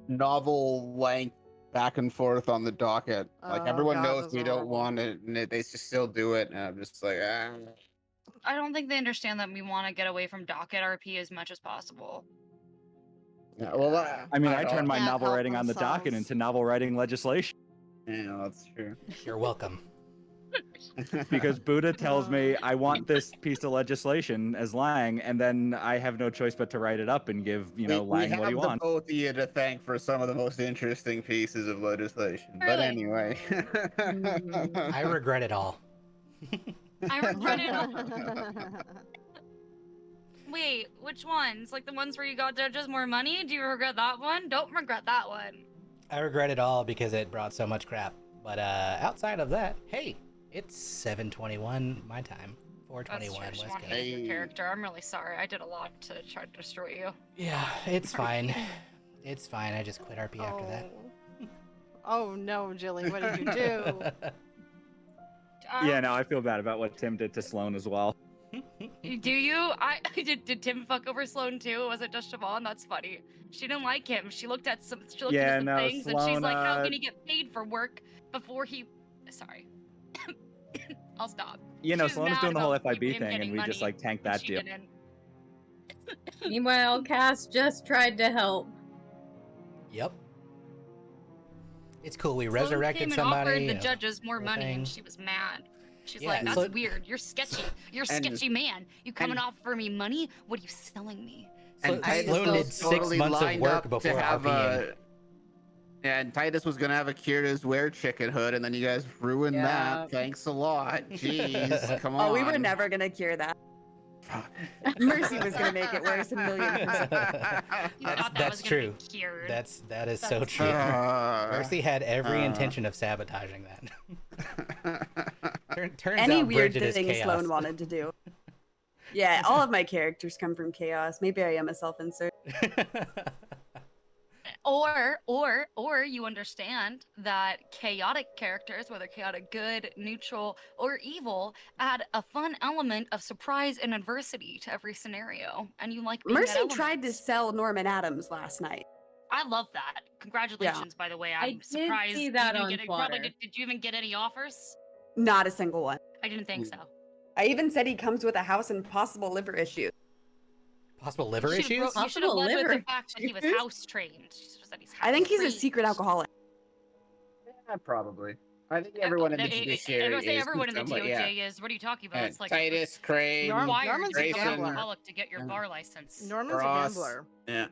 Novel length back and forth on the docket. Like everyone God, knows those we are don't horrible. want it, and they just still do it. And I'm just like, ah. I don't think they understand that we want to get away from docket RP as much as possible. Yeah, well, I mean, don't I know. turned my Can't novel help writing on the docket themselves. into novel writing legislation Yeah, that's true. You're welcome. because Buddha tells me I want this piece of legislation as Lang, and then I have no choice but to write it up and give we Lang what he have the wants. both of you to thank for some of the most interesting pieces of legislation. But Really? anyway. I regret it all. I regret it all. Wait, which ones? Like the ones where you got judges more money? Do you regret that one? Don't regret that one. I regret it all because it brought so much crap. But outside of that, hey, it's 7:21 my time, 4:21 That's true. West Just Coast. want to hate your character. I'm really sorry. I did a lot to try to destroy you. Yeah, it's fine. It's fine. I just quit RP after that. Oh no, Jilly, what did you do? Yeah, no, I feel bad about what Tim did to Sloan as well. Do you? Did Tim fuck over Sloan too? Was it just Siobhan? That's funny. She didn't like him. She looked at some things and she's Sloan, like, how can he get paid for work before he sorry. I'll stop. You know, She was Sloan is mad doing the whole about FIB him thing, getting and we just money, like tanked and that she deal. didn't. Meanwhile, Cass just tried to help. Yep. It's cool. We Sloan resurrected came and somebody. offered the and judges more whole money, thing. and she was mad. She's Yeah, like, that's so- weird. You're sketchy. You're a And- sketchy man. You coming and- off for me money? What are you selling me? And Sloan Titus did was 6 totally months of lined work up before to have RPing. and Titus was gonna have a Kyrios wear chicken hood, and then you guys ruined Yeah. that. Thanks a lot. Jeez, come on. Oh, we were never gonna cure that. Mercy was gonna make it worse a million percent. You thought that That's was gonna true. be cured. That is so That's true. Mercy had every uh. intention of sabotaging that. Turns Any out weird Bridget is thing chaos. Sloan wanted to do. Yeah, all of my characters come from chaos. Maybe I am a self-insert. Or you understand that chaotic characters, whether chaotic good, neutral, or evil, add a fun element of surprise and adversity to every scenario, and you like being that Mercy element. tried to sell Norman Adams last night. I love that. Congratulations, by the way. I I'm did surprised see you that didn't on get it. Probably Twitter. did you even get any offers? Not a single one. I didn't think so. I even said he comes with a house and possible liver issues. Possible liver You should've issues? You should have Possible led with liver the fact that he was issues? house trained. I think he's a house-trained. secret alcoholic. Yeah, probably. I think everyone in the I judiciary don't say is. everyone in the somewhat, DOJ yeah. is. What are you talking about? It's like Titus, Crane, Norm- required Norman's to a become Grayson. an gambler. alcoholic to get your bar license. Norman's Ross. a gambler. Yeah.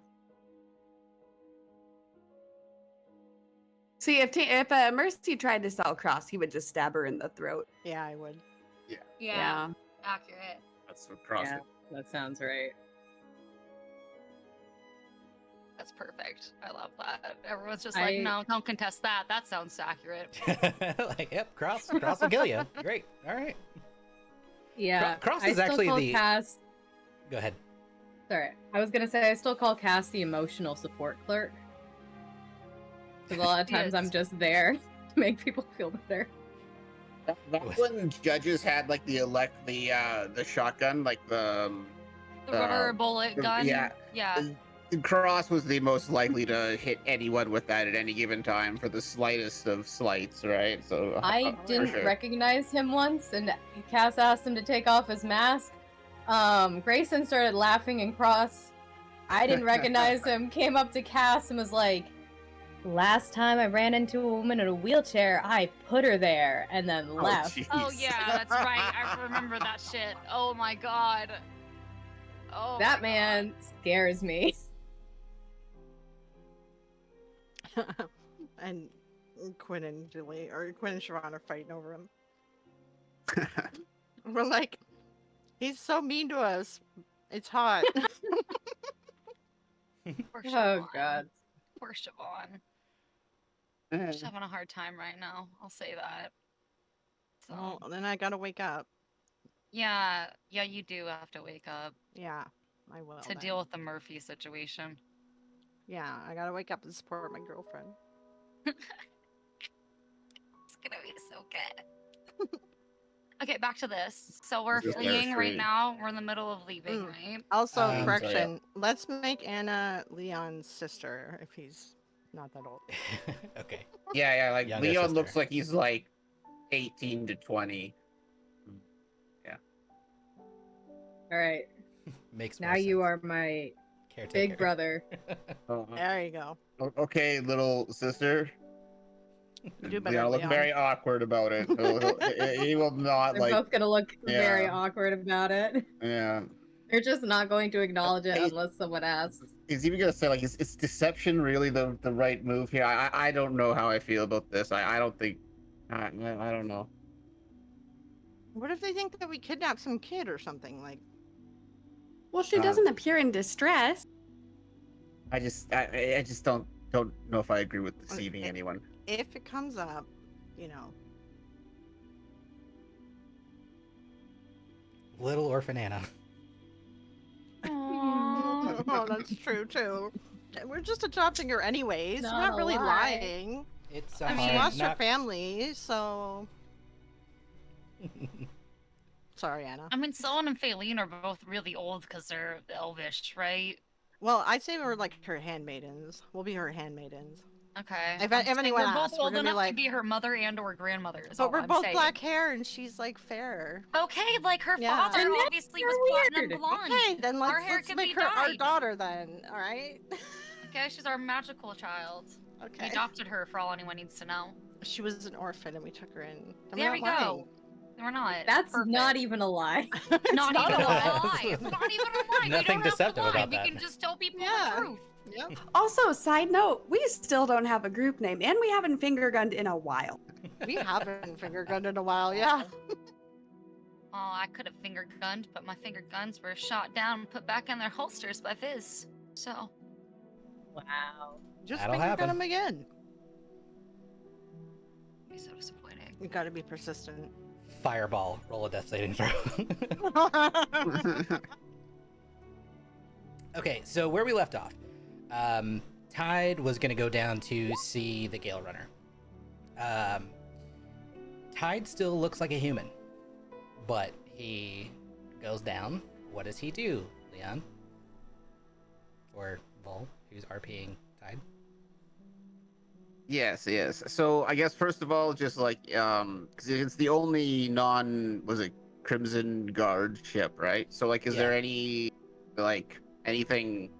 See, if Mercy tried to sell Cross, he would just stab her in the throat. Yeah, I would. Yeah, accurate. That's what Cross Yeah, did. that sounds right. That's perfect. I love that. Everyone's just like, no, don't contest that. That sounds accurate. Like, yep, Cross will kill you. Great. All right. Yeah. Cross I is still actually call the. Cass. Go ahead. Sorry, I was gonna say I still call Cass the emotional support clerk. Because a lot of times I'm Yes. just there to make people feel better. That's when judges had like the shotgun, like the The rubber bullet gun. Yeah. Yeah. Cross was the most likely to hit anyone with that at any given time for the slightest of slights, right? So I for didn't sure. recognize him once, and Cass asked him to take off his mask. Grayson started laughing, and Cross, I didn't recognize him, came up to Cass and was like, last time I ran into a woman in a wheelchair, I put her there, and then left. jeez. Oh yeah, that's right. I remember that shit. Oh my god. Oh. That my man scares me. And Quinn and Julie, or Quinn and Siobhan are fighting over him. We're like, he's so mean to us. It's hot. God. Poor Oh Siobhan. god. Poor Siobhan. She's having a hard time right now. I'll say that. So Well, then I gotta wake up. yeah, you do have to wake up Yeah, I will. to then. deal with the Murphy situation. Yeah, I gotta wake up and support my girlfriend. It's gonna be Okay. Okay, back to this. So we're This is fleeing right street. now. We're in the middle of leaving, right? Also, sorry, correction. Let's make Anna Leon's sister if he's not that old. Okay. Yeah, like Younger Leon sister. looks like he's like 18 to 20. All right. Makes Now more you sense. are my Caretaker. big brother. There you go. Okay, little sister. You do better, Leon look Leon. very awkward about it. He will not They're like. both gonna look very Yeah. awkward about it. Yeah. They're just not going to acknowledge it Hey, unless someone asks. He's even gonna say like, is deception really the right move here? I don't know how I feel about this. I don't think. I don't know. What if they think that we kidnapped some kid or something? Like, Well, she doesn't appear in distress. I just don't know if I agree with deceiving anyone. if it comes up, you know. Little orphan Anna. Oh, that's true too. We're just adopting her anyways. We're Not not a really lie. lying. It's I mean, she lost her family, so. Sorry, Anna. I mean, Solon and Faylene are both really old because they're elvish, right? Well, I'd say we're like her handmaidens. We'll be her handmaidens. Okay. If I'm saying anyone we're both asks, we're old gonna be enough like, to be her mother and or grandmother. Is but all we're I'm both saying. black hair and she's like fair. Okay, like her Yeah. father And that's obviously was so platinum weird. blonde. Okay, then Our let's hair could make be her our dyed. daughter then. All right. Okay, she's our magical child. We Okay. adopted her for all anyone needs to know. She was an orphan and we took her in. There we go. We're not. That's Perfect. not even a lie. Not not even a a lie. lie. It's not even a lie. Nothing we don't deceptive have to lie. about that. We can just tell people Yeah. the truth. Yep. Also, side note, we still don't have a group name, and we haven't finger gunned in a while. We haven't finger gunned in a while, yeah. Oh, I could have finger gunned, but my finger guns were shot down and put back in their holsters by Viz. So. Wow. Just That'll finger happen. gun him again. Be so disappointing. You gotta be persistent. Fireball. Roll a death saving throw. Okay, so where we left off. Tide was going to go down to see the Gale Runner. Tide still looks like a human, but he goes down. What does he do, Leon? Or Vol, who's RPing Tide? Yes. So I guess first of all, just like because it's the only Crimson Guard ship, right? So like, is there any like anything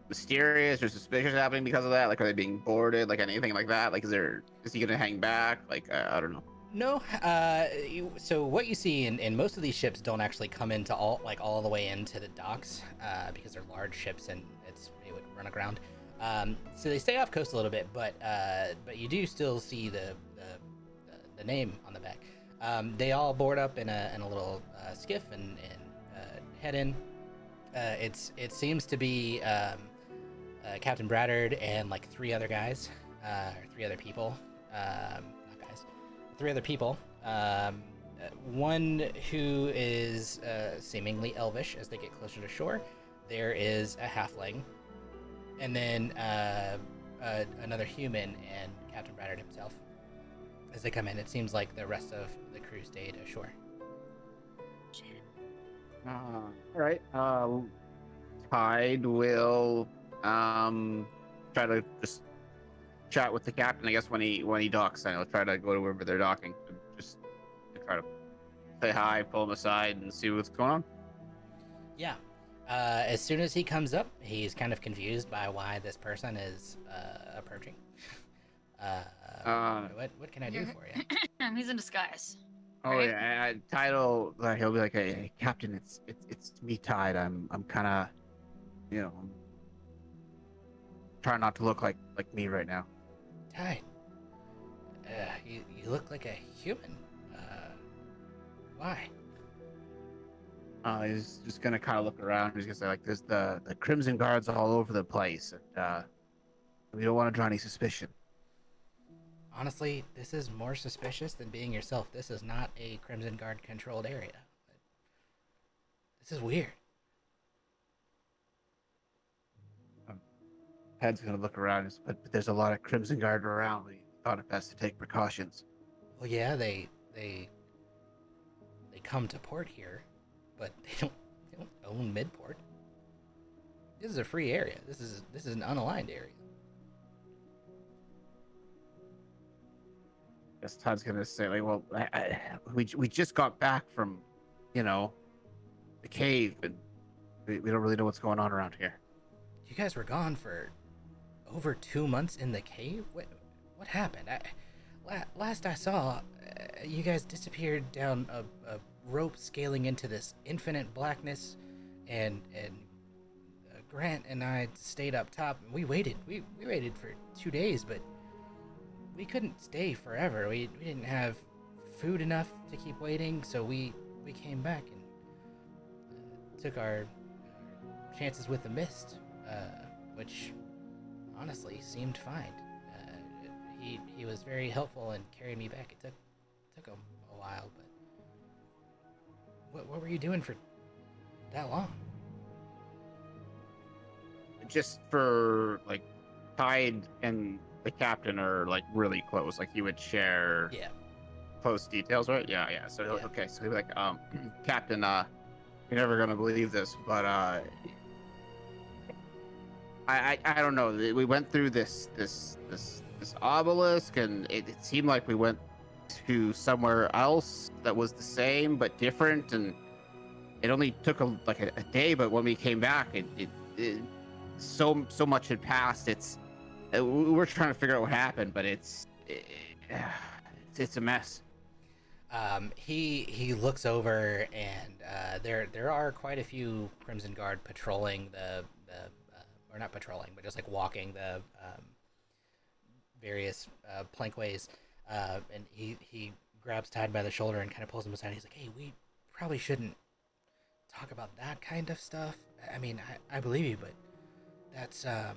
mysterious or suspicious happening because of that? Like, are they being boarded? Like anything like that? Like, is he gonna hang back? Like, I don't know. No. So what you see in most of these ships don't actually come into all the way into the docks because they're large ships and it would run aground. So they stay off coast a little bit, but you do still see the name on the back. They all board up in a little skiff and head in. It seems to be Captain Braddard and like three other guys, or three other people, not guys, three other people. One who is seemingly elvish as they get closer to shore. There is a halfling. And then another human and Captain Braddard himself. As they come in, it seems like the rest of the crew stayed ashore. All right. Tide will try to just chat with the captain. I guess when he docks, and he'll try to go to wherever they're docking and just try to say hi, pull him aside, and see what's going on. Yeah. As soon as he comes up, he's kind of confused by why this person is approaching. What can I do for you? He's in disguise. Oh right? yeah, Tide he'll be like, hey, Captain, it's me, Tide. I'm kind of, trying not to look like me right now. Tide. You look like a human. Why? He's just gonna kind of look around. He's gonna say like, "There's the Crimson Guards all over the place, and we don't want to draw any suspicion." Honestly, this is more suspicious than being yourself. This is not a Crimson Guard controlled area. This is weird. Ted's gonna look around, but there's a lot of Crimson Guard around. We thought it best to take precautions. Well, yeah, they come to port here, but they don't own Midport. This is a free area. This is an unaligned area. Guess Todd's gonna say, like, well, we just got back from, you know, the cave, and we don't really know what's going on around here. You guys were gone for over 2 months in the cave? What happened? Last I saw, you guys disappeared down a rope scaling into this infinite blackness, and Grant and I stayed up top. We waited. We waited for 2 days, but we couldn't stay forever. We didn't have food enough to keep waiting, so we came back and took our chances with the mist, which honestly seemed fine. He was very helpful and carried me back. It took a while, but what were you doing for that long? Just for, like, Tide and the captain are, like, really close. Like, you would share close details, right? Yeah. So Yeah. okay, so he'd be like, Captain, you're never gonna believe this, but I don't know. We went through this obelisk, and it seemed like we went to somewhere else that was the same but different, and it only took a day. But when we came back, it so much had passed. We're trying to figure out what happened, but it's a mess. He looks over, and there are quite a few Crimson Guard patrolling or not patrolling, but just like walking the various plankways. And he grabs Tide by the shoulder and kind of pulls him aside. He's like, "Hey, we probably shouldn't talk about that kind of stuff. I mean, I believe you, but that's I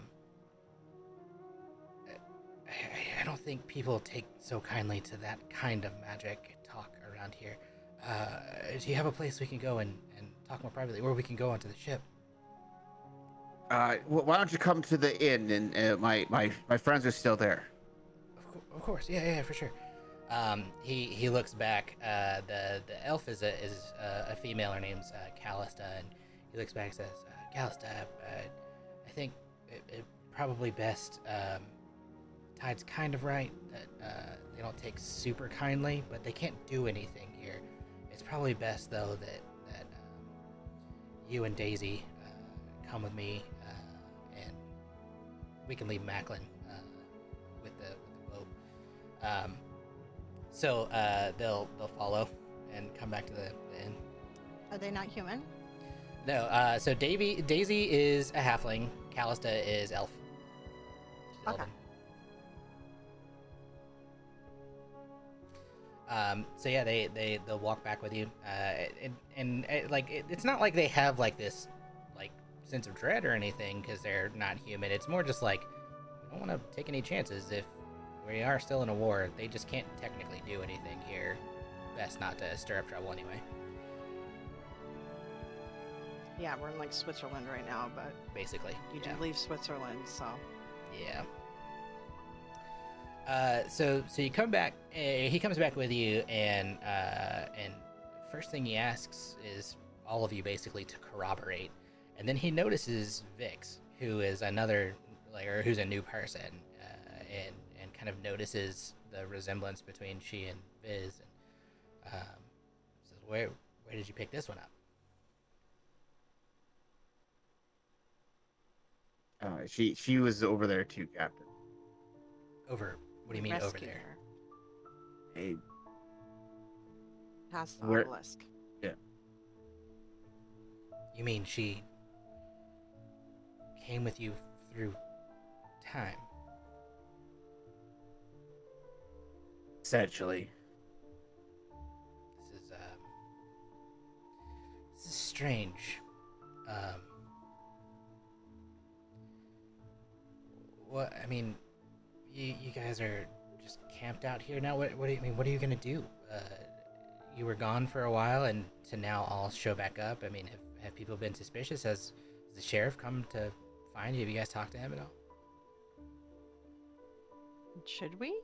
don't think people take so kindly to that kind of magic talk around here. Do you have a place we can go and talk more privately, or we can go onto the ship?" Why don't you come to the inn, and my friends are still there. Of course, yeah, for sure. He looks back. The elf is a female. Her name's Callista, and he looks back and says, "Callista, I think it probably best. Tide's kind of right that they don't take super kindly, but they can't do anything here. It's probably best though that you and Daisy come with me, and we can leave Macklin with the boat. So they'll follow and come back to the inn. Are they not human? No. So Daisy is a halfling. Callista is elf. She's Okay. elven. So yeah, they'll walk back with you, and it's not like they have like this like sense of dread or anything because they're not human. It's more just like we don't want to take any chances. If we are still in a war, they just can't technically do anything here. Best not to stir up trouble anyway. Yeah, we're in like Switzerland right now, but Basically, you yeah. did leave Switzerland, so. Yeah. So you come back. He comes back with you, and first thing he asks is all of you basically to corroborate, and then he notices Vix, who is another who's a new person, and kind of notices the resemblance between she and Viz, and says, "Where did you pick this one up?" She was over there too, Captain. Over. What do you mean over Rescued there? her. Hey, Past the Where- obelisk. You mean she came with you through time? essentially. This is strange. What I mean, you guys are just camped out here now. What do you mean? What are you gonna do? You were gone for a while, and to now all show back up. I mean, have people been suspicious? Has the sheriff come to find you? Have you guys talked to him at all? Should we?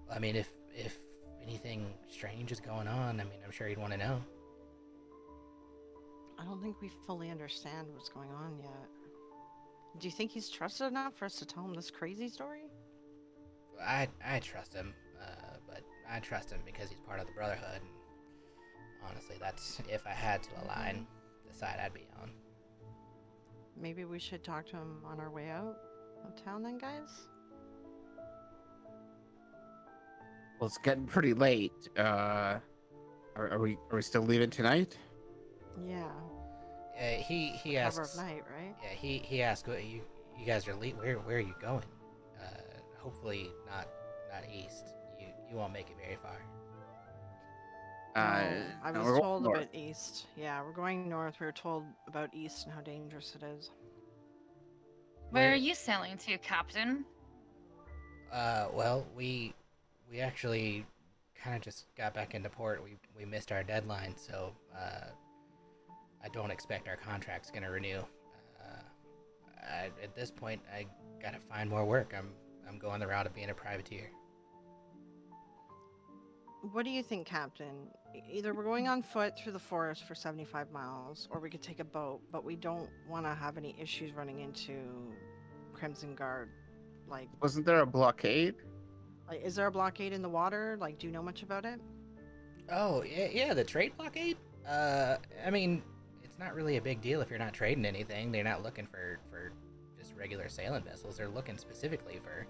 I mean, if anything strange is going on, I mean, I'm sure he'd want to know. I don't think we fully understand what's going on yet. Do you think he's trusted enough for us to tell him this crazy story? I trust him, but I trust him because he's part of the Brotherhood. And honestly, that's if I had to align the side I'd be on. Maybe we should talk to him on our way out of town then, guys? Well, it's getting pretty late. Are we still leaving tonight? Yeah. He asks. Cover of night, right? Yeah, he asked, you guys are where are you going? Hopefully not east. You won't make it very far. I was told about east. Yeah, we're going north. We were told about east and how dangerous it is. Where are you sailing to, Captain? Well, we actually kind of just got back into port. We missed our deadline, so I don't expect our contract's gonna renew. At this point, I gotta find more work. I'm going the route of being a privateer. What do you think, Captain? Either we're going on foot through the forest for 75 miles, or we could take a boat, but we don't want to have any issues running into Crimson Guard. Like, wasn't there a blockade? Like, is there a blockade in the water? Like, do you know much about it? Oh, yeah, the trade blockade? I mean, it's not really a big deal if you're not trading anything. They're not looking for just regular sailing vessels. They're looking specifically for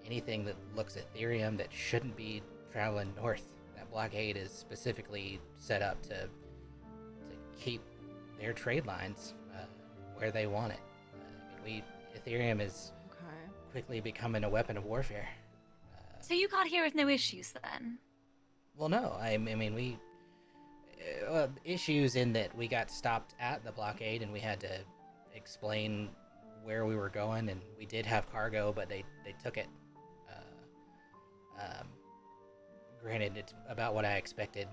anything that looks Ethereum that shouldn't be traveling north. That blockade is specifically set up to keep their trade lines where they want it. Ethereum is quickly becoming a weapon of warfare. So you got here with no issues then? Well, no. I mean, we issues in that we got stopped at the blockade and we had to explain where we were going, and we did have cargo, but they took it. Granted, it's about what I expected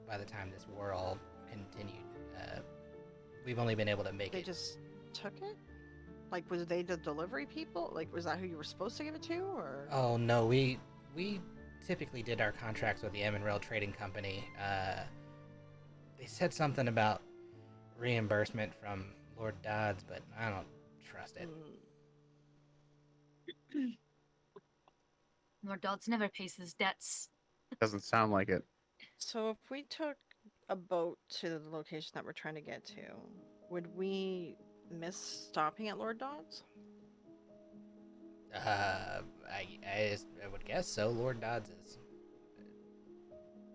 by the time this war all continued. We've only been able to make They it. just took it? Like, was they the delivery people? Like, was that who you were supposed to give it to, or? Oh, no, we typically did our contracts with the Emerald Trading Company. They said something about reimbursement from Lord Dodds, but I don't trust it. Lord Dodds never pays his debts. Doesn't sound like it. So if we took a boat to the location that we're trying to get to, would we miss stopping at Lord Dodds? I would guess so. Lord Dodds is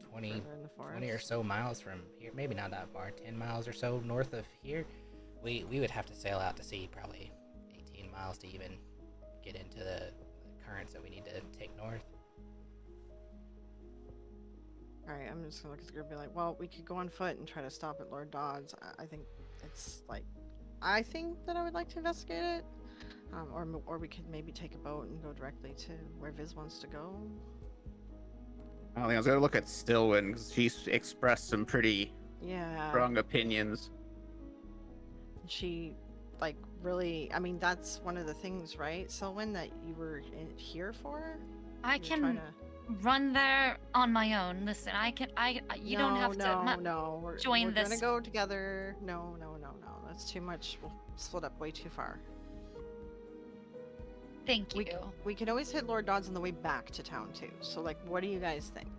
20 or so miles from here. Maybe not that far. 10 miles or so north of here. We would have to sail out to sea probably 18 miles to even get into the currents that we need to take north. Alright, I'm just gonna look at the group and be like, well, we could go on foot and try to stop at Lord Dodds. I think it's like, I think that I would like to investigate it. Or we could maybe take a boat and go directly to where Viz wants to go. I don't think I was gonna look at Stillwin because she's expressed some pretty strong opinions. She, like, really, I mean, that's one of the things, right, Selwyn, that you were here for? I can run there on my own. Listen, you don't have to join we're this. We're gonna go together. No. That's too much. We'll split up way too far. Thank you. We can always hit Lord Dodds on the way back to town, too. So, like, what do you guys think?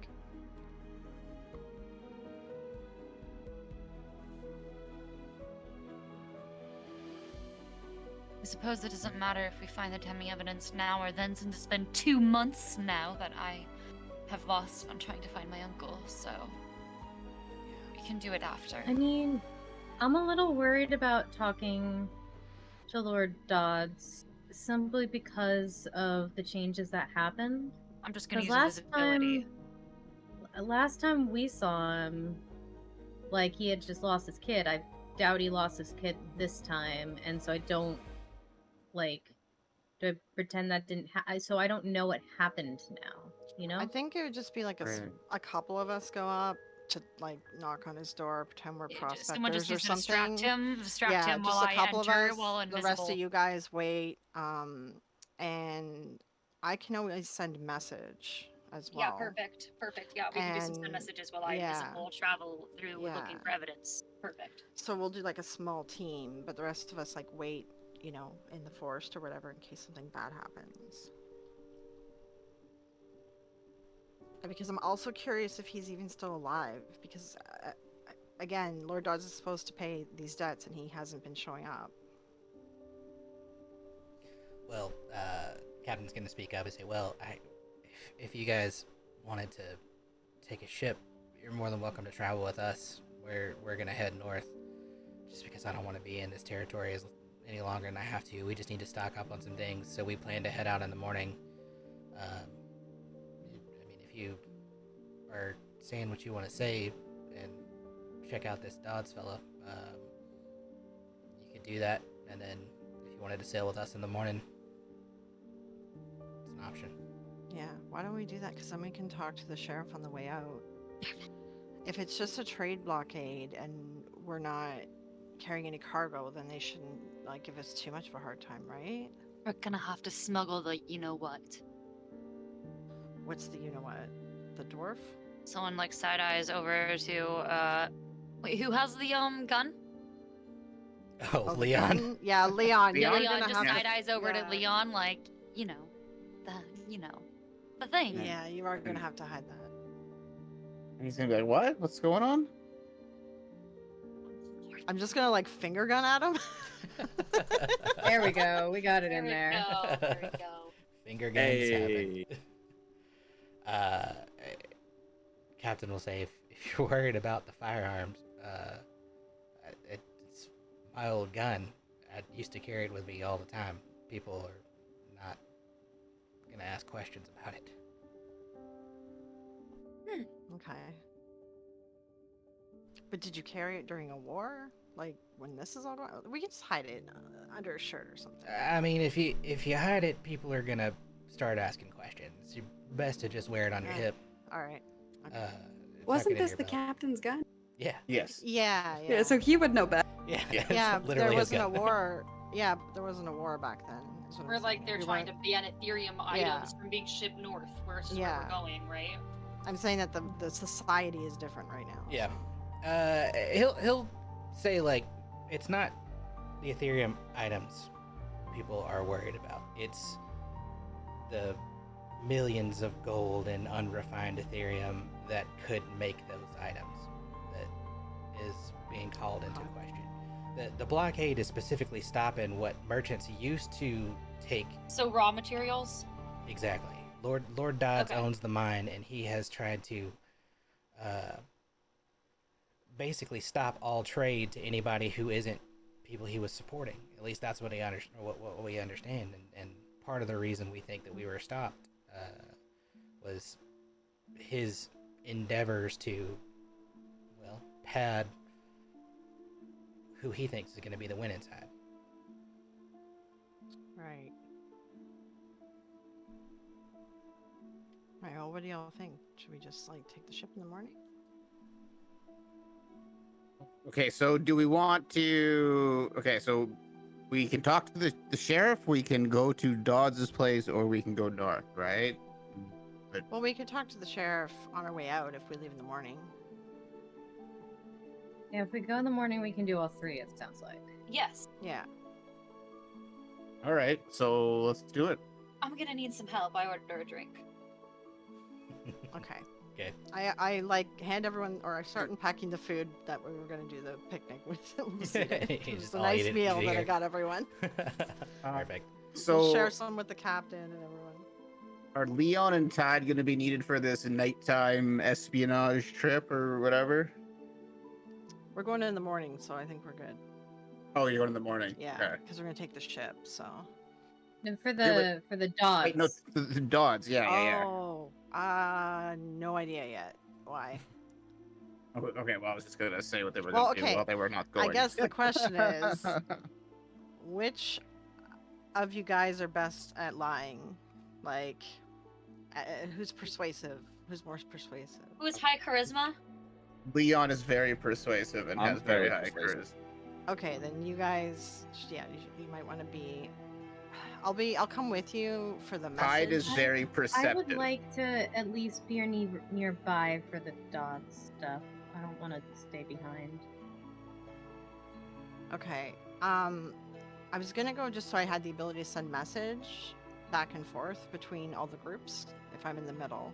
I suppose it doesn't matter if we find the Temmie evidence now or then, since it's been 2 months now that I have lost on trying to find my uncle, so we can do it after. I mean, I'm a little worried about talking to Lord Dodds simply because of the changes that happened. I'm just gonna use invisibility. Last time we saw him, like, he had just lost his kid. I doubt he lost his kid this time, and so I don't, like, do I pretend that didn't so I don't know what happened now, you know? I think it would just be like a couple of us go up to, like, knock on his door, pretend we're prospectors or something. Distract him while I enter, while invisible. The rest of you guys wait, and I can always send message as well. Yeah, perfect. Perfect. Yeah, we can do some send And- messages while I yeah. visible travel through looking for evidence. Perfect. So we'll do like a small team, but the rest of us like wait, in the forest or whatever in case something bad happens. Because I'm also curious if he's even still alive, because again, Lord Dodds is supposed to pay these debts and he hasn't been showing up. Well, Captain's gonna speak up and say, well, if you guys wanted to take a ship, you're more than welcome to travel with us. We're gonna head north, just because I don't want to be in this territory any longer than I have to. We just need to stock up on some things, so we plan to head out in the morning. I mean, if you are saying what you want to say and check out this Dodds fella, you could do that, and then if you wanted to sail with us in the morning, it's an option. Yeah, why don't we do that? Because then we can talk to the sheriff on the way out. If it's just a trade blockade and we're not carrying any cargo, then they shouldn't give us too much of a hard time, right? We're gonna have to smuggle the you-know-what. What's the you-know-what? The dwarf? Someone side eyes over to wait, who has the gun? Oh, Leon. Gun? Yeah, Leon. Yeah, You're Leon gonna just have side eyes over to Leon, the thing. Yeah, you are gonna have to hide that. And he's gonna be like, "What? What's going on?" I'm just gonna finger gun at him. There we go. We got it in there. There we go. Finger guns happen. Captain will say, if you're worried about the firearms, it's my old gun. I used to carry it with me all the time. People are not gonna ask questions about it. Okay. But did you carry it during a war? When this is all going on? We can just hide it under a shirt or something. I mean, if you hide it, people are gonna start asking questions. It's best to just wear it on your hip. All right. Okay. Wasn't this the captain's gun? Yeah. Yes. Yeah. Yeah, so he would know better. Yeah. Yeah, it's there literally his wasn't a gun. war. Yeah, there wasn't a war back then. is what I'm We're saying. they're We trying weren't- to ban Ethereum Yeah. items from being shipped north, versus Yeah. where we're going, right? I'm saying that the society is different right now. Yeah. so- He'll say it's not the Ethereum items people are worried about. It's the millions of gold and unrefined Ethereum that could make those items that is being called into question. The blockade is specifically stopping what merchants used to take. So raw materials. Exactly. Lord Dodds Okay. owns the mine, and he has tried to basically stop all trade to anybody who isn't people he was supporting. At least that's what what we understand. And part of the reason we think that we were stopped was his endeavors to, pad who he thinks is going to be the winning side. Right. Right. Well, what do y'all think? Should we just take the ship in the morning? Okay, so do we want to? Okay, so we can talk to the sheriff. We can go to Dodds's place, or we can go north, right? Well, we could talk to the sheriff on our way out if we leave in the morning. Yeah, if we go in the morning, we can do all three, it sounds like. Yes. Yeah. All right, so let's do it. I'm gonna need some help. I order a drink. Okay. Okay. I hand everyone, or I start unpacking the food that we were gonna do the picnic with. It You was just a all nice eat it meal that I together. got everyone. Perfect. So Share some with the captain and everyone. are Leon and Todd going to be needed for this nighttime espionage trip or whatever? We're going in the morning, so I think we're good. Oh, you're going in the morning. Yeah, Okay. because we're gonna take the ship. So. And for the dogs. Wait, no, the Dodds. Yeah. Oh, no idea yet. Why? Oh, okay, well, I was just going to say what they were Well, going to do okay. while they were not going. I guess the question is, which of you guys are best at lying? Who's persuasive? Who's more persuasive? Who is high charisma? Leon is very persuasive and I'm has very very high persuasive. charisma. Okay, then you guys, you might want to be. I'll come with you for the message. Tide is very I perceptive. would like to at least be nearby for the dog stuff. I don't want to stay behind. Okay. I was gonna go just so I had the ability to send message back and forth between all the groups if I'm in the middle.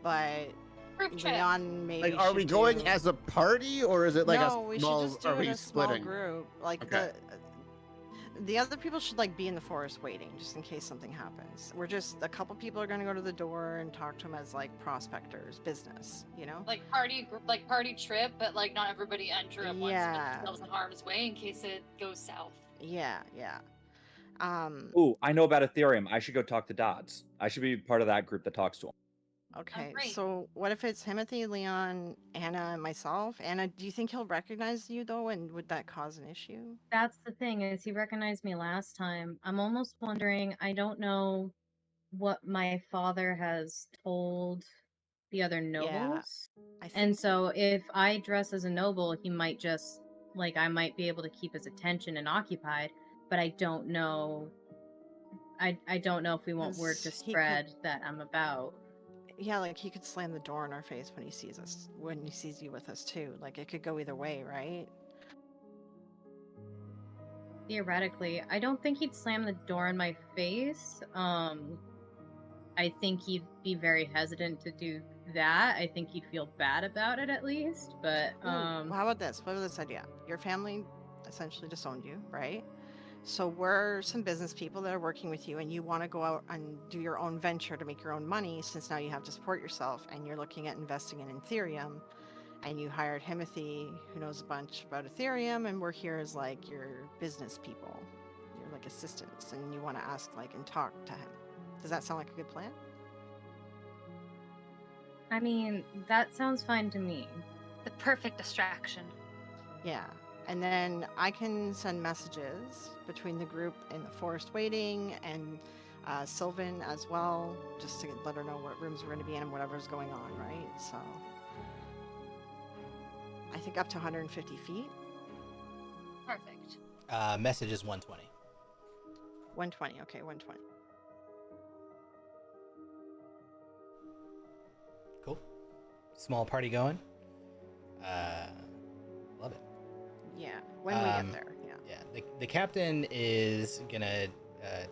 But Group chat. Leon maybe Like, are we should going do... as a party, or is it like no, a we small? should just do Are it we a small splitting? group. Like Okay. the other people should like be in the forest waiting just in case something happens. We're just a couple people are gonna go to the door and talk to them as like prospectors, business, you know? Like party trip, but like not everybody enter at once and put themselves in harm's way in case it goes south. Yeah. Ooh, I know about Ethereum. I should go talk to Dodds. I should be part of that group that talks to him. Okay, great. so what if it's Himothy, Leon, Anna, and myself? Anna, do you think he'll recognize you though, and would that cause an issue? That's the thing, is he recognized me last time. I'm almost wondering, I don't know what my father has told the other nobles. I think And so if I dress as a noble, he might just, like, I might be able to keep his attention and occupied, but I don't know. I don't know if we want word to 'Cause he spread that I'm about. yeah, like he could slam the door in our face when he sees us, when he sees you with us too. Like it could go either way, right? Theoretically, I don't think he'd slam the door in my face. I think he'd be very hesitant to do that. I think he'd feel bad about it at least, but Ooh, well, how about this? What about this idea? Your family essentially disowned you, right? So we're some business people that are working with you, and you want to go out and do your own venture to make your own money, since now you have to support yourself, and you're looking at investing in Ethereum, and you hired Himothy, who knows a bunch about Ethereum, and we're here as like your business people, your like assistants, and you want to ask like and talk to him. Does that sound like a good plan? I mean, that sounds fine to me. The perfect distraction. Yeah. And then I can send messages between the group in the forest waiting and Sylvan as well, just to let her know what rooms we're going to be in and whatever's going on, right? So I think up to 150 feet. Perfect. Message is 120. 120. Okay, 120. Cool. Small party going. Love it. Yeah, when we get there. Yeah. Yeah. The captain is gonna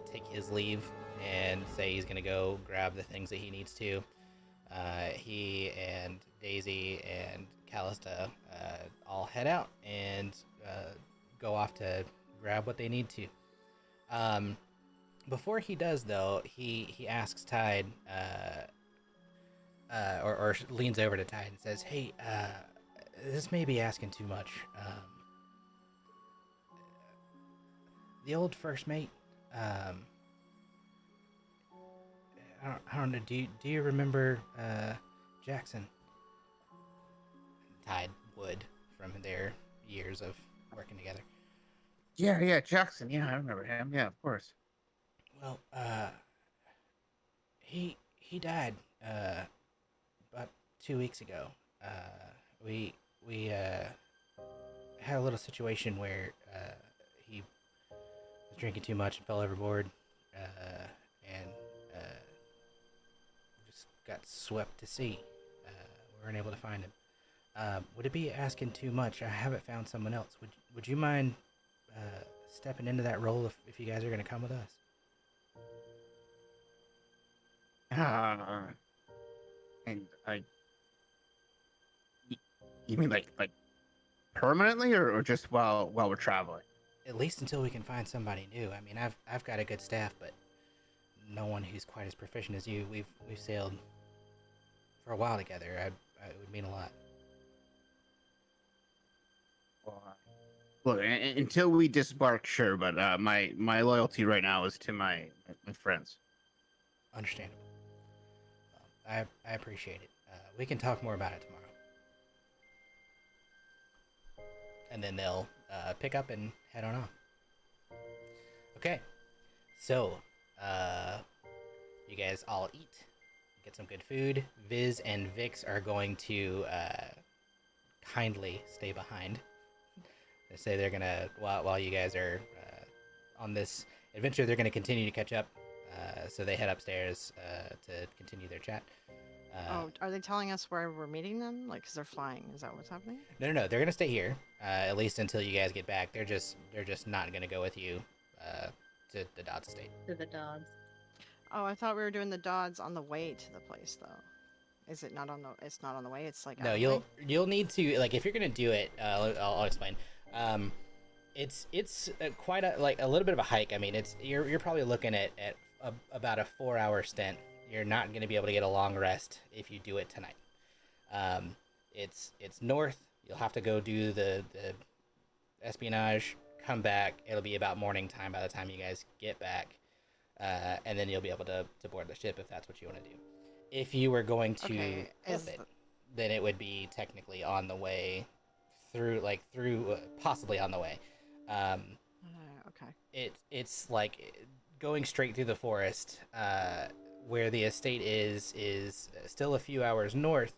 take his leave and say he's gonna go grab the things that he needs to. He and Daisy and Callista all head out and go off to grab what they need to. Before he does, though, he asks Tide, or leans over to Tide and says, "Hey, this may be asking too much. The old first mate, I don't know. Do you remember Jackson?" Tide would, from their years of working together. Yeah, Jackson. Yeah, I remember him. Yeah, of course. Well, he died about 2 weeks ago. We had a little situation where he was drinking too much and fell overboard, and just got swept to sea. We weren't able to find him. Would it be asking too much? I haven't found someone else. Would you mind stepping into that role if you guys are going to come with us? And you mean like permanently, or just while we're traveling? At least until we can find somebody new. I mean, I've got a good staff, but no one who's quite as proficient as you. We've sailed for a while together. It would mean a lot. Look, until we disembark, sure, but my loyalty right now is to my friends. Understandable. I appreciate it. We can talk more about it tomorrow. And then they'll pick up and head on off. Okay, so you guys all eat, get some good food. Viz and Vix are going to kindly stay behind. They say they're gonna, while you guys are on this eventually they're going to continue to catch up. So they head upstairs to continue their chat. Are they telling us where we're meeting them? Like, because they're flying. Is that what's happening? No. They're going to stay here at least until you guys get back. They're just not going to go with you to the Dodds estate. To the Dodds. Oh, I thought we were doing the Dodds on the way to the place, though. Is it not on the? It's not on the way. It's like No, out of the way? you'll need to, like, if you're gonna do it. I'll explain. It's quite a little bit of a hike. I mean, you're probably looking at about a 4-hour stint. You're not gonna be able to get a long rest if you do it tonight. It's north. You'll have to go do the espionage. Come back. It'll be about morning time by the time you guys get back, and then you'll be able to board the ship if that's what you want to do. If you were going to flip it, then it would be technically on the way through possibly on the way. Okay. It's like going straight through the forest. Where the estate is still a few hours north,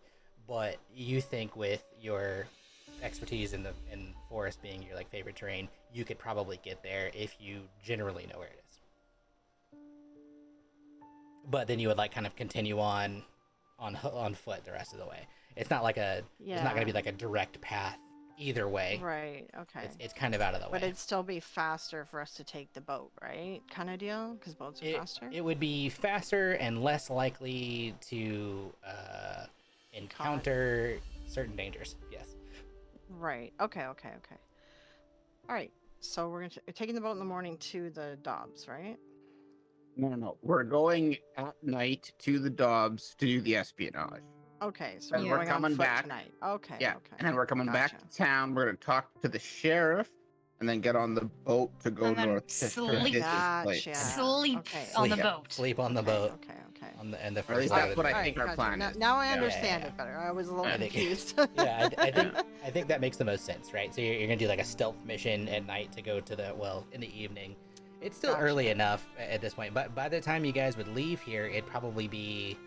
but you think with your expertise in forest being your like favorite terrain, you could probably get there if you generally know where it is. But then you would like kind of continue on foot the rest of the way. It's not like it's not going to be like a direct path either way. Right. Okay. It's kind of out of the way. But it'd still be faster for us to take the boat, right? Kind of deal, because boats are faster. It would be faster and less likely to encounter certain dangers. Yes. Right. Okay. All right. So we're taking the boat in the morning to the Dobbs, right? No. We're going at night to the Dobbs to do the espionage. Okay, so And we're we're going coming on foot back tonight. Okay. Yeah, Okay. and then we're coming back to town. We're gonna talk to the sheriff, and then get on the boat to go And then north to sleep. his place. Sleep Okay. on the boat. Sleep on the boat. Okay. On the and the Or at first least day that's of what the I think our plan is. Now I Yeah, understand yeah. it better. I was a little I think- confused. Yeah, I think that makes the most sense, right? So you're gonna do like a stealth mission at night to go to in the evening. It's still early enough at this point, but by the time you guys would leave here, it'd probably be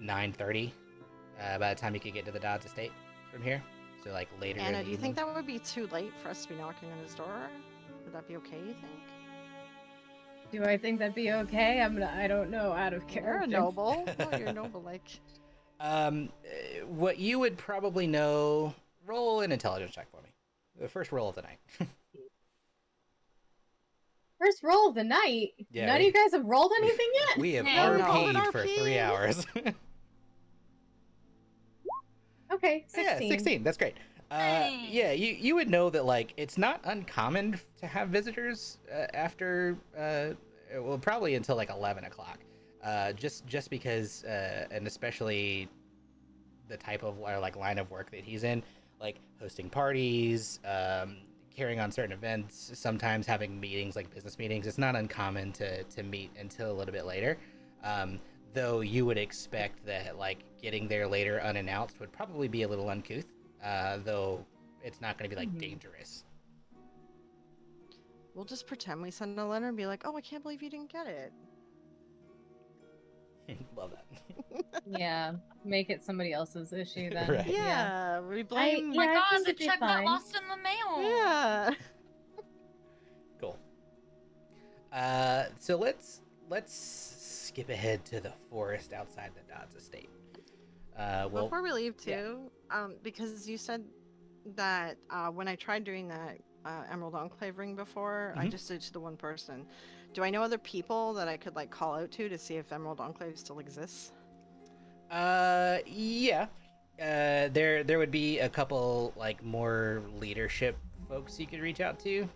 9:30. By the time you could get to the Dodds estate from here, so like later. Anna, in the do you think evening. that would be too late for us to be knocking on his door? Would that be okay? You think? Do I think that'd be okay? I don't know, out of character. You're a noble. Oh, you're noble, like. What you would probably know. Roll an intelligence check for me. The first roll of the night. First roll of the night? Yeah, None of you guys have rolled anything yet? We have No. RP'd for 3 hours. Okay, 16. Yeah, 16. That's great. Yeah, you would know that like it's not uncommon to have visitors after well, probably until like 11 o'clock. Just because and especially the type of or like line of work that he's in, like hosting parties, carrying on certain events, sometimes having meetings like business meetings. It's not uncommon to meet until a little bit later. Though you would expect that like getting there later unannounced would probably be a little uncouth, though it's not going to be like dangerous. We'll just pretend we send a letter and be like, "Oh, I can't believe you didn't get it." Love that. Yeah, make it somebody else's issue then. Right. Yeah, we blame. Oh my I god, think the it'd be check got fine. lost in the mail. Yeah. Cool. So let's skip ahead to the forest outside the Dodds estate. Before we leave too, because you said that when I tried doing that Emerald Enclave ring before, I just did it to the one person. Do I know other people that I could like call out to see if Emerald Enclave still exists? Yeah. There would be a couple like more leadership folks you could reach out to.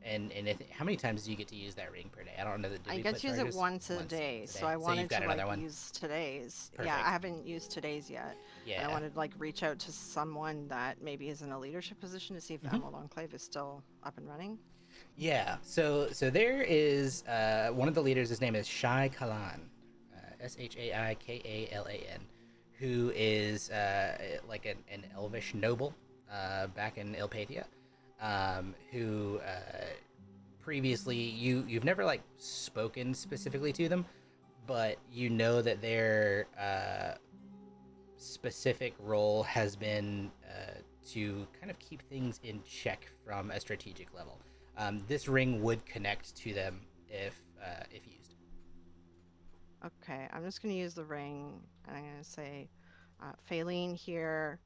And how many times do you get to use that ring per day? I don't know that. I get to use it once a day, so I wanted to like use today's. Perfect. Yeah, I haven't used today's yet. Yeah. And I wanted to like reach out to someone that maybe is in a leadership position to see if Emerald Enclave is still up and running. Yeah. So there is one of the leaders. His name is Shai Kalan, Shaikalan, who is like an elvish noble back in Ilpathia, who previously you've never like spoken specifically to them, but you know that their specific role has been to kind of keep things in check from a strategic level. This ring would connect to them if used. Okay, I'm just gonna use the ring, and I'm gonna say, Phaline here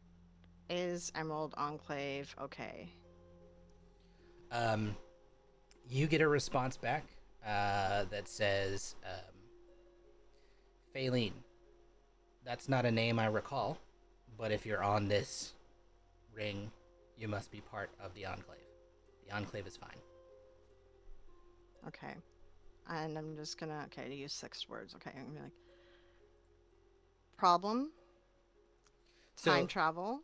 is Emerald Enclave. Okay. You get a response back that says, Phaline, that's not a name I recall, but if you're on this ring, you must be part of the Enclave. The Enclave is fine. Okay. And I'm just gonna, okay, to use 6 words. Okay, I'm gonna be like, problem, time travel.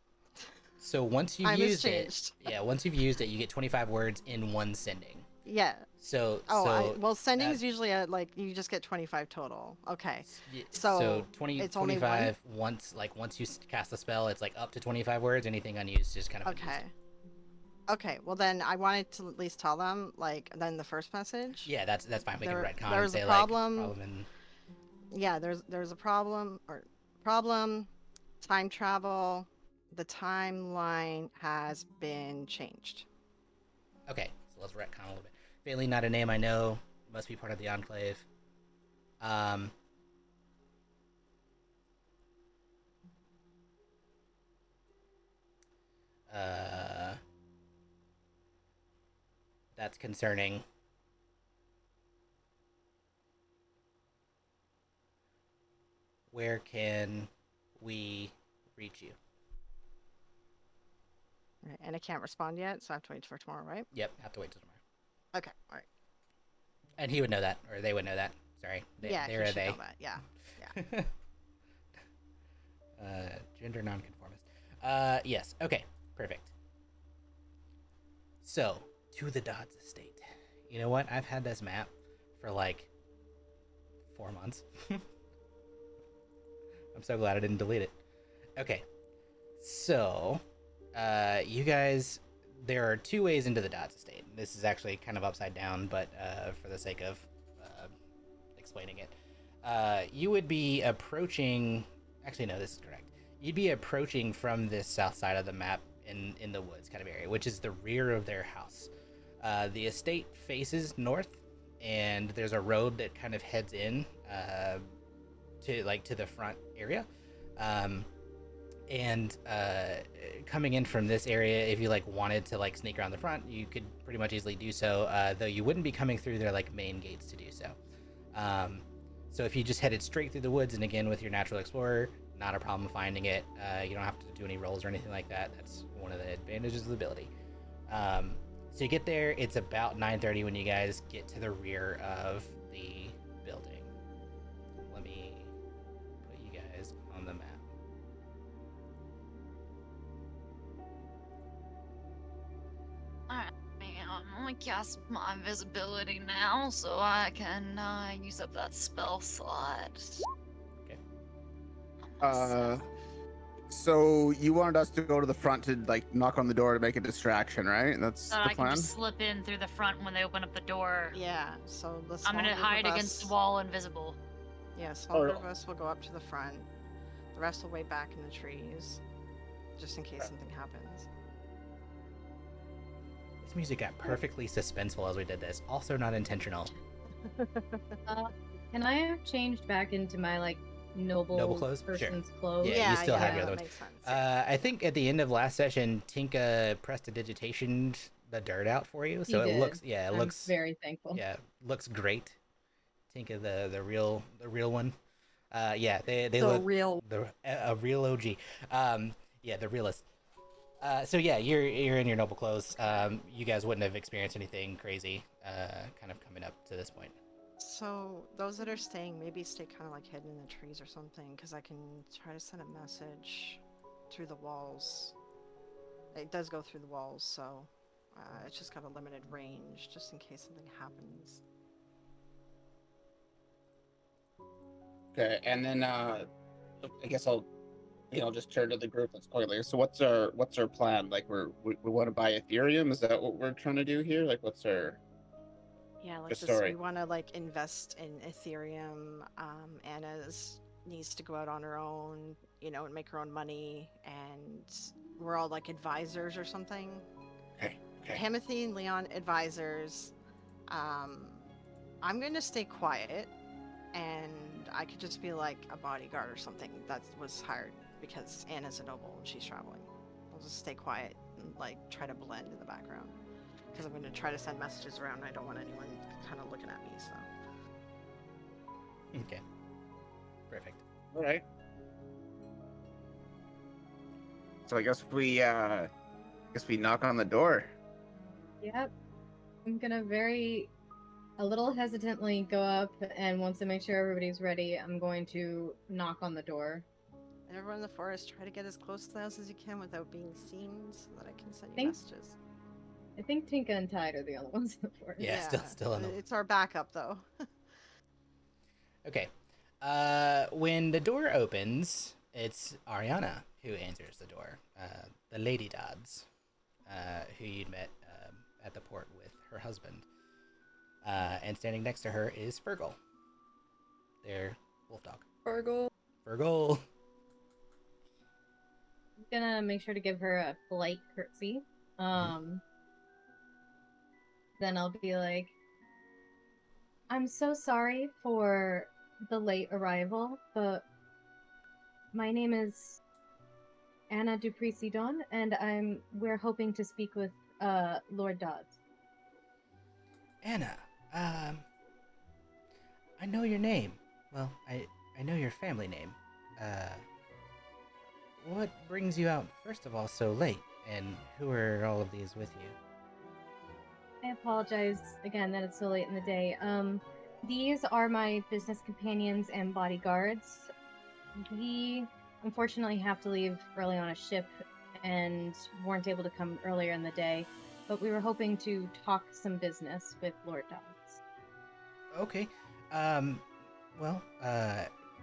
So once you've Time has used it, changed. once you've used it, you get 25 words in one sending. Yeah. So well, sending's usually like you just get 25 total. Okay. So 20, it's 25 once you cast a spell, it's like up to 25 words. Anything unused is kind of okay. unused. Okay. Well, then I wanted to at least tell them then the first message. Yeah, that's fine. We can retcon. There's say a problem. Like, problem and... Yeah, there's a problem time travel. The timeline has been changed. Okay, so let's retcon a little bit. Failing not a name I know. Must be part of the Enclave. That's concerning. Where can we reach you? Right, and I can't respond yet, so I have to wait for tomorrow, right? Yep, have to wait till tomorrow. Okay, all right. And he would know that, or they would know that. Sorry, yeah, they're he a they. Know that. Yeah. Gender nonconformist. Yes. Okay. Perfect. So, to the Dodds estate. You know what? I've had this map for like 4 months. I'm so glad I didn't delete it. Okay. So, you guys, there are 2 ways into the Dodds estate. This is actually kind of upside down, but for the sake of explaining it, you would be approaching. Actually, no, this is correct. You'd be approaching from this south side of the map in the woods kind of area, which is the rear of their house. The estate faces north, and there's a road that kind of heads in to the front area. And coming in from this area, if you wanted to sneak around the front, you could pretty much easily do so, though you wouldn't be coming through their main gates to do so. So if you just headed straight through the woods, and again with your natural explorer, not a problem finding it. You don't have to do any rolls or anything like that. That's one of the advantages of the ability. So you get there, it's about 9:30 when you guys get to the rear of the building. Let me put you guys on the map. Alright, I'm gonna cast my invisibility now so I can use up that spell slot. Okay. So you wanted us to go to the front to knock on the door to make a distraction, right? That's the I plan. can just slip in through the front when they open up the door. Yeah. So I'm gonna hide against the wall, invisible. Yeah, small group of us will go up to the front. The rest will wait back in the trees, just in case something happens. This music got perfectly suspenseful as we did this. Also not intentional. Can I have changed back into my noble clothes? person's Sure. clothes? Yeah, you still have your other ones. Makes sense. I think at the end of last session, Tinka prestidigitationed the dirt out for you, so it looks I'm very thankful. Yeah, looks great. Tinka, the real one. They look real a real OG. The realist. So yeah, you're in your noble clothes. You guys wouldn't have experienced anything crazy, kind of coming up to this point. So those that are staying, maybe stay kind of hidden in the trees or something, because I can try to send a message through the walls. It does go through the walls, so it's just got a limited range, just in case something happens. Okay, and then I guess I'll just turn to the group that's going later. So what's our plan? We want to buy Ethereum? Is that what we're trying to do here? What's our... Yeah, we want to invest in Ethereum. Anna's needs to go out on her own, and make her own money, and we're all advisors or something. Okay. Himothy and Leon advisors. I'm going to stay quiet, and I could just be like a bodyguard or something that was hired because Anna's a noble and she's traveling. I'll just stay quiet and like try to blend in the background because I'm going to try to send messages around and I don't want anyone kind of looking at me, so. Okay. Perfect. All right. So I guess we knock on the door. Yep. I'm gonna a little hesitantly go up, and once I make sure everybody's ready, I'm going to knock on the door. And everyone in the forest, try to get as close to the house as you can without being seen so that I can send you messages. I think Tinka and Tide are the only ones in the forest. Yeah, still in the... It's our backup, though. Okay. When the door opens, it's Ariana who answers the door. The Lady Dodds, who you'd met at the port with her husband. And standing next to her is Fergal, their wolf dog. Fergal. I'm gonna make sure to give her a polite curtsy. Then I'll be like, I'm so sorry for the late arrival, but my name is Anna Dupree-Sidon, and we're hoping to speak with Lord Dodds. Anna, I know your name. Well, I know your family name. What brings you out, first of all, so late? And who are all of these with you? I apologize again that it's so late in the day. These are my business companions and bodyguards. We unfortunately have to leave early on a ship and weren't able to come earlier in the day, but we were hoping to talk some business with Lord Dodds. Okay. Well,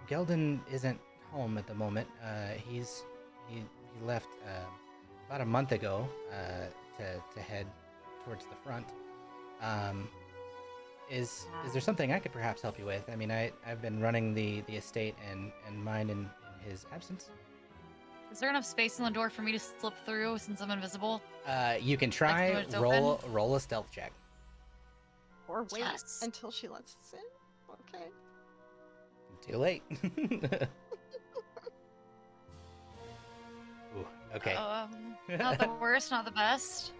Geldon isn't home at the moment. He left about a month ago to head towards the front. Is there something I could perhaps help you with? I mean, I've been running the estate and mine in his absence. Is there enough space in the door for me to slip through since I'm invisible? You can try roll a stealth check. Or wait until she lets us in. Okay. Too late. Ooh, okay. Not the worst, not the best.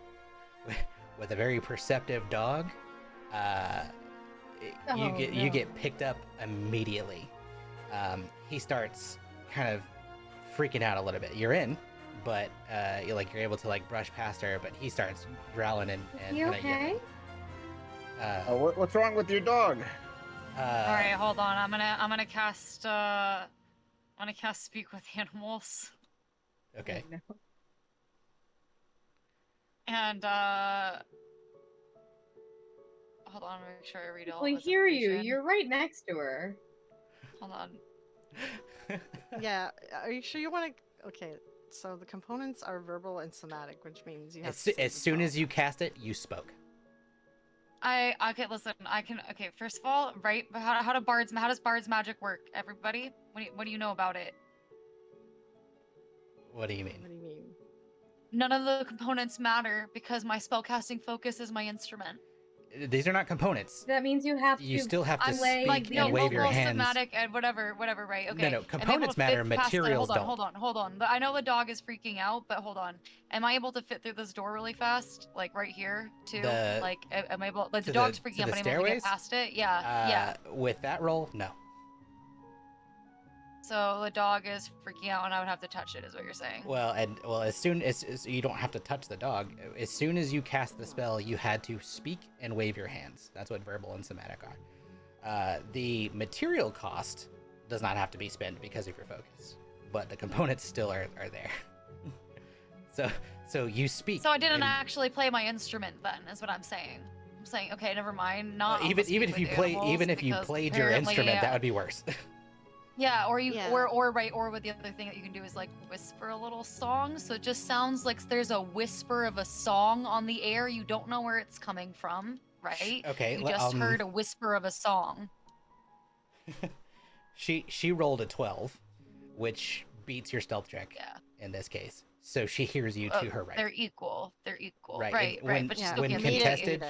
With a very perceptive dog, you get picked up immediately. He starts kind of freaking out a little bit. You're in, but you're able to brush past her, but he starts growling and you okay? What's wrong with your dog? All right, hold on. I'm gonna cast Speak with Animals. Okay. No. And hold on, make sure I read all. We hear you. You're right next to her. Hold on. Yeah, are you sure you want to? Okay, so the components are verbal and somatic, which means you have. As soon as you cast it, you spoke. Okay, listen. Okay, first of all, right? How does Bard's magic work? Everybody, what do you know about it? What do you mean? What do you mean? None of the components matter because my spellcasting focus is my instrument. These are not components. That means you still have to speak and wave your hands. Somatic and whatever, right? Okay. No, components matter, materials don't. Hold on. I know the dog is freaking out, but hold on. Am I able to fit through this door really fast? Right here, too? Am I able... the dog's freaking out, but I'm able to get past it? Yeah. With that roll, no. So the dog is freaking out and I would have to touch it, is what you're saying. As soon as you don't have to touch the dog, as soon as you cast the spell, you had to speak and wave your hands. That's what verbal and somatic are. The material cost does not have to be spent because of your focus, but the components still are there. so you speak. So I didn't actually play my instrument then, is what I'm saying. I'm saying, okay, never mind. Not even if you played your instrument, that would be worse. Yeah, or with the other thing that you can do is whisper a little song, so it just sounds like there's a whisper of a song on the air. You don't know where it's coming from, right? Okay. You just heard a whisper of a song. She rolled a 12, which beats your stealth check. Yeah. In this case, So she hears you to her right. They're equal. They're equal. Right. Right. When, But she yeah, still when can't see contested, me.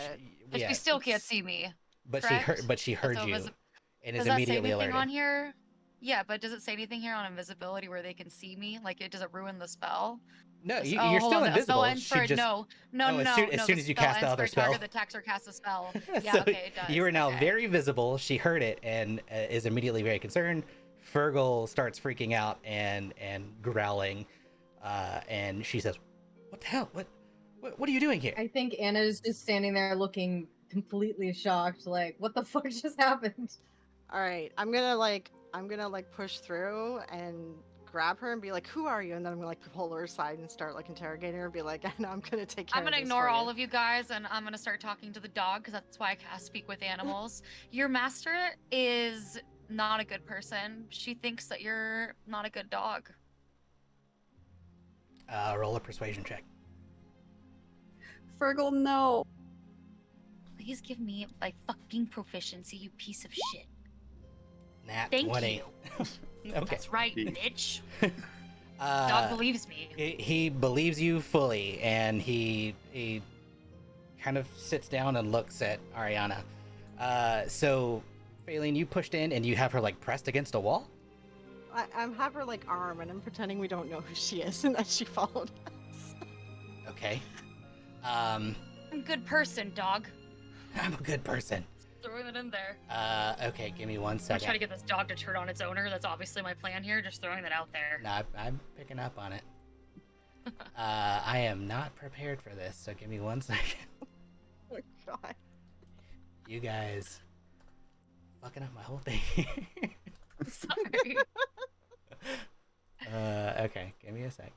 But she still can't see me. But correct? she heard So you, and is does that say immediately anything alerted. on here? Yeah, but does it say anything here on invisibility where they can see me? Like, does it ruin the spell? No, This- you're hold still on, a invisible. spell ends She for just no, as soon the as you spell cast the ends other for a target spell. that attacks or casts a spell. Yeah, So okay, it does. you are now okay. very visible. She heard it and is immediately very concerned. Fergal starts freaking out and growling, and she says, "What the hell? What are you doing here?" I think Anna is just standing there looking completely shocked, like, what the fuck just happened? All right, I'm gonna push through and grab her and be like, "Who are you?" And then I'm gonna like pull her aside and start like interrogating her and be like, "I know I'm gonna take care I'm of gonna this ignore for all you." of you guys, and I'm gonna start talking to the dog because that's why I cast speak with animals. Your master is not a good person. She thinks that you're not a good dog. Roll a persuasion check. Fergal, no. Please give me like fucking proficiency, you piece of shit. Nat Thank 20. you. Okay. That's right, bitch. Uh, Dog believes me. He believes you fully, and he kind of sits down and looks at Ariana. So, Faylene, you pushed in, and you have her like pressed against a wall. I have her like arm, and I'm pretending we don't know who she is and that she followed us. Okay. I'm a good person, dog. I'm a good person. Throwing it in there. Okay, give me 1 I'm second. trying to get this dog to turn on its owner. That's obviously my plan here. Just throwing that out there. No, I'm picking up on it. I am not prepared for this, so give me 1 second. Oh my god. You guys fucking up my whole thing. Sorry. Okay, give me a sec.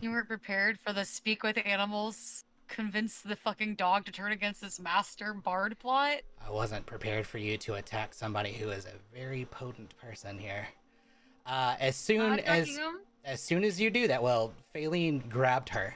You weren't prepared for the speak with animals, convince the fucking dog to turn against this master bard plot? I wasn't prepared for you to attack somebody who is a very potent person here. As soon as you do that, well, Faylene grabbed her.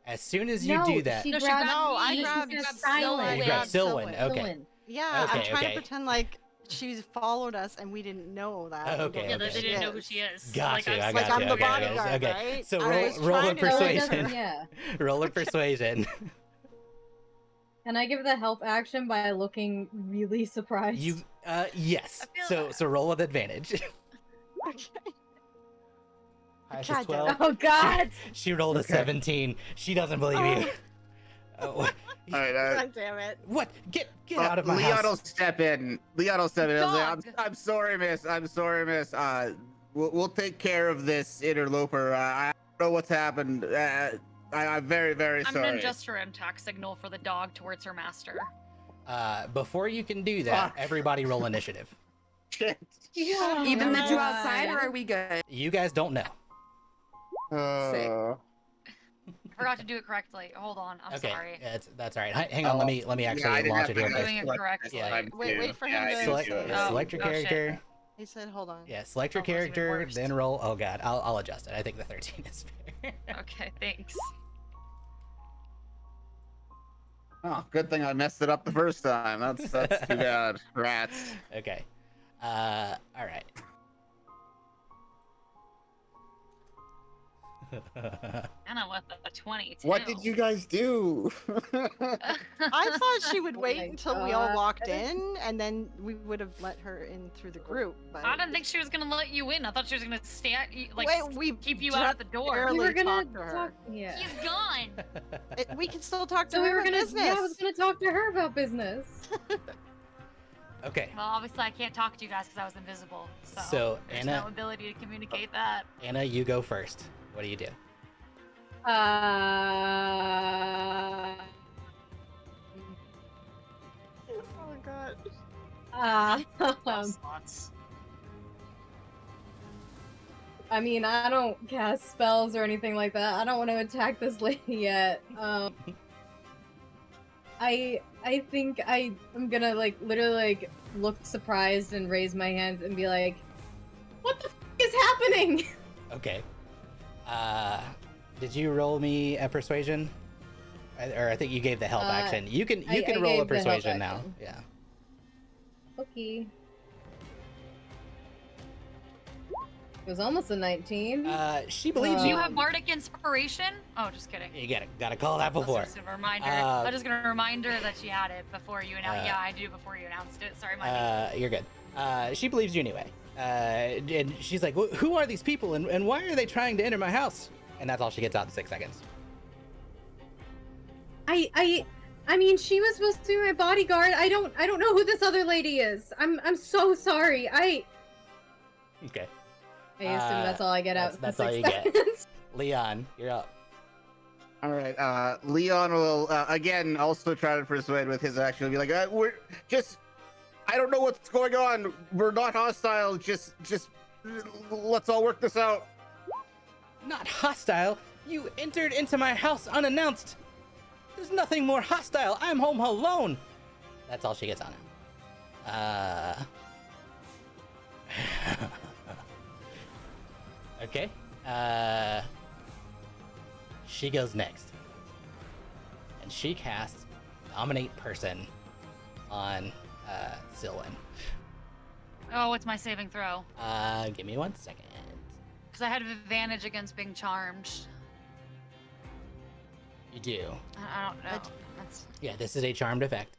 As soon as you do that, She No, she grabbed grabbed me. I She grabbed said Stillwin. you grabbed Stillwin. Okay. Stillwin. Yeah, Okay, I'm trying okay. to pretend like she's followed us and we didn't know that. Okay, Yeah, okay. they didn't know who she is. Gotcha, Like, I Like gotcha. I'm the okay, bodyguard, okay. right? So I was roll a trying to So it persuasion. doesn't- yeah. Roll a persuasion. Can I give the help action by looking really surprised? You yes. I feel So roll with advantage. Okay. Highest God is 12. Oh God! She rolled a Okay. 17. She doesn't believe you. Oh, All right, God damn it. what? Get out of my Leon will house. step in. Leon will step in. He'll say, Dog. I'm sorry, miss. I'm sorry, miss. We'll take care of this interloper. I don't know what's happened. I'm very, very I'm sorry. gonna adjust her impact signal for the dog towards her master. Before you can do that, Fuck. everybody roll initiative. Shit. Even the two God. outside, or are we good? You guys don't know. Uh, I forgot to do it correctly. Hold on, I'm Okay, sorry. that's all right. Hang on, let me I actually didn't launch have it here to first. Doing it select correctly. this time, Wait too. for him Yeah, I to didn't Select, do it. Oh, select your oh, shit. character. He said, hold on. Yeah, select your Almost even character, worse. then roll. Oh god, I'll adjust it. I think the 13 is fair. Okay, thanks. Oh, good thing I messed it up the first time. That's too bad. Rats. Okay. All right. Anna with a 22. What did you guys do? I thought she would Oh wait my until we all God. walked in, and then we would have let her in through the group. But I didn't think she was gonna let you in. I thought she was gonna stand, like, wait, we keep you out at the door. barely We were gonna talked to her. talk. Yeah. He's gone. We can still talk to So her we were about gonna. business. Yeah, I was gonna talk to her about business. Okay. Well, obviously I can't talk to you guys because I was invisible. So, So, there's Anna- no ability to communicate that. Anna, you go first. What do you do? Oh Oh god. Slots. I mean, I don't cast spells or anything like that. I don't want to attack this lady yet. I think I'm gonna like literally like look surprised and raise my hands and be like, "What the f is happening?" Okay. Did you roll me a persuasion? Or I think you gave the help action. You can I roll a gave the help persuasion now. action. Yeah. Okay. It was almost a 19. She believes Do you. you have bardic inspiration? Oh, just kidding. You gotta call that before. That's just a reminder. I'm just gonna remind her that she had it before you announced. Yeah, I do before you announced it. Sorry, my bad. You're good. She believes you anyway. And she's like, who are these people and why are they trying to enter my house? And that's all she gets out in 6 seconds. I mean, she was supposed to be my bodyguard. I don't know who this other lady is. I'm so sorry. Okay. I assume that's all I get out. That's all you get. Leon, you're up. All right. Leon will again also try to persuade with his action. He'll be like, "We're just, I don't know what's going on. We're not hostile. Just let's all work this out." Not hostile. You entered into my house unannounced. There's nothing more hostile. I'm home alone. That's all she gets on it. Okay. She goes next. And she casts Dominate Person on Sylvan. Oh, what's my saving throw? Give me 1 second. Because I had advantage against being charmed. You do. I don't know. That's... Yeah, this is a charmed effect.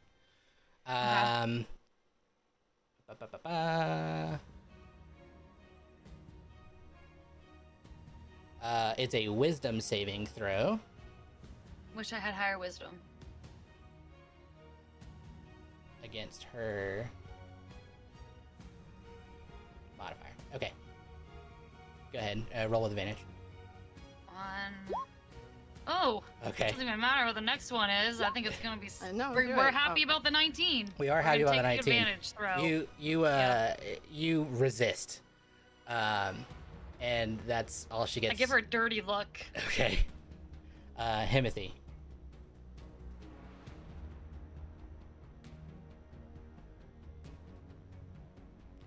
It's a wisdom saving throw. Wish I had higher wisdom. Against her modifier. Okay. Go ahead. Roll with advantage. 1. Oh. Okay. Doesn't even matter what the next one is. I think it's gonna be. No, we're happy about the 19. We are happy about the 19. Advantage throw. You resist. And that's all she gets. I give her a dirty look. Okay. Himothy.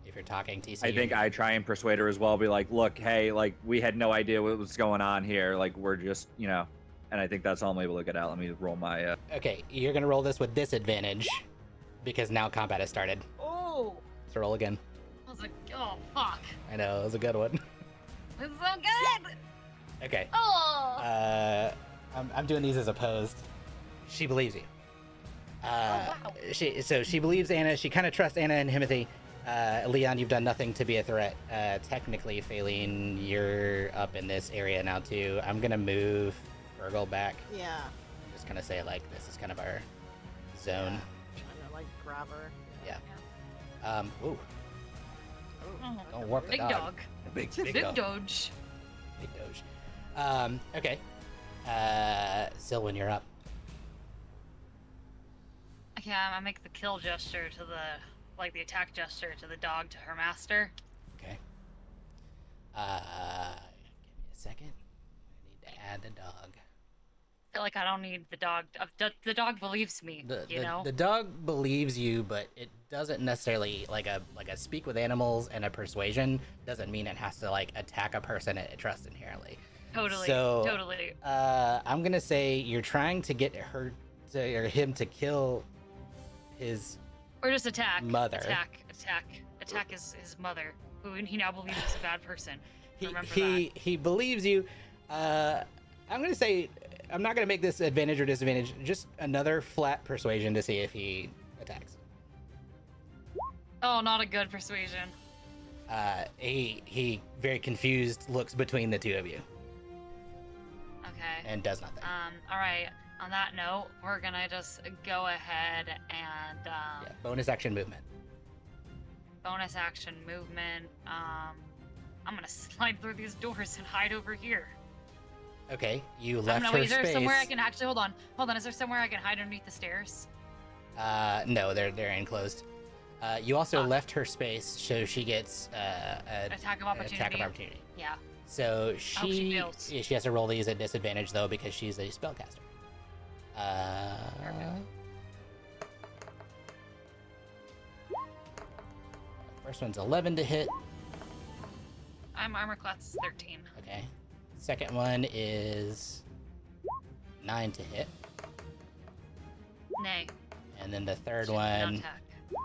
If you're talking TC. I think I try and persuade her as well. Be like, look, hey, like we had no idea what was going on here. Like we're just, you know, and I think that's all I'm able to get out. Let me roll my. Okay, you're gonna roll this with disadvantage because now combat has started. Oh. So roll again. I was like, oh fuck. I know, it was a good one. This is so good. Okay. Oh. I'm doing these as opposed. She believes you. Wow. She believes Anna. She kind of trusts Anna and Himothy. Leon, you've done nothing to be a threat. Technically, Faline, you're up in this area now too. I'm gonna move Virgil back. Yeah. I'm just gonna say like this is kind of our zone. Yeah. Trying to like grab her. Yeah. Ooh. Oh, Don't warp the big dog. Big dog. Doge. Big Doge. Okay. Sylvan, you're up. Okay, I make the kill gesture to the attack gesture to the dog to her master. Okay. Give me a second. I need to add the dog. I feel like I don't need the dog. The dog believes me. You know. The dog believes you, but it doesn't necessarily like a speak with animals and a persuasion doesn't mean it has to like attack a person it trusts inherently. Totally. So, Totally. I'm gonna say you're trying to get or him to kill his Or just attack. mother. Attack his mother, who he now believes is a bad person. Remember He believes you. I'm gonna say I'm not gonna make this advantage or disadvantage. Just another flat persuasion to see if he attacks. Oh, not a good persuasion. He very confused looks between the two of you Okay. and does nothing. All right. On that note, we're gonna just go ahead and Yeah, bonus action movement. bonus action movement. I'm gonna slide through these doors and hide over here. Okay, you I left don't know, her wait, is there space. somewhere I can actually hold on? Is there somewhere I can hide underneath the stairs? No, they're enclosed. You also left her space, so she gets Attack of opportunity. Attack of opportunity. Yeah. So she fails. she has to roll these at disadvantage though because she's a spellcaster. First one's 11 to hit. I'm armor class 13. Okay. Second one is 9 to hit. Nay. And then the third Should not one, attack.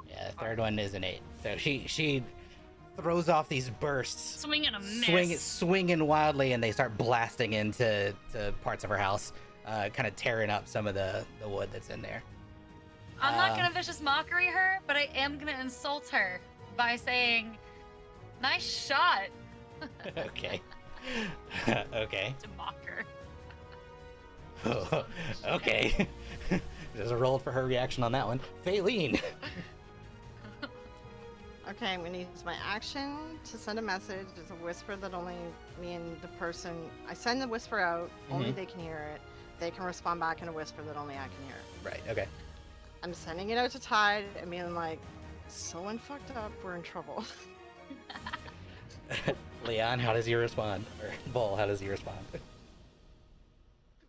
yeah, the third one is an 8. So she throws off these bursts, Swing and a miss. swinging wildly, and they start blasting into parts of her house, kind of tearing up some of the wood that's in there. I'm not gonna vicious mockery her, but I am gonna insult her by saying, "Nice shot." Okay. Okay. To mock her. Okay. There's a roll for her reaction on that one. Faylene. Okay, I'm gonna use my action to send a message. It's a whisper that only me and the person I send the whisper out, only they can hear it. They can respond back in a whisper that only I can hear. Right, okay. I'm sending it out to Tide and being like, someone fucked up, we're in trouble. Leon, how does he respond? Or Bull, how does he respond?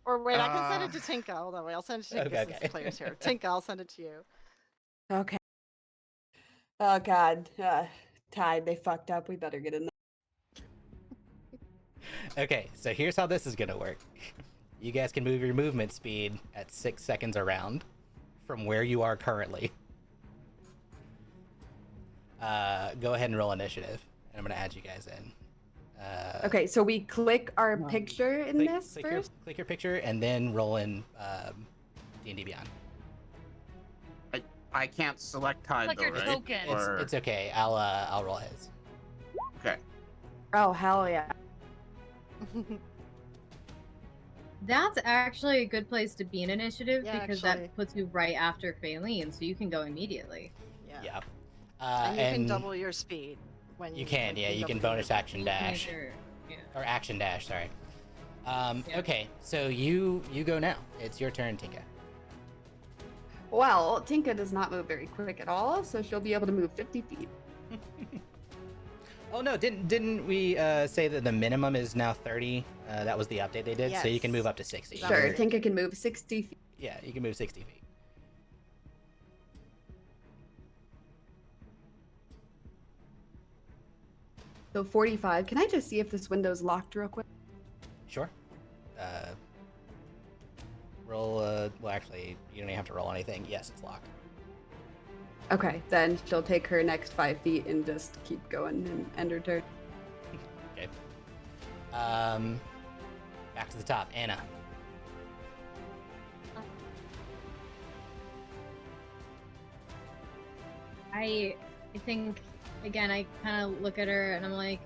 Or wait, I can send it to Tinka. Hold on, wait, I'll send it to Tinka since the player's here. Tinka, I'll send it to you. Okay. Oh god. Tide, they fucked up. We better get in there. Okay, so here's how this is gonna work. You guys can move your movement speed at 6 seconds around from where you are currently. Go ahead and roll initiative, and I'm gonna add you guys in. Okay, so we click our picture in this first? Click your picture, and then roll in D&D Beyond. I can't select Tide Like though, your right? token. It's okay. I'll roll his. Okay. Oh, hell yeah. That's actually a good place to be in initiative Yeah, because actually. that puts you right after Faylene, so you can go immediately. Yeah. And you can double your speed when you can. Yeah, you can double bonus your- action dash. Yeah. Or action dash, sorry. Yeah. Okay, so you go now. It's your turn, Tinka. Well, Tinka does not move very quick at all, so she'll be able to move 50 feet. Oh no, didn't we say that the minimum is now 30? That was the update they did, so you can Yes. move up to 60. Sure, Tinka can move 60 feet. Yeah, you can move 60 feet. So 45. Can I just see if this window's locked real quick? Sure. Roll, well actually, you don't even have to roll anything. Yes, it's locked. Okay, then she'll take her next 5 feet and just keep going and end her turn. Okay. Back to the top. Anna. I think, again, I kind of look at her and I'm like,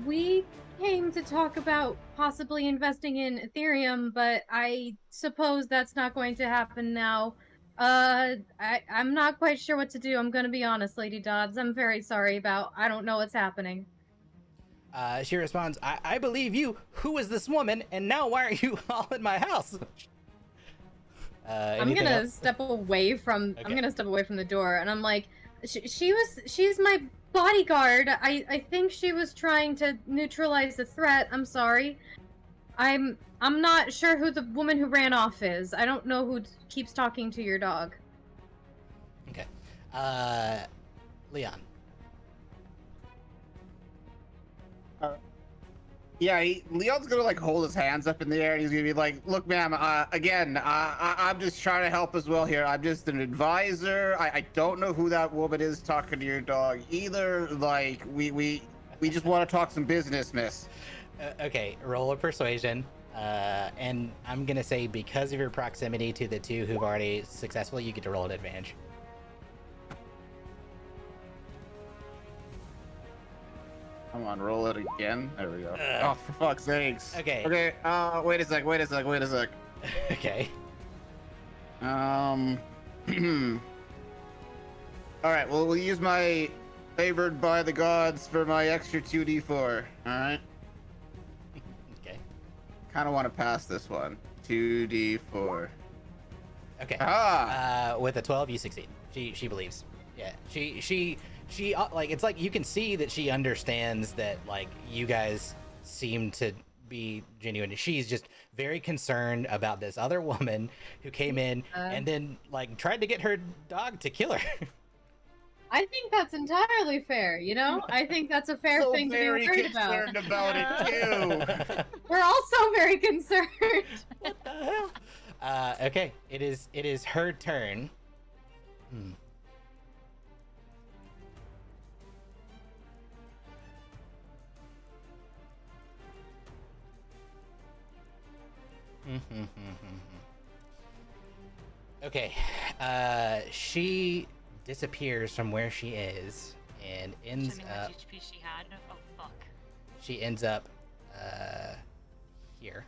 we came to talk about possibly investing in Ethereum, but I suppose that's not going to happen now. I'm not quite sure what to do. I'm going to be honest, Lady Dodds. I'm very sorry about, I don't know what's happening. She responds, I believe you. Who is this woman? And now why are you all in my house? I'm gonna step away from the door, and I'm like, she's my bodyguard. I think she was trying to neutralize the threat. I'm sorry. I'm not sure who the woman who ran off is. I don't know who keeps talking to your dog. Okay. Leon. Yeah, Leon's gonna like hold his hands up in the air and he's gonna be like, "Look, ma'am, again, I'm just trying to help as well here. I'm just an advisor. I don't know who that woman is talking to your dog either. Like, we just want to talk some business, miss." Okay, roll a persuasion. And I'm gonna say because of your proximity to the two who've already successfully, you get to roll an advantage. Come on, roll it again. There we go. Oh, for fuck's sakes. Okay. Okay. Wait a sec. Okay. All right. Well, we'll use my favored by the gods for my extra 2d4. All right. Okay. Kind of want to pass this one. 2d4. Okay. Ah. With a 12, you succeed. She believes. Yeah. She like, it's like you can see that she understands that like you guys seem to be genuine. She's just very concerned about this other woman who came in and then like tried to get her dog to kill her. I think that's entirely fair, you know? I think that's a fair thing to be worried about. About it too. We're also very concerned. What the hell? Okay, it is her turn. Okay, she disappears from where she is and ends Assuming up. which HP she had. Oh fuck. She ends up here.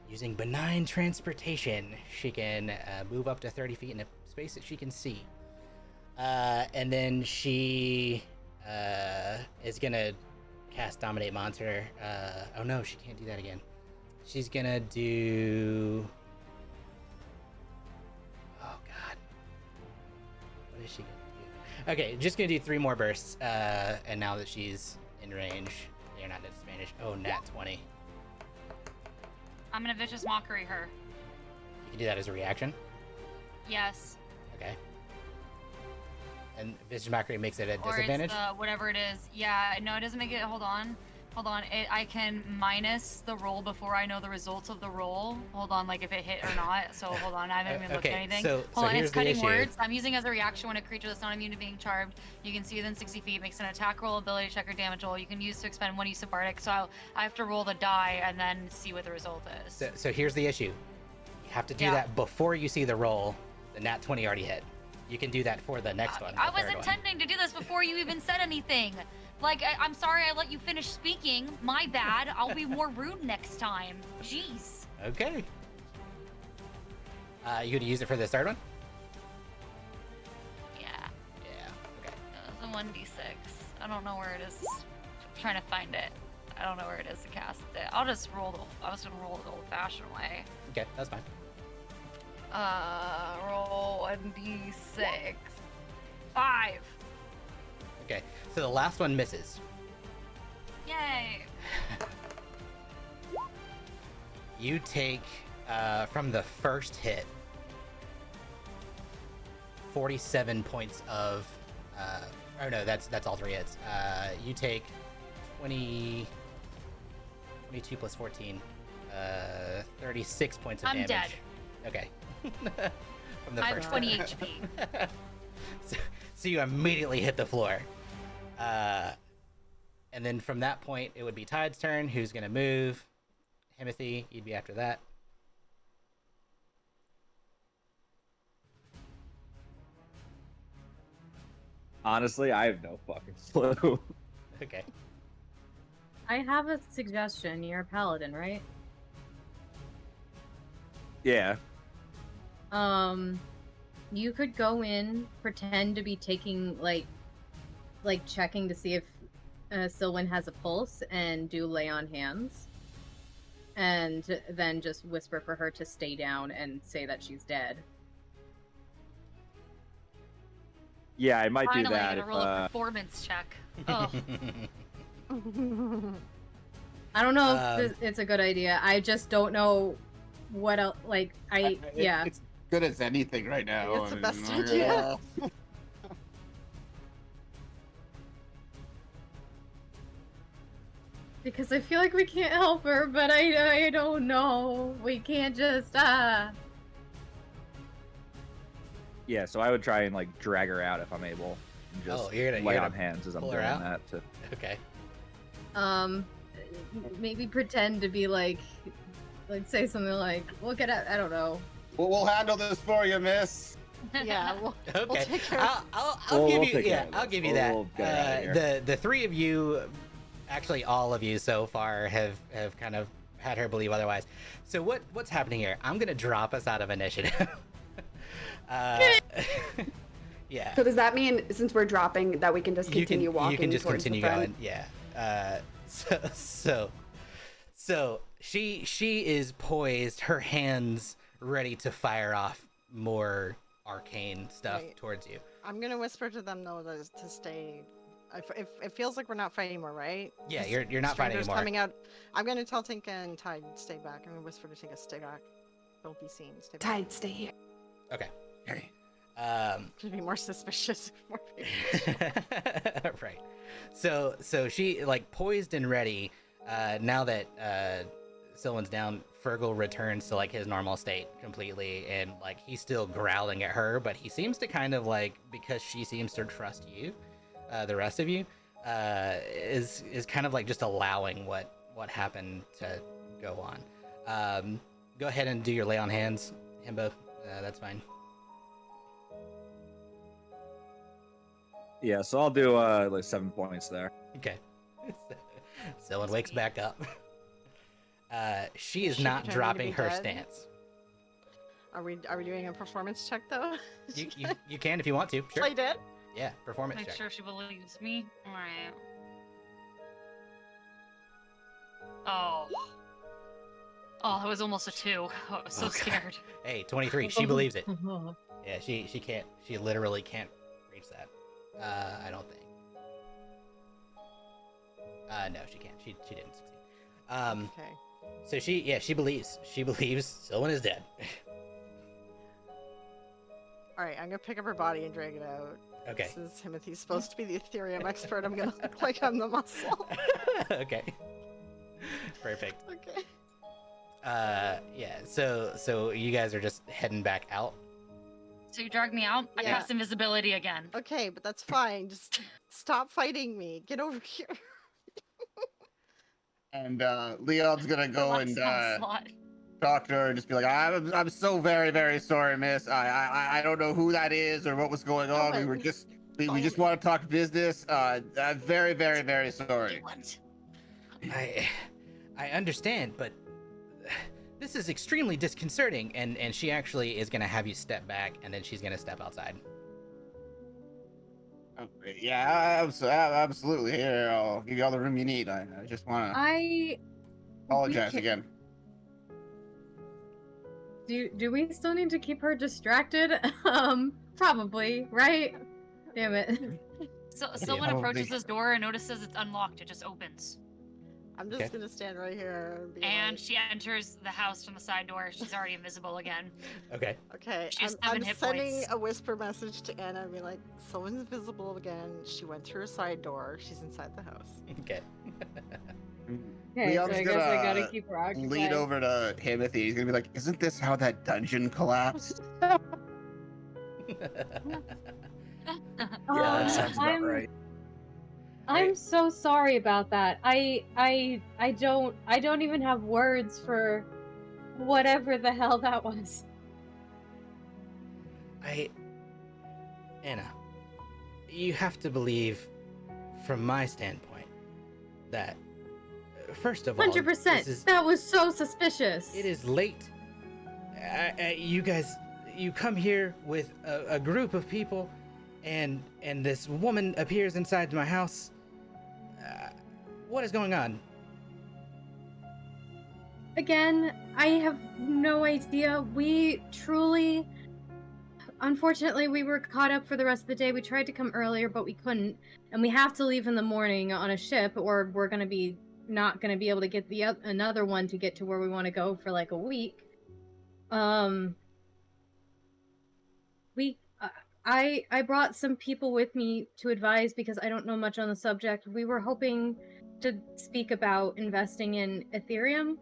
Using benign transportation, she can move up to 30 feet in a space that she can see. And then she is gonna cast Dominate Monster. Oh no, she can't do that again. She's gonna do. Oh god. What is she gonna do? Okay, just gonna do 3 more bursts. And now that she's in range, they're not at disadvantage. Oh, nat 20. I'm gonna Vicious Mockery her. You can do that as a reaction. Yes. Okay. And Vicious Mockery makes it a Or disadvantage? it's whatever it is. Yeah, no, it doesn't make it. Hold on. I can minus the roll before I know the results of the roll. Hold on, like if it hit or not. So hold on, I haven't even looked at anything. So Hold on, here's it's cutting the issue. words. I'm using as a reaction when a creature that's not immune to being charmed. You can see within 60 feet, makes an attack roll, ability check, or damage roll. You can use to expend 1 use of Bardic. So I have to roll the die and then see what the result is. So here's the issue. You have to do that before you see the roll. The nat 20 already hit. You can do that for the next one. I was intending to do this before you even said anything. Like, I'm sorry I let you finish speaking. My bad. I'll be more rude next time. Jeez. Okay. You gonna use it for this third one? Yeah. Yeah. Okay. It was a 1d6. I don't know where it is. I'm trying to find it. I don't know where it is to cast it. I was gonna roll the old-fashioned way. Okay, that's fine. Roll 1d6. 5. Okay, so the last one misses. Yay. You take, from the first hit, 47 points of, oh no, that's all 3 hits. You take 22 plus 14, 36 points of damage. I'm dead. Okay. From the I have first 20 hit. HP. So you immediately hit the floor. And then from that point, it would be Tide's turn, who's going to move. Himothy, you'd be after that. Honestly, I have no fucking clue. Okay. I have a suggestion. You're a paladin, right? Yeah. You could go in, pretend to be taking like checking to see if Sylvan has a pulse, and do lay on hands, and then just whisper for her to stay down and say that she's dead. Yeah, I might Finally, do that. I'm gonna roll a performance check. Oh. I don't know if it's a good idea. I just don't know what else. Like, yeah. It's good as anything right now. It's the I best mean, idea. Because I feel like we can't help her, but I don't know. We can't just Yeah, so I would try and like drag her out if I'm able. And just you're lay gonna on hands as I'm pull doing her out? that. To... Okay. Maybe pretend to be like say something like, "Look at it." I don't know. We'll handle this for you, miss. Yeah, we'll Okay. take care of I'll give you. take care Yeah, of I'll this. give you We'll get out of that. The 3 of you, actually all of you so far, have kind of had her believe otherwise. So what's happening here? I'm gonna drop us out of initiative. Yeah. So does that mean, since we're dropping, that we can just continue walking? You can just towards continue the front? going. Yeah. So she is poised, her hands ready to fire off more arcane stuff Right. towards you. I'm gonna whisper to them though to stay. If it feels like we're not fighting anymore, right? Yeah, Just you're not fighting strangers anymore. coming out. I'm gonna tell Tinka and Tide stay back. I'm gonna whisper to Tinka stay back. Don't be seen. Stay back. Tide, stay here. Okay. Okay. Could be more suspicious. If we're Right. So she like poised and ready. Now that Sylvan's down, Fergal returns to like his normal state completely, and like he's still growling at her, but he seems to kind of like, because she seems to trust you, the rest of you, is kind of like just allowing what happened to go on. Go ahead and do your lay on hands, Himbo. That's fine. Yeah, so I'll do like 7 points there. Okay. Sylvan wakes back up. She is not pretending to dropping be her dead? stance. Are we doing a performance check though? You can if you want to. Sure. Play dead? Yeah, performance Make check. sure she believes me. Alright. Oh. Oh, it was almost a 2. Oh, I was so scared. Hey, 23. She believes it. Yeah, she can't. She literally can't reach that. I don't think. No, she can't. She didn't succeed. Okay. So she believes. She believes Sylvan is dead. All right, I'm gonna pick up her body and drag it out. Okay. Since Himothy's supposed to be the Ethereum expert, I'm gonna look like I'm the muscle. Okay. Perfect. Okay. Yeah. So you guys are just heading back out. So you dragged me out? I Yeah. cast invisibility again. Okay, but that's fine. Just stop fighting me. Get over here. And Leon's gonna go Relax, and Onslaught. talk to her and just be like, I'm so very, very sorry, miss. I don't know who that is or what was going on. We were just we just want to talk business. I'm very, very, very sorry. I understand, but this is extremely disconcerting, and she actually is gonna have you step back, and then she's gonna step outside. Okay, yeah, absolutely. Here, I'll give you all the room you need. I just want to apologize again. Do we still need to keep her distracted? Probably, right? Damn it. So Yeah, Sylvan probably. approaches this door and notices it's unlocked. It just opens. I'm just Okay. gonna stand right here and be And like, she enters the house from the side door. She's already invisible again. Okay. okay, She has I'm 7 hit sending points. a whisper message to Anna and be like, someone's visible again. She went through a side door. She's inside the house. Okay. Okay, so Leon's I guess I gotta gonna keep her occupied. lead over to Himothy. He's gonna be like, "Isn't this how that dungeon collapsed?" Yeah, that sounds about I'm- right. I'm so sorry about that. I don't even have words for whatever the hell that was. Anna, you have to believe, from my standpoint, that first of all, 100%. That was so suspicious. it is late. You guys, you come here with a group of people, and this woman appears inside my house. What is going on? Again, I have no idea. We truly, unfortunately, we were caught up for the rest of the day. We tried to come earlier, but we couldn't, and we have to leave in the morning on a ship, or we're gonna be not gonna be able to get the another one to get to where we want to go for like a week. I brought some people with me to advise because I don't know much on the subject. We were hoping to speak about investing in Ethereum.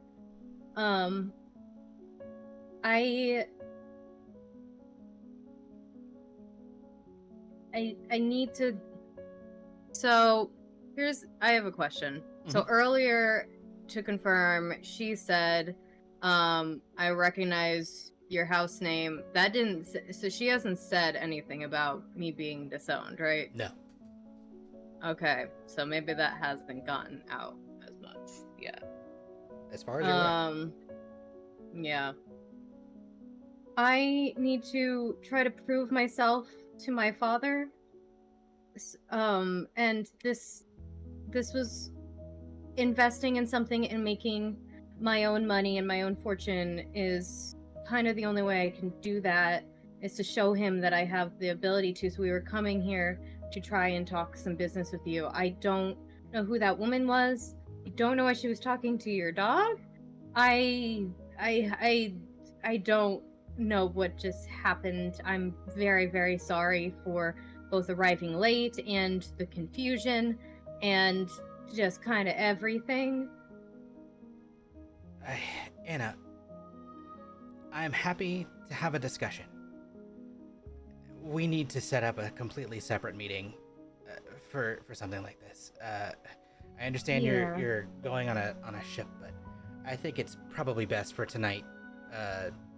I need to. So I have a question. So earlier, to confirm, she said, I recognize your house name. That didn't. So she hasn't said anything about me being disowned, right? No. Okay, so maybe that hasn't gotten out as much. Yeah. As far as you're aware. Yeah. I need to try to prove myself to my father. And this was investing in something and making my own money and my own fortune is kind of the only way I can do that is to show him that I have the ability to. So we were coming here to try and talk some business with you. I don't know who that woman was. I don't know why she was talking to your dog. I don't know what just happened. I'm very, very sorry for both arriving late and the confusion and just kind of everything. Anna, I'm happy to have a discussion. We need to set up a completely separate meeting for something like this. I understand you're going on a ship, but I think it's probably best for tonight.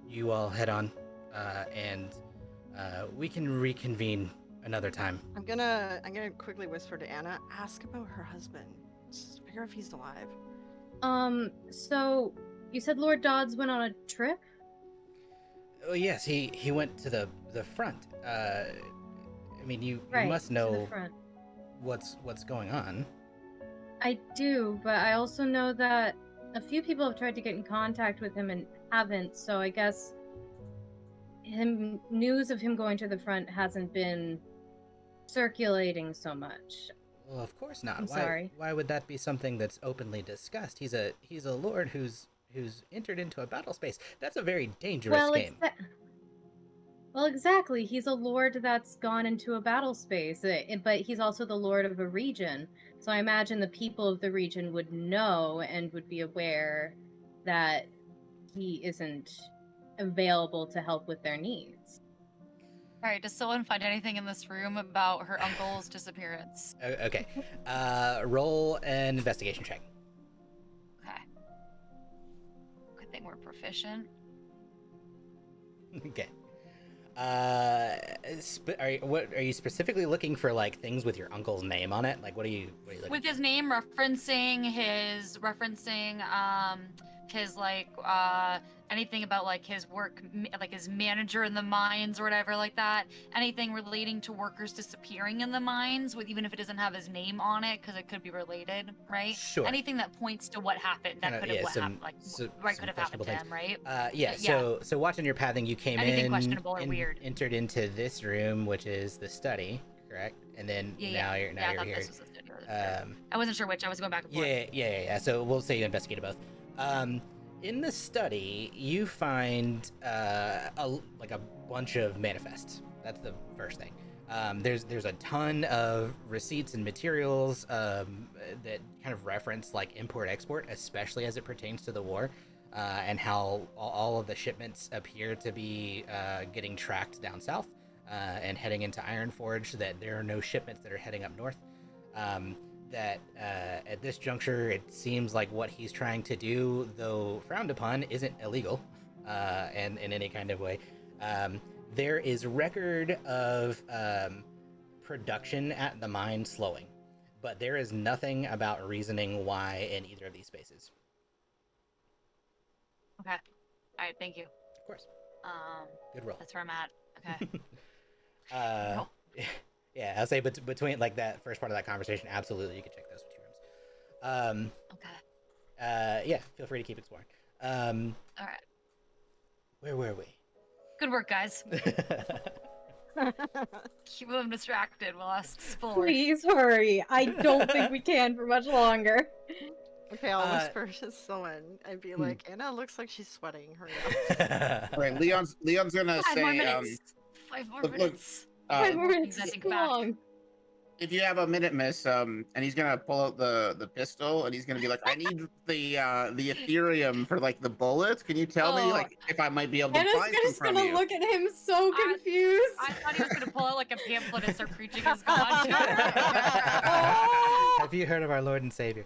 You all head on, and we can reconvene another time. I'm gonna quickly whisper to Anna. Ask about her husband. Just figure if he's alive. So you said Lord Dodds went on a trip? Oh yes, he went to the front. I mean, you must know what's going on. I do, but I also know that a few people have tried to get in contact with him and haven't, so I guess news of him going to the front hasn't been circulating so much. Well, of course not. I'm sorry. Why would that be something that's openly discussed? He's a lord who's entered into a battle space. That's a very dangerous game. Well, exactly. He's a lord that's gone into a battle space, but he's also the lord of a region. So I imagine the people of the region would know and would be aware that he isn't available to help with their needs. All right, does someone find anything in this room about her uncle's disappearance? Okay. Roll an investigation check. Okay. Good thing we're proficient. Okay. Are you specifically looking for like things with your uncle's name on it? Like what are you looking With his name referencing his like anything about like his work, like his manager in the mines or whatever like that. Anything relating to workers disappearing in the mines, with even if it doesn't have his name on it, because it could be related, right? Sure. Anything that points to what happened that could have happened, like could have happened to him, right? Yeah. So watching your pathing, you came Anything in, questionable or weird. entered into this room, which is the study, correct? And then now you're here. This was the study. I wasn't sure which. I was going back and forth. Yeah. So we'll say you investigate both. In the study, you find a bunch of manifests. That's the first thing. There's a ton of receipts and materials that kind of reference like import-export, especially as it pertains to the war, and how all of the shipments appear to be getting tracked down south and heading into Ironforge, that there are no shipments that are heading up north. That at this juncture, it seems like what he's trying to do, though frowned upon, isn't illegal and in any kind of way. There is record of production at the mine slowing, but there is nothing about reasoning why in either of these spaces. Okay. All right. Thank you. Of course. Good roll. That's where I'm at. Okay. Yeah, I'll say between like that first part of that conversation, absolutely you can check those 2 rooms. Okay. Yeah, feel free to keep exploring. All right. Where were we? Good work, guys. Keep them distracted while I explore. Please hurry. I don't think we can for much longer. Okay, I'll whisper to someone and be like, Anna looks like she's sweating. Hurry up. All right, Leon's gonna 5 more say, minutes. 5 more look, minutes. 5 more minutes I is think too back. long. if you have a minute, miss, and he's gonna pull out the pistol, and he's gonna be like, I need the Ethereum for like the bullets. Can you tell me like if I might be able to Anna's buy some just from gonna you? look at him so confused. I thought he was gonna pull out like a pamphlet and start preaching his God. Have you heard of our Lord and Savior?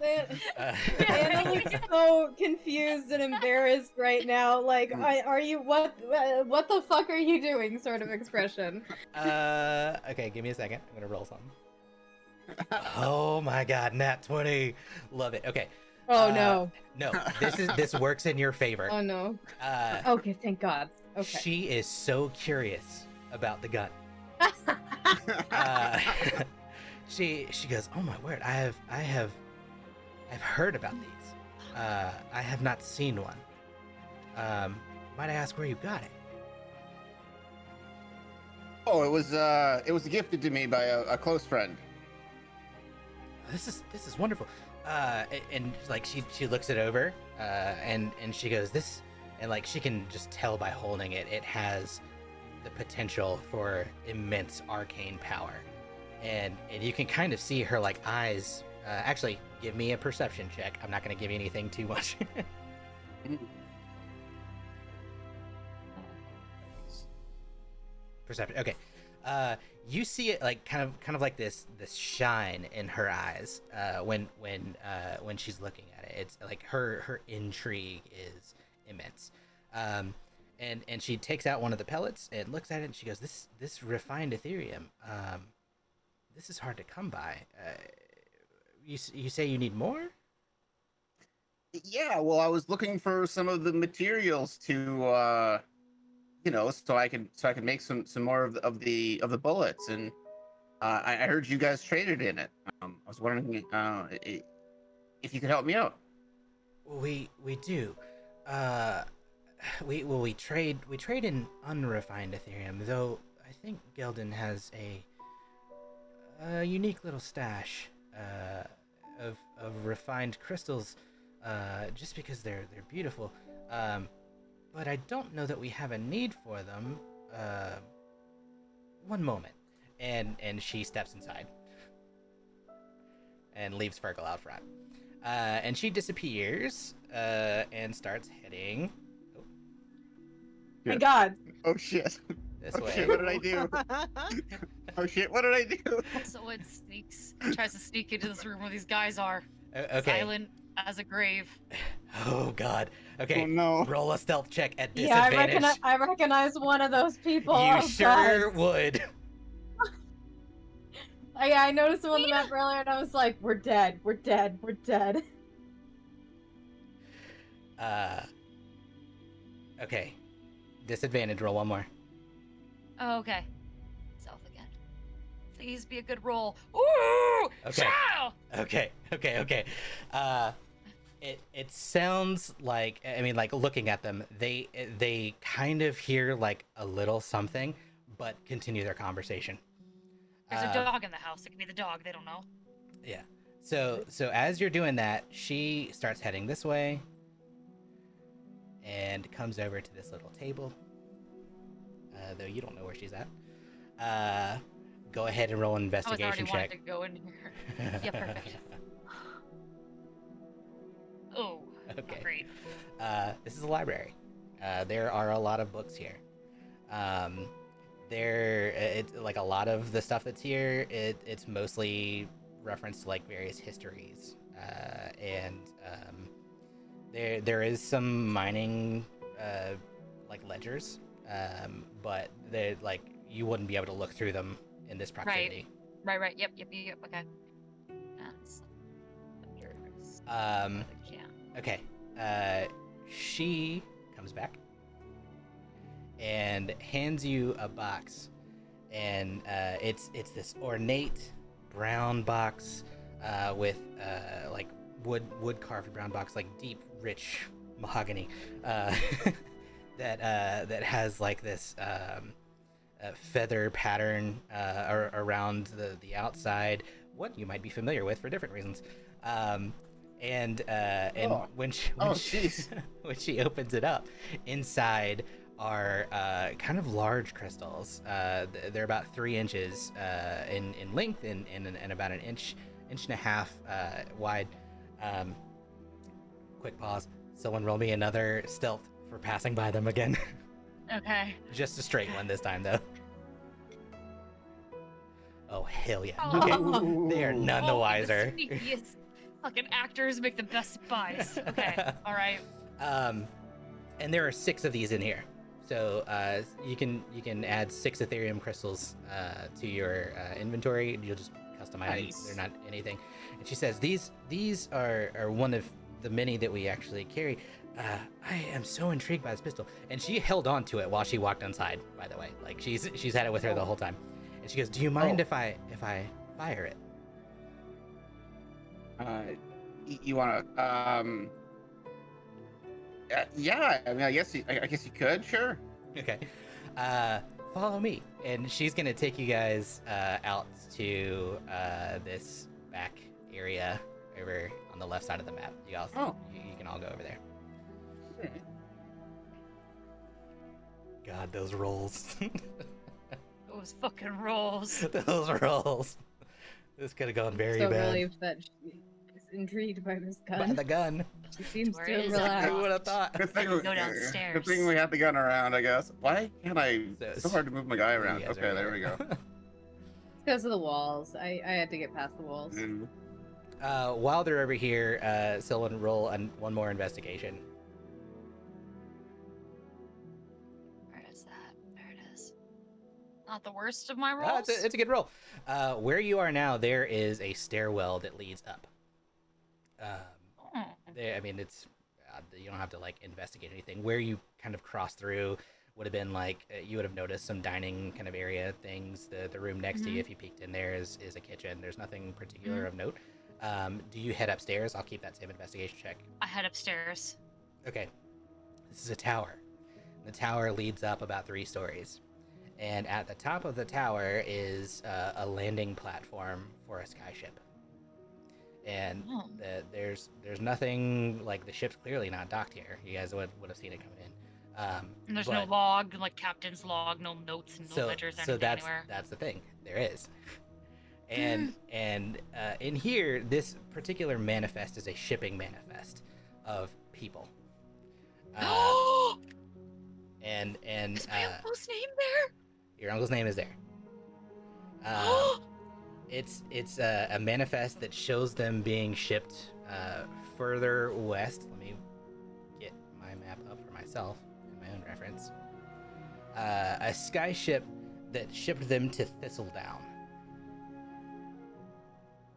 Anna looks so confused and embarrassed right now. Like, are you what the fuck are you doing? Sort of expression. Okay, give me a second. I'm gonna roll something. Oh my God, nat 20. Love it. Okay. Oh no. No, this works in your favor. Oh no. Okay, thank God. Okay. She is so curious about the gun. She goes, oh my word, I've heard about these. I have not seen one. Might I ask where you got it? Oh, it was gifted to me by a close friend. This is wonderful. And like she looks it over, and she goes, this, and like she can just tell by holding it, it has the potential for immense arcane power, and you can kind of see her like eyes. Actually, give me a perception check. I'm not gonna give you anything too much. Perception. Okay. You see it like kind of like this shine in her eyes when she's looking at it. It's like her intrigue is immense. And she takes out one of the pellets and looks at it and she goes, this refined Ethereum, this is hard to come by. You say you need more? Yeah, well, I was looking for some of the materials to so I can make some more of the bullets, and I heard you guys traded in it. I was wondering if you could help me out. We do. We trade in unrefined Ethereum, though I think Gelden has a unique little stash of refined crystals, just because they're beautiful. But I don't know that we have a need for them. One moment. And she steps inside and leaves Fergal out front. And she disappears and starts heading. Oh. My God. Oh shit. This oh way. Shit, what did I do? Oh shit, what did I do? So it tries to sneak into this room where these guys are. Okay. Silent as a grave. Oh god. Okay. Oh no. Roll a stealth check at Yeah, disadvantage. I recognize one of those people. You Oh, sure God. would. I noticed him on the map earlier and I was like, we're dead. We're dead. We're dead. Okay. Disadvantage, roll one more. Oh, okay. Self again. Please be a good roll. Ooh! Okay. Chow! Okay. It sounds like, I mean, like looking at them, they kind of hear like a little something, but continue their conversation. There's a dog in the house. It could be the dog. They don't know. Yeah. So as you're doing that, she starts heading this way and comes over to this little table. Though you don't know where she's at. Go ahead and roll an investigation check. To go in here. Yeah, perfect. Oh, Okay. great. This is a library. There are a lot of books here. It's like a lot of the stuff that's here. It's mostly reference to like various histories, and there is some mining like ledgers, but they like you wouldn't be able to look through them in this proximity. Right. Yep. Okay. That's yeah. Okay. She comes back and hands you a box, and it's this ornate brown box with like wood carved brown box, like deep, rich mahogany that has like this feather pattern around the outside. What you might be familiar with for different reasons. And when she opens it up, inside are kind of large crystals. They're about 3 inches in length and about an inch and a half wide. Quick pause. Someone roll me another stealth for passing by them again. Okay. Just a straight one this time, though. Oh, hell yeah. Oh. Okay. They are none the wiser. The sneakiest fucking actors make the best spies. Okay. All right. And there are 6 of these in here. So you can add 6 Ethereum crystals to your inventory. You'll just customize Nice. them. They're not anything. And she says, these are one of the many that we actually carry. I am so intrigued by this pistol. And she held on to it while she walked inside, by the way. Like she's had it with her the whole time. And she goes, do you mind if I fire it? You wanna yeah, I mean, I guess you could, sure. Okay. Follow me. And she's gonna take you guys out to this back area over on the left side of the map. You can all go over there. God, those rolls. Those fucking rolls. Those rolls. This could have gone very so bad. relieved that she is intrigued by this gun. By the gun. He seems Where to is relax. Who would have thought? Good thing, Go downstairs. good thing we have the gun around, I guess. Why can't I? So- It's so hard to move my guy You around. guys are Okay, there we here. go. It's because of the walls. I had to get past the walls. Mm. While they're over here, Sylvan, roll one more investigation. Where is that? There it is. Not the worst of my Ah, rolls. it's a good roll. Where you are now, there is a stairwell that leads up. I mean, it's you don't have to like investigate anything. Where you kind of cross through would have been like you would have noticed some dining kind of area things. The room next to you, if you peeked in there, is a kitchen. There's nothing particular of note. Do you head upstairs? I'll keep that same investigation check. I head upstairs. Okay. This is a tower. The tower leads up about 3 stories. And at the top of the tower is a landing platform for a skyship. And there's nothing, like the ship's clearly not docked here. You guys would have seen it coming in. And there's no log, like captain's log, no notes and no ledgers or anything anywhere. That's the thing. There is. And in here, this particular manifest is a shipping manifest of people. And Is my uncle's name there? Your uncle's name is there. It's a manifest that shows them being shipped further west. Let me get my map up for myself in my own reference. A sky ship that shipped them to Thistledown.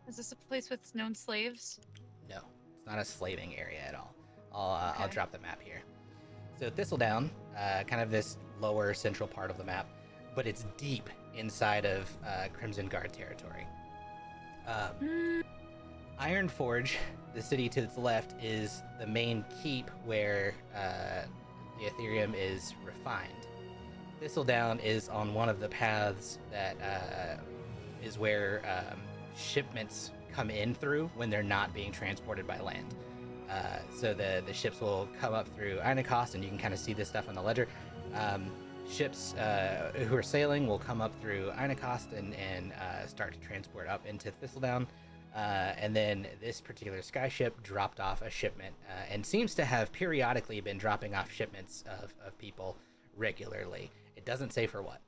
Is this a place with known slaves? No, it's not a slaving area at all. I'll drop the map here. So Thistledown, kind of this lower central part of the map, but it's deep inside of Crimson Guard territory. Ironforge, the city to its left, is the main keep where the Ethereum is refined. Thistledown is on one of the paths that is where shipments come in through when they're not being transported by land. So the ships will come up through Inacost, and you can kind of see this stuff on the ledger. Ships who are sailing will come up through Inacost and start to transport up into Thistledown. And then this particular sky ship dropped off a shipment and seems to have periodically been dropping off shipments of people regularly. It doesn't say for what.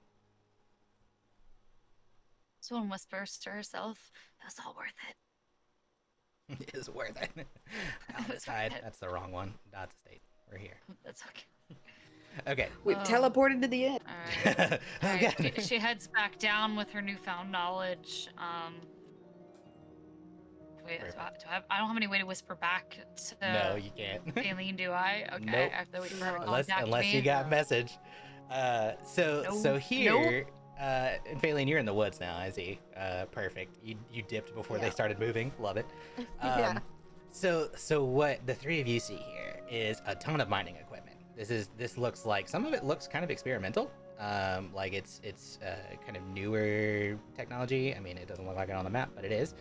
Someone whispers to herself, "It was all worth it." It is worth it. Outside, that's the wrong one. Dodge State. We're here. That's okay. Okay. We've teleported to the end. All right. All right. She heads back down with her newfound knowledge. Wait, I don't have any way to whisper back to. No, you can't. Aileen, do I? Okay. Nope. I have to wait for her to contact unless me. you got message. So here, and Faylene, you're in the woods now. I see. Perfect. You dipped before they started moving. Love it. Yeah. So what the 3 of you see here is a ton of mining equipment. This looks like some of it looks kind of experimental. Like it's kind of newer technology. I mean, it doesn't look like it on the map, but it is.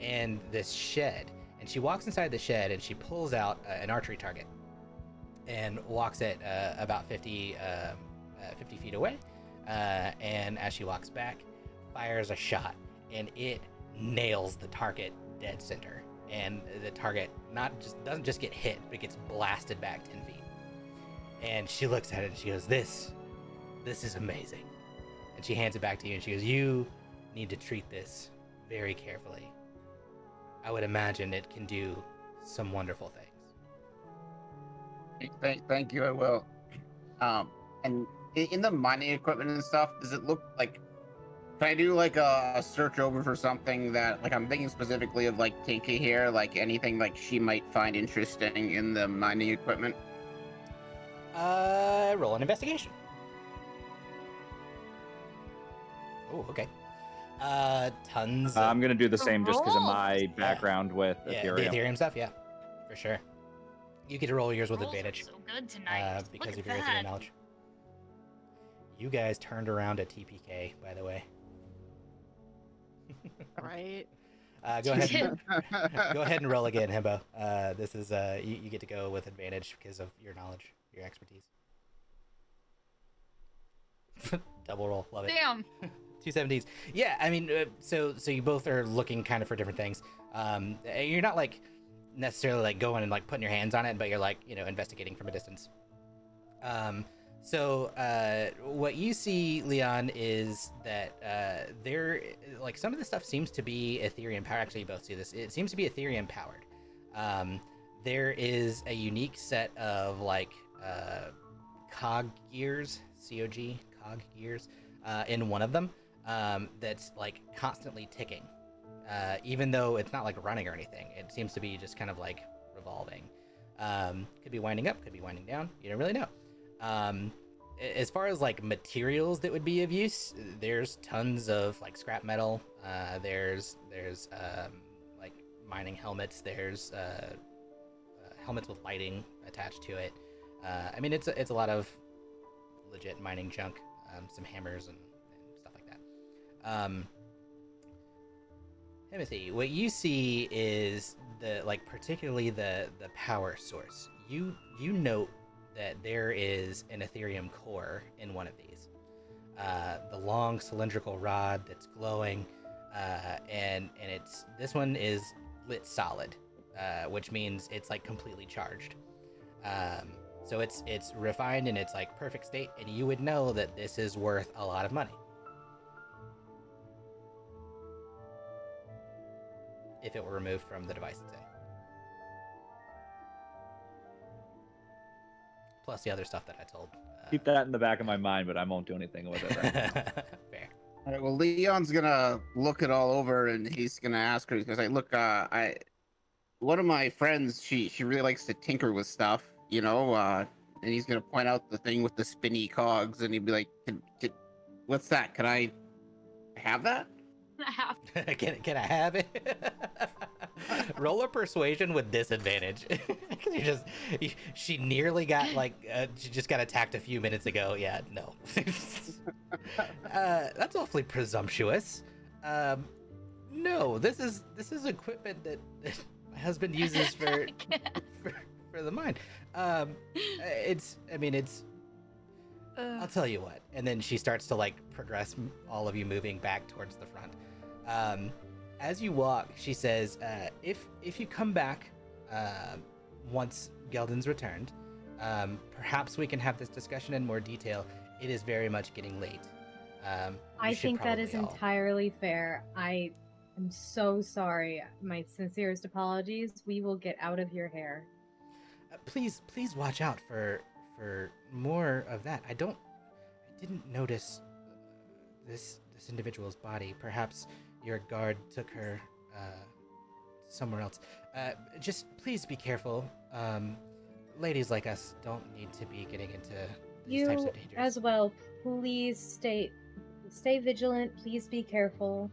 And this shed, and she walks inside the shed and she pulls out an archery target and walks it about 50 feet away. And as she walks back, fires a and it nails the target dead center. And the target doesn't just get hit, but it gets blasted back 10 feet. And she looks at it and she goes, this is amazing. And she hands it back to you and she goes, you need to treat this very carefully. I would imagine it can do some wonderful things. Thank you, I will. And in the mining equipment and stuff, does it look like, can I do like a search over for something that, like, I'm thinking specifically of like Tinky here, like anything like she might find interesting in the mining equipment? Roll an investigation. Oh, okay. Tons. I'm gonna do the same just because of my background with Ethereum. The Ethereum stuff, yeah, for sure. You get to roll yours with Rolls are advantage. so good tonight. Because Look of at your Ethereum that. knowledge. You guys turned around at TPK, by the way. Right. Go ahead and roll again, Himbo. This is you get to go with advantage because of your knowledge, your expertise. Double roll, love it. Damn. 270s. Yeah, I mean, so you both are looking kind of for different things. You're not like necessarily like going and like putting your hands on it, but you're like, you know, investigating from a distance. So what you see, Leon, is that there, like, some of the stuff seems to be Ethereum powered. Actually, you both see this. It seems to be Ethereum powered. There is a unique set of like cog gears, cog gears, in one of them that's like constantly ticking. Even though it's not like running or anything, it seems to be just kind of like revolving. Could be winding up, could be winding down. You don't really know. As far as like materials that would be of use, there's tons of like scrap metal. There's like mining helmets. There's helmets with lighting attached to it. I mean, it's a lot of legit mining junk. Some hammers and stuff like that. Himothy, what you see is particularly the power source. You note that there is an Ethereum core in one of these. The long cylindrical rod that's glowing, and this one is lit solid, which means it's like completely charged. So it's refined in its like perfect state, and you would know that this is worth a lot of money. If it were removed from the device it's in. Plus the other stuff that I told. Keep that in the back of my mind, but I won't do anything with it right now. Fair. All right, well, Leon's gonna look it all over, and he's gonna ask her. He's gonna say, "Look, one of my friends, she really likes to tinker with stuff, you know." And he's gonna point out the thing with the spinny cogs, and he'd be like, "What's that? Can I have that?" Can I have it? Roll a persuasion with disadvantage. She nearly got like she just got attacked a few minutes ago. Yeah, no. That's awfully presumptuous. No, this is equipment that my husband uses for the mine. I'll tell you what. And then she starts to like progress all of you moving back towards the front. As you walk, she says, if you come back once Geldon's returned, perhaps we can have this discussion in more detail. It is very much getting late. I think that is entirely fair. I am so sorry. My sincerest apologies. We will get out of your hair. Please watch out for more of that. I didn't notice this individual's body. Perhaps your guard took her somewhere else. Just please be careful. Ladies like us don't need to be getting into these types of dangers. You as well. Please stay vigilant. Please be careful.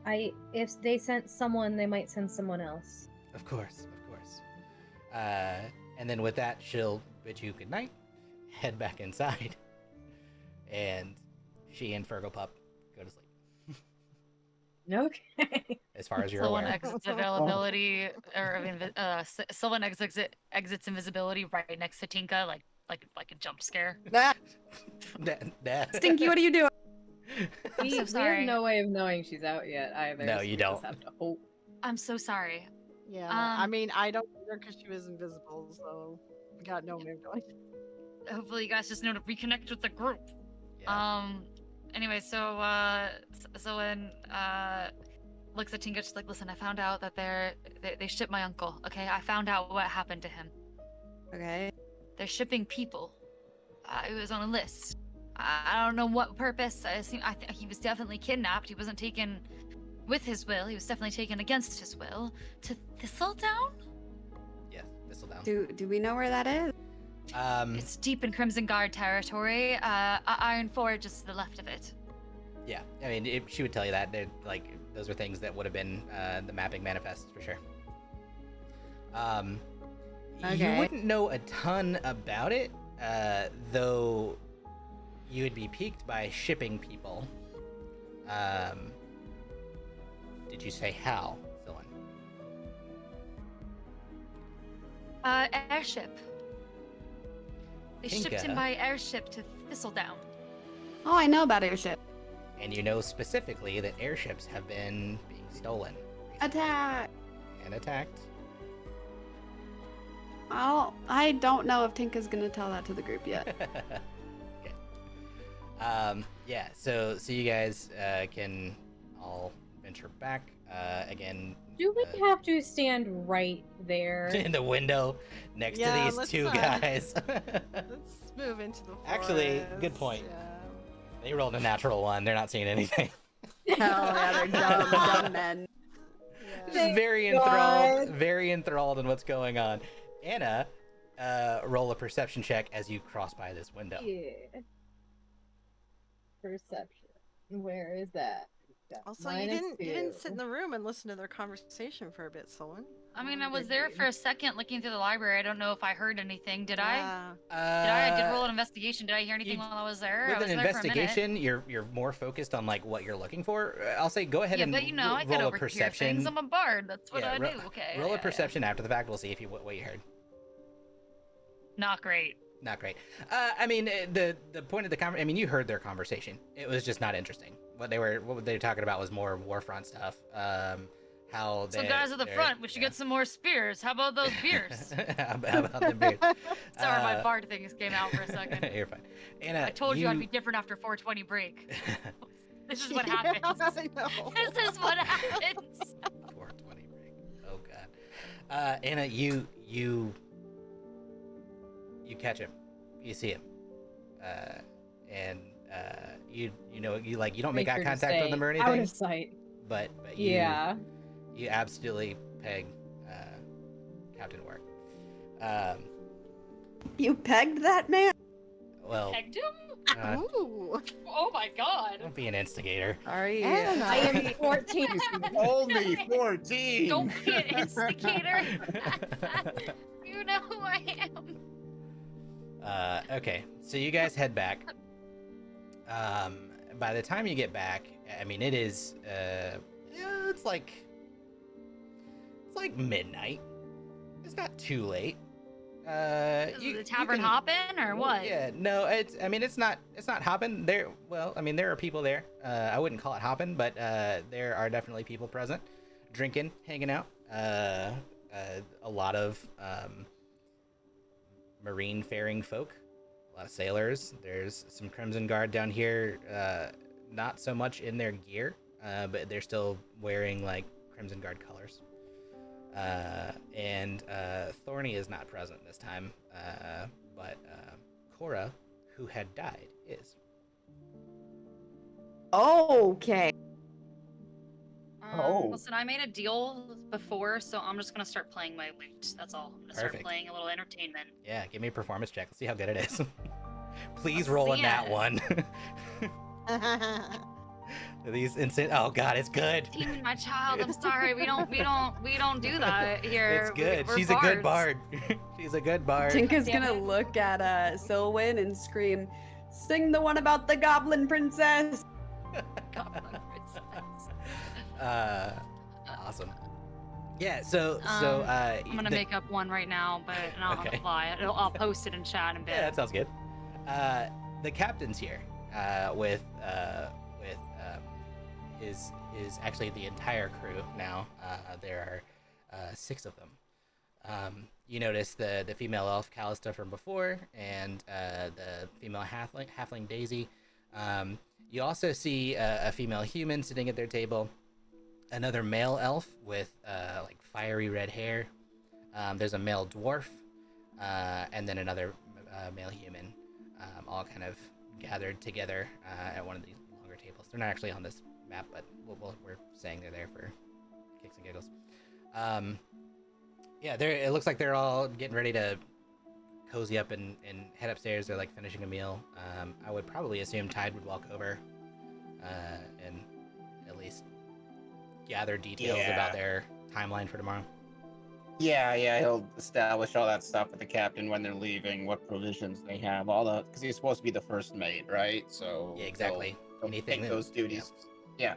If they sent someone, they might send someone else. Of course. And then with that, she'll bid you good night, head back inside, and she and Fergalpup go to sleep. Okay. As far as you're someone aware. Exits availability, someone exits invisibility right next to Tinka, like a jump scare. Stinky, what are you doing? I'm so We sorry. have no way of knowing she's out yet either. No, so you we don't. just have to hope. I'm so sorry. Yeah, I mean, I don't either because she was invisible, so we got no way of knowing. Hopefully you guys just know to reconnect with the group. Yeah. Anyway, so when looks at Tinka, she's like, listen, I found out that they shipped my uncle. Okay, I found out what happened to him. Okay. They're shipping people. It was on a list. I don't know what purpose. I think he was definitely kidnapped. He wasn't taken with his will. He was definitely taken against his will to Thistledown. Yes, Thistledown. Do we know where that is? It's deep in Crimson Guard territory. Iron Forge is to the left of it. Yeah, I mean, she would tell you that. Like, those are things that would have been the mapping manifests for sure. You wouldn't know a ton about it, though you would be piqued by shipping people. Did you say how, Zillan? Airship. They shipped him by airship to Thistledown. Oh, I know about airship. And you know specifically that airships have been being stolen. Attack! And attacked. I don't know if Tinka's gonna tell that to the group yet. Okay. Yeah. So you guys can all venture back again. Do we have to stand right there? In the window next to these two guys. Let's move into the forest. Actually, good point. Yeah. They rolled a natural one. They're not seeing anything. Hell yeah, they're dumb men. Just very enthralled in what's going on. Anna, roll a perception check as you cross by this window. Yeah. Perception. Where is that? Also, you didn't sit in the room and listen to their conversation for a bit, Solon. I mean, I was there for a second looking through the library. I don't know if I heard anything. Did I? I did roll an investigation. Did I hear anything while I was there? With an investigation, you're more focused on like what you're looking for. I'll say go ahead and but I could roll a overhear perception. things. I'm a bard. That's what I do. Okay. Roll a perception after the fact. We'll see if you what you heard. Not great. Not great. I mean, the point of the conversation. I mean, you heard their conversation. It was just not interesting. What they were talking about was more warfront stuff. How they. So guys at the front, we should get some more spears. How about those beers? How about the beers? Sorry, my bard things came out for a second. You're fine. Anna, I told you I'd be different after 420 break. This is what happens. I know. This is what happens. 420 break. Oh god. Anna, you catch him. You see him. And you don't make eye contact with them or anything. Out of sight. But you absolutely peg Captain Work. You pegged that man? Well, Pegged him? Ooh. Oh my god. don't be an instigator. Are you? I am 14. Only 14. Don't be an instigator. You know who I am. Okay, so you guys head back. By the time you get back, I mean it is it's like midnight. It's not too late. Is the tavern hopping or what? Yeah, no, it's not hopping. There are people there. I wouldn't call it hopping, but there are definitely people present, drinking, hanging out. A lot of marine faring folk, a lot of sailors. There's some Crimson Guard down here, not so much in their gear, but they're still wearing like Crimson Guard colors. And Thorny is not present this time, but Cora, who had died, is. Okay. Listen, I made a deal before, so I'm just gonna start playing my lute. That's all. I'm gonna start playing a little entertainment. Yeah, give me a performance check. Let's see how good it is. Please roll a nat one. These instant. Oh God, it's good. Team, my child. I'm sorry. We don't do that here. It's good. She's a good bard. She's a good bard. Tinka's gonna look at Silwyn and scream, "Sing the one about the Goblin Princess!" Goblin Princess. Awesome. Yeah. So I'm gonna make up one right now, but not on the fly. I'll post it in chat in a bit. Yeah, that sounds good. The captain's here with is actually the entire crew now. There are 6 of them. You notice the female elf Callista from before, and the female halfling Daisy. You also see a female human sitting at their table, another male elf with like fiery red hair. There's a male dwarf, and then another male human, all kind of gathered together at one of these longer tables. They're not actually on this map, but we're saying they're there for kicks and giggles. It looks like they're all getting ready to cozy up and head upstairs. They're like finishing a meal. I would probably assume Tide would walk over and at least gather details about their timeline for tomorrow. Yeah, he'll establish all that stuff with the captain when they're leaving, what provisions they have, because he's supposed to be the first mate, right? So yeah, exactly. He'll Anything take those duties. Yeah.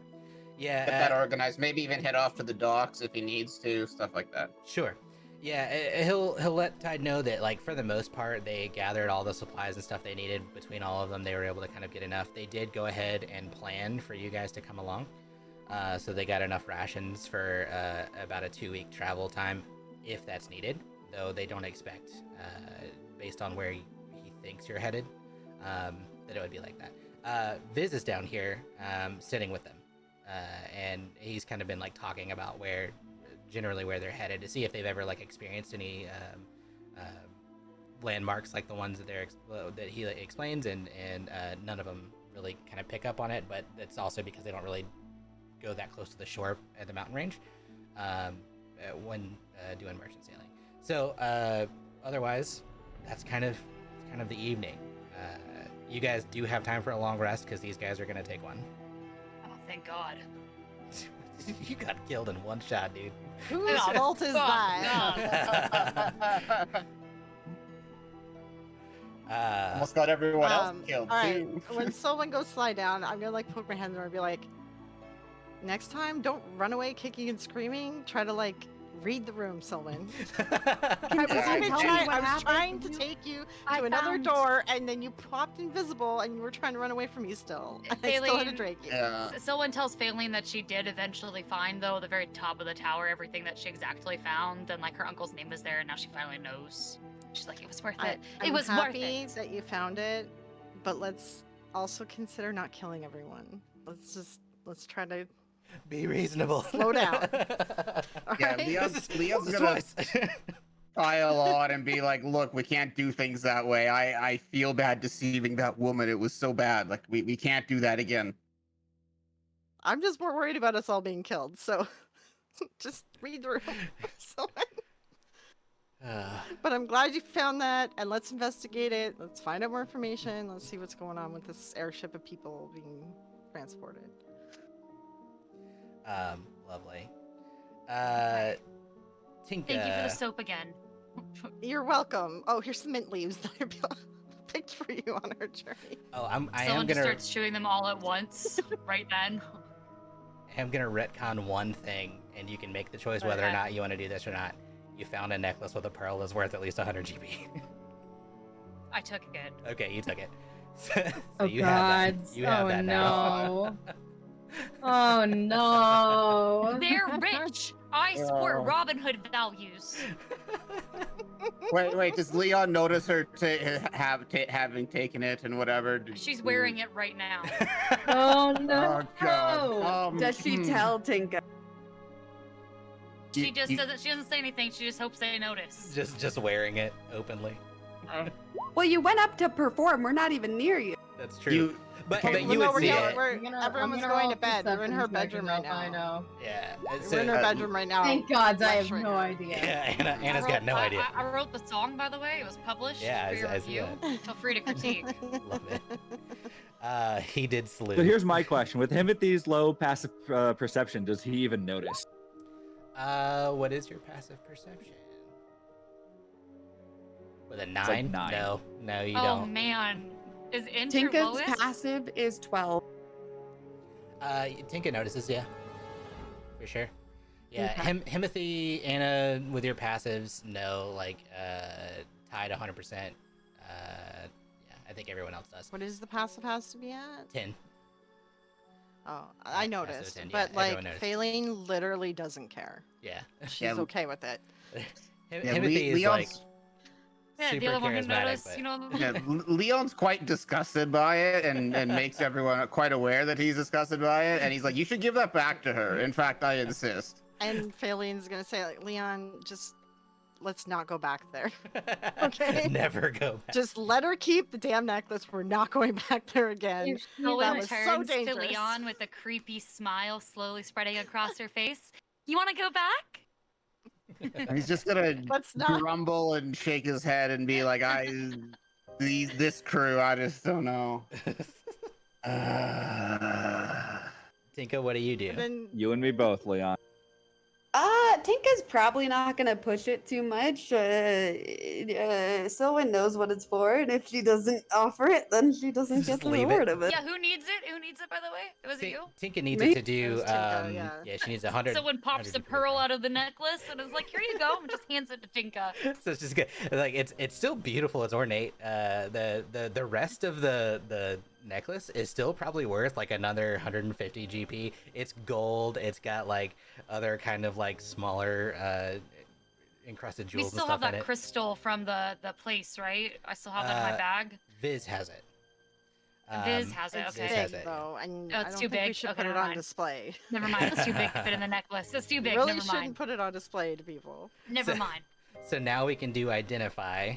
Get that organized. Maybe even head off to the docks if he needs to, stuff like that. Sure. Yeah, he'll let Tide know that, like, for the most part, they gathered all the supplies and stuff they needed between all of them. They were able to kind of get enough. They did go ahead and plan for you guys to come along. So they got enough rations for about a 2-week travel time, if that's needed. though they don't expect, based on where he thinks you're headed, that it would be like that. Viz is down here, sitting with them, and he's kind of been like talking about generally where they're headed to see if they've ever like experienced any landmarks like the ones that he explains, and none of them really kind of pick up on it, but that's also because they don't really go that close to the shore at the mountain range when doing merchant sailing. So otherwise, that's kind of the evening. You guys do have time for a long rest because these guys are gonna take one. Oh, thank God. You got killed in one shot, dude. Whose fault is that? Almost got everyone else killed all right. too. When someone goes slide down, I'm gonna like poke my hand in and be like, next time, don't run away kicking and screaming. Try to like read the room, Sylvan. I was trying to take you to another door, and then you popped invisible, and you were trying to run away from me still. I still had to drag you. Someone tells Faylene that she did eventually find, though, the very top of the tower, everything that she exactly found, and like her uncle's name was there, and now she finally knows. She's like, it was worth it. I'm worth happy it. that you found it, but let's also consider not killing everyone. Let's try to be reasonable. Slow down. Yeah, right? Leon's gonna pile on and be like, look, we can't do things that way. I feel bad deceiving that woman. It was so bad. Like, we can't do that again. I'm just more worried about us all being killed, so just read the room. But I'm glad you found that, and let's investigate it. Let's find out more information. Let's see what's going on with this airship of people being transported. Lovely. Tinka. Thank you for the soap again. You're welcome. Oh, here's some mint leaves that I picked for you on our journey. Oh, Someone just gonna starts chewing them all at once right then. I'm gonna retcon one thing, and you can make the choice whether or not you want to do this or not. You found a necklace with a pearl that's worth at least 100 GP. I took it. Okay, you took it. So oh you God! Have that. You have that now. Oh no! They're rich. I support Robin Hood values. Wait, does Leon notice her having taken it and whatever? She's wearing it right now. Oh no! Oh, God. Does she tell Tinka? She just doesn't. She doesn't say anything. She just hopes they notice. Just wearing it openly. Well, you went up to perform. We're not even near you. That's true. But you no, would see it. Everyone was going to bed. We're in her bedroom right now. I know. Yeah. We're in her bedroom right now. Thank God, I have no idea. Yeah, Anna's got no idea. I wrote the song, by the way. It was published for your review. Feel free to critique. Love it. He did salute. So here's my question: with Himothy's low passive perception, does he even notice? What is your passive perception? With a 9? Like 9. No, you don't. don't. Oh man, is Int Tinka's your lowest? passive is 12. Tinka notices, yeah, for sure. Yeah, Okay. Himothy, Anna, with your passives, no, like tied 100%. Yeah, I think everyone else does. What is the passive has to be at? 10. Oh, I noticed, 10, but yeah, like everyone noticed. Faylene literally doesn't care. Yeah. She's okay with it. Himothy is like Yeah, super the other one who charismatic, noticed, but... you know. Yeah, Leon's quite disgusted by it and makes everyone quite aware that he's disgusted by it. And he's like, you should give that back to her. In fact, I insist. And Faylene's gonna say, like, Leon, just let's not go back there. Okay? Never go back. Just let her keep the damn necklace. We're not going back there again. Owen That was turns so to dangerous. Leon with a creepy smile slowly spreading across her face. You want to go back? And he's just gonna Let's not. grumble and shake his head and be like, this crew, I just don't know. Tinka, what do you do? Then You and me both, Leon. Tinka's probably not gonna push it too much. Sylvan knows what it's for, and if she doesn't offer it, then she doesn't Just get the leave reward it. of it. Yeah, who needs it? Who needs it, by the way? Was it you? Tinka needs Me? it to do. It was Tinka, yeah. She needs 100. Someone pops 100 a pearl out of the necklace and is like, here you go, and just hands it to Tinka. So it's just good. Like it's still beautiful. It's ornate. The rest of the necklace is still probably worth like another 150 GP. It's gold. It's got like other kind of like smaller encrusted We jewels and still stuff have in that it. crystal from the place, right? I still have that in my bag. Viz has it. Viz has it. It's Okay. Viz has big it, though, and Oh, I it's don't too think we big? should Okay, put it never on mind. display. Never mind. It's too big to fit in the necklace. It's too big. Really Never shouldn't mind. put it on display to people. Never mind. So now we can do identify.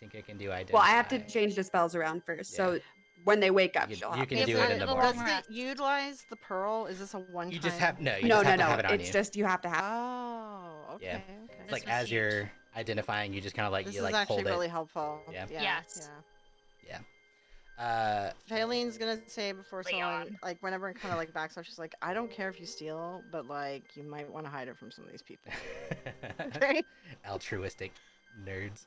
Tinka can do identify. Well, I have to change the spells around first. Yeah. So when they wake up, You she'll can have do to it decide. in the Does morning. long Does rest. it utilize the pearl? Is this a one-time? You just have no. You No, just no, have to no. have it on It's you. just you have to have. Oh, okay. Yeah. Okay. It's This like was as huge. you're identifying, you just kind of like This you is like actually hold really it. helpful. Yeah. Yes. Yeah. Fayleen's gonna say before someone, Leon. like, whenever it kind of like backs up, she's like, I don't care if you steal, but like, you might want to hide it from some of these people. Okay. Altruistic nerds.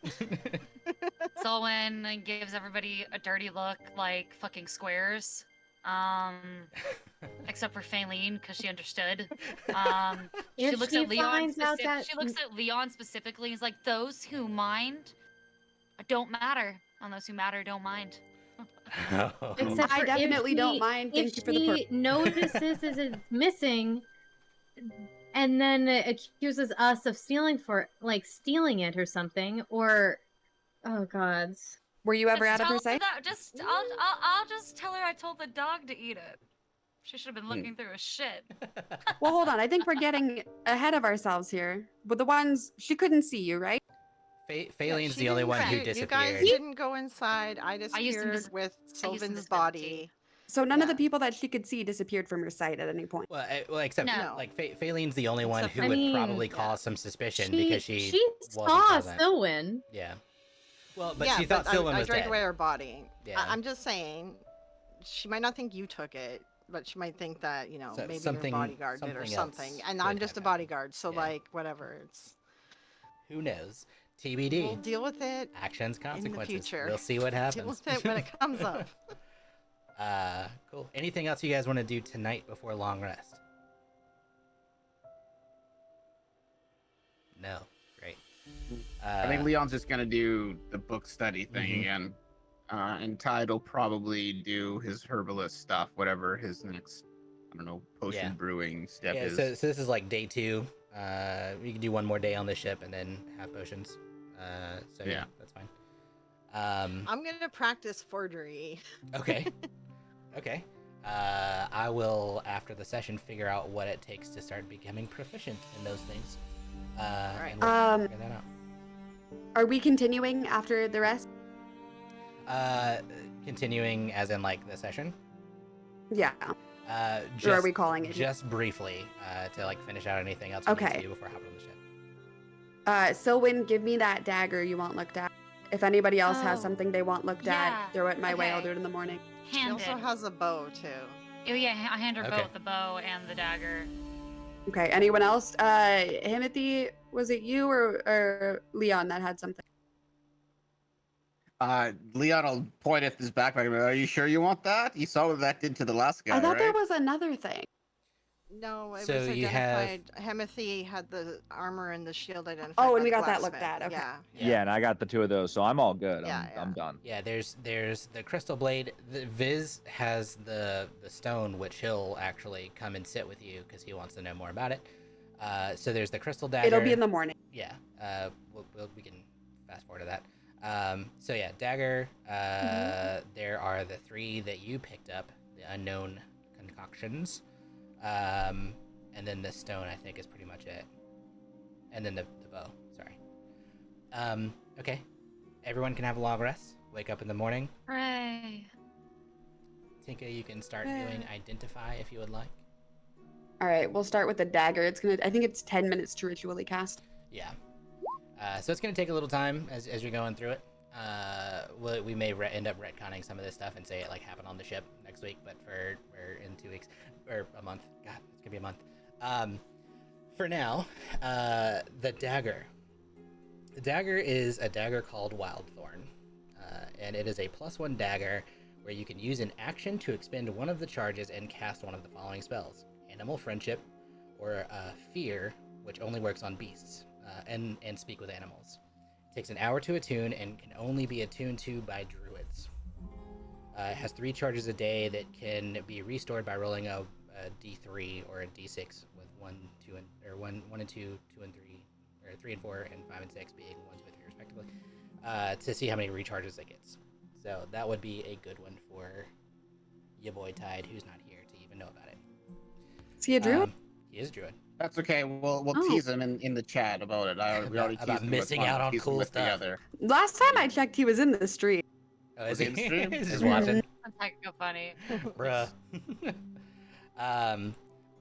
Selwyn gives everybody a dirty look, like fucking squares. Except for Faylene, because she understood. She If looks she at Leon. finds out that- She looks at Leon specifically. He's like, those who mind don't matter, and those who matter don't mind. Except I for definitely if don't she- mind. If Thank you for the she notices it's missing, and then accuses us of stealing it or something, or oh gods. Were you ever out Just of her tell her sight? that. I'll just tell her I told the dog to eat it. She should have been looking through his shit. Well, hold on. I think we're getting ahead of ourselves here. But the ones she couldn't see you, right? Faylene's she the only didn't one who see- You guys disappeared. didn't go inside. I used disappeared with Sylvan's invisibility. body. So none of the Yeah. people that she could see disappeared from her sight at any point. Well, except No. like Faylene's the only one Except who for- would I mean, probably yeah. cause some suspicion She because she wasn't saw present. Sylwyn. Yeah. Well, but yeah, she thought but Sylvan I was dragged dead. away her body. Yeah. I'm just saying, she might not think you took it, but she might think that, you know, So- maybe something- your bodyguard did or something something. else And could I'm just have a bodyguard, so Yeah. like, whatever. It's Who knows? TBD. we'll deal with it Actions, consequences. future. We'll see what deal happens. with it when it comes up. Cool. Anything else you guys want to do tonight before long rest? No. Great. I think Leon's just gonna do the book study thing Mhm. again. And Tide will probably do his herbalist stuff, whatever his next, I don't know, potion Yeah. brewing step Yeah, is. so this is like day 2. We can do one more day on the ship and then have potions. So yeah, Yeah. that's fine. I'm gonna practice forgery. Okay. Okay. I will, after the session, figure out what it takes to start becoming proficient in those things. Alright. And we'll figure that out. Are we continuing after the rest? Continuing as in like the session. Yeah. Just, Or are we calling it? just briefly to like finish out anything else we need Okay. to do before hopping on the ship. Sylvan, give me that dagger you want looked at. If anybody else has Oh, something they want looked yeah, at, throw it my way. I'll okay. do it in the morning. She Handed. also has a bow too. Oh yeah, I hand her Okay. both the bow and the dagger. Okay. Anyone else? Himothy, was it you or Leon that had something? Leon will point at his backpack and be, are you sure you want that? You saw what that did to the last guy, I thought right? there was another thing. No, it So was you have- identified. Himothy had the armor and the shield identified. Oh, by and we the got that looked blacksmith. at, okay. Yeah. Yeah. And I got the 2 of those, so I'm all good. Yeah, I'm yeah. done. Yeah, there's the crystal blade. Viz has the stone, which he'll actually come and sit with you because he wants to know more about it. So there's the crystal dagger. It'll be in the morning. Yeah. We can fast forward to that. So yeah, dagger. There are the 3 that you picked up, the unknown concoctions. And then the stone, I think, is pretty much it. And then the bow. Sorry. Okay. Everyone can have a long rest. Wake up in the morning. Hooray! Tinka, you can start doing identify if you would like. All right, we'll start with the dagger. I think it's 10 minutes to ritually cast. Yeah. So it's gonna take a little time as you're going through it. We may end up retconning some of this stuff and say it like happened on the ship next week, but we're in 2 weeks or a month. God, it's gonna be a month. For now, the dagger. The dagger is a dagger called Wildthorn, and it is a +1 dagger where you can use an action to expend one of the charges and cast one of the following spells: Animal Friendship, or Fear, which only works on beasts, and Speak with Animals. It takes an hour to attune and can only be attuned to by druids. It has 3 charges a day that can be restored by rolling a D3 or a D6 with 1, 2, and 2 and 3, or 3 and 4, and 5 and 6 being 1, 2, and 3 respectively, to see how many recharges it gets. So that would be a good one for your boy Tide, who's not here to even know about it. Is he a druid? He is a druid. That's okay. We'll tease him in the chat about it. We already teased about him missing with out on teased him cool with stuff. Together. Last time I checked, he was in the street. Oh, Was is he in the stream? He's just watching. That's like so funny. Bruh.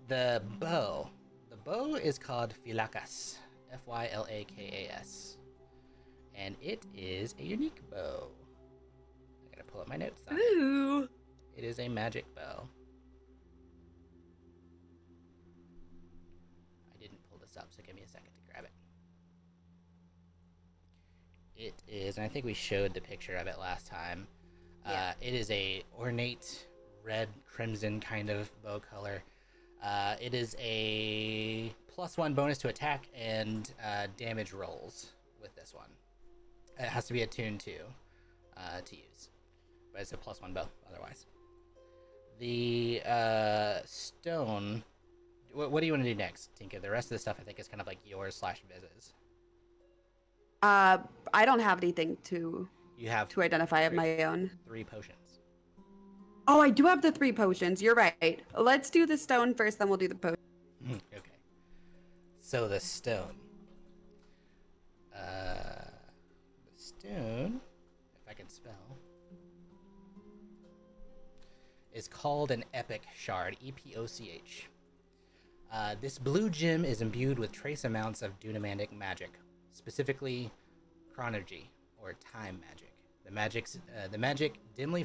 The bow. The bow is called Phylakas. Fylakas. And it is a unique bow. I gotta pull up my notes on it. Ooh. It is a magic bow. I didn't pull this up, so give me a second to grab it. It is, and I think we showed the picture of it last time. It is a ornate red crimson kind of bow color. It is a +1 bonus to attack and damage rolls with this one. It has to be attuned to use, but it's a +1 bow otherwise. The stone. What do you want to do next, Tinka? The rest of the stuff I think is kind of like yours / Viz's. I don't have anything to identify of my own. 3 potions. Oh, I do have the 3 potions. You're right. Let's do the stone first, then we'll do the potion. Okay. So the stone. The stone, if I can spell, is called an epic shard. EPOCH. This blue gem is imbued with trace amounts of dunamandic magic, specifically chronergy or time magic. The magic's dimly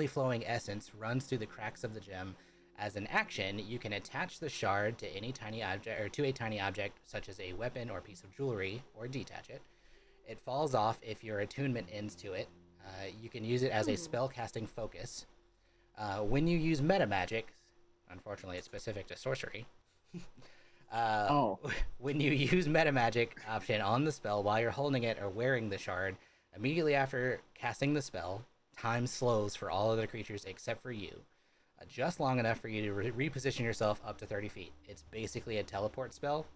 flowing essence runs through the cracks of the gem. As an action, you can attach the shard to any tiny object or to a tiny object, such as a weapon or piece of jewelry, or detach it. It falls off if your attunement ends to it. You can use it as a spell casting focus. When you use meta magic, unfortunately, it's specific to sorcery. When you use meta magic option on the spell while you're holding it or wearing the shard, immediately after casting the spell, time slows for all other creatures except for you, just long enough for you to reposition yourself up to 30 feet. It's basically a teleport spell,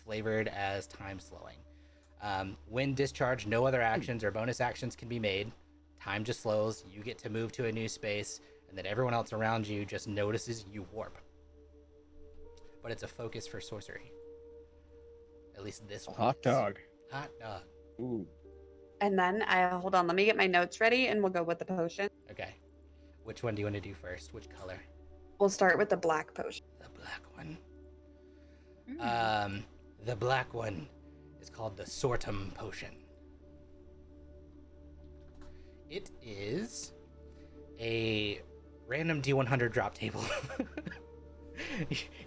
flavored as time slowing. When discharged, no other actions or bonus actions can be made. Time just slows. You get to move to a new space, and then everyone else around you just notices you warp. But it's a focus for sorcery. At least this one. Hot dog. Hot dog. Ooh. And then, hold on, let me get my notes ready and we'll go with the potion. Okay. Which one do you want to do first? Which color? We'll start with the black potion. The black one. The black one is called the Sortum Potion. It is a random D100 drop table.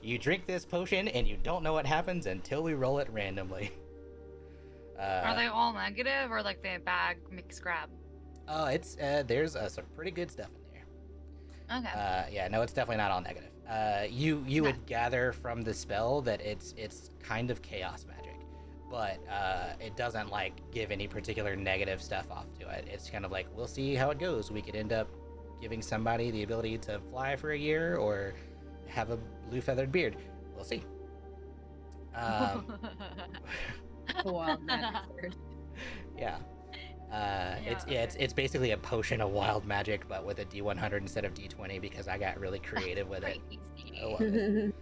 You drink this potion and you don't know what happens until we roll it randomly. Are they all negative or like the bag mix grab? Oh, it's there's some pretty good stuff in there. Okay. Yeah, no, it's definitely not all negative. You would gather from the spell that it's kind of chaos magic, but it doesn't like give any particular negative stuff off to it. It's kind of like, we'll see how it goes. We could end up giving somebody the ability to fly for a year or have a blue feathered beard. We'll see. Wild magic sword. Yeah. It's basically a potion of wild magic, but with a D100 instead of D20 because I got really creative with it. I love it.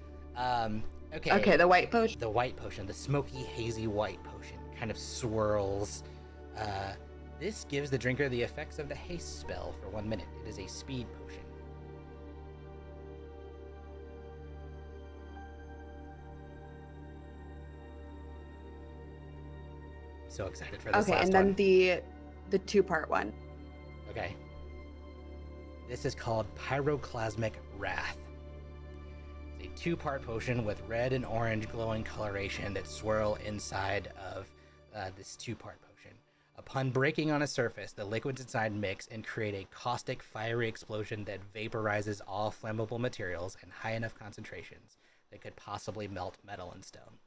Okay, the white potion. The white potion, the smoky, hazy white potion, kind of swirls. This gives the drinker the effects of the haste spell for 1 minute. It is a speed potion. So excited for this. Okay, and then the 2-part one. Okay. This is called Pyroclasmic Wrath. It's a 2-part potion with red and orange glowing coloration that swirl inside of this 2-part potion. Upon breaking on a surface, the liquids inside mix and create a caustic, fiery explosion that vaporizes all flammable materials in high enough concentrations that could possibly melt metal and stone.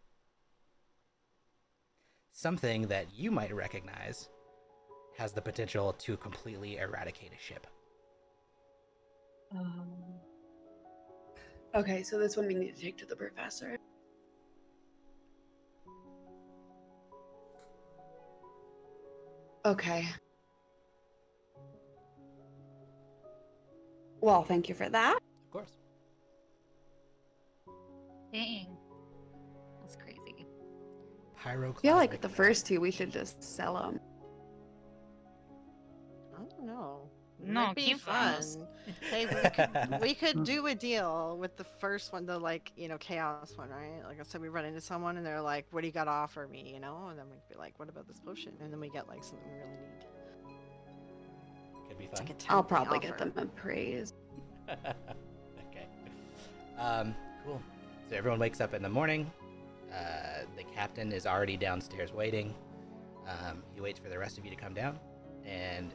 Something that you might recognize has the potential to completely eradicate a ship. Okay, so this one we need to take to the professor. Okay. Well, thank you for that. Of course. Dang. That's crazy. I feel like the first two we should just sell them. I don't know. It No, might be keep fun. those. Hey, we could do a deal with the first one, the like, chaos one, right? Like I said, we run into someone and they're like, "What do you got to offer me?" And then we'd be like, "What about this potion?" And then we get like something we really need. Could be It's fun. like a I'll tempting probably get offer. them a praise. Okay. Cool. So everyone wakes up in the morning. The captain is already downstairs waiting. He waits for the rest of you to come down. And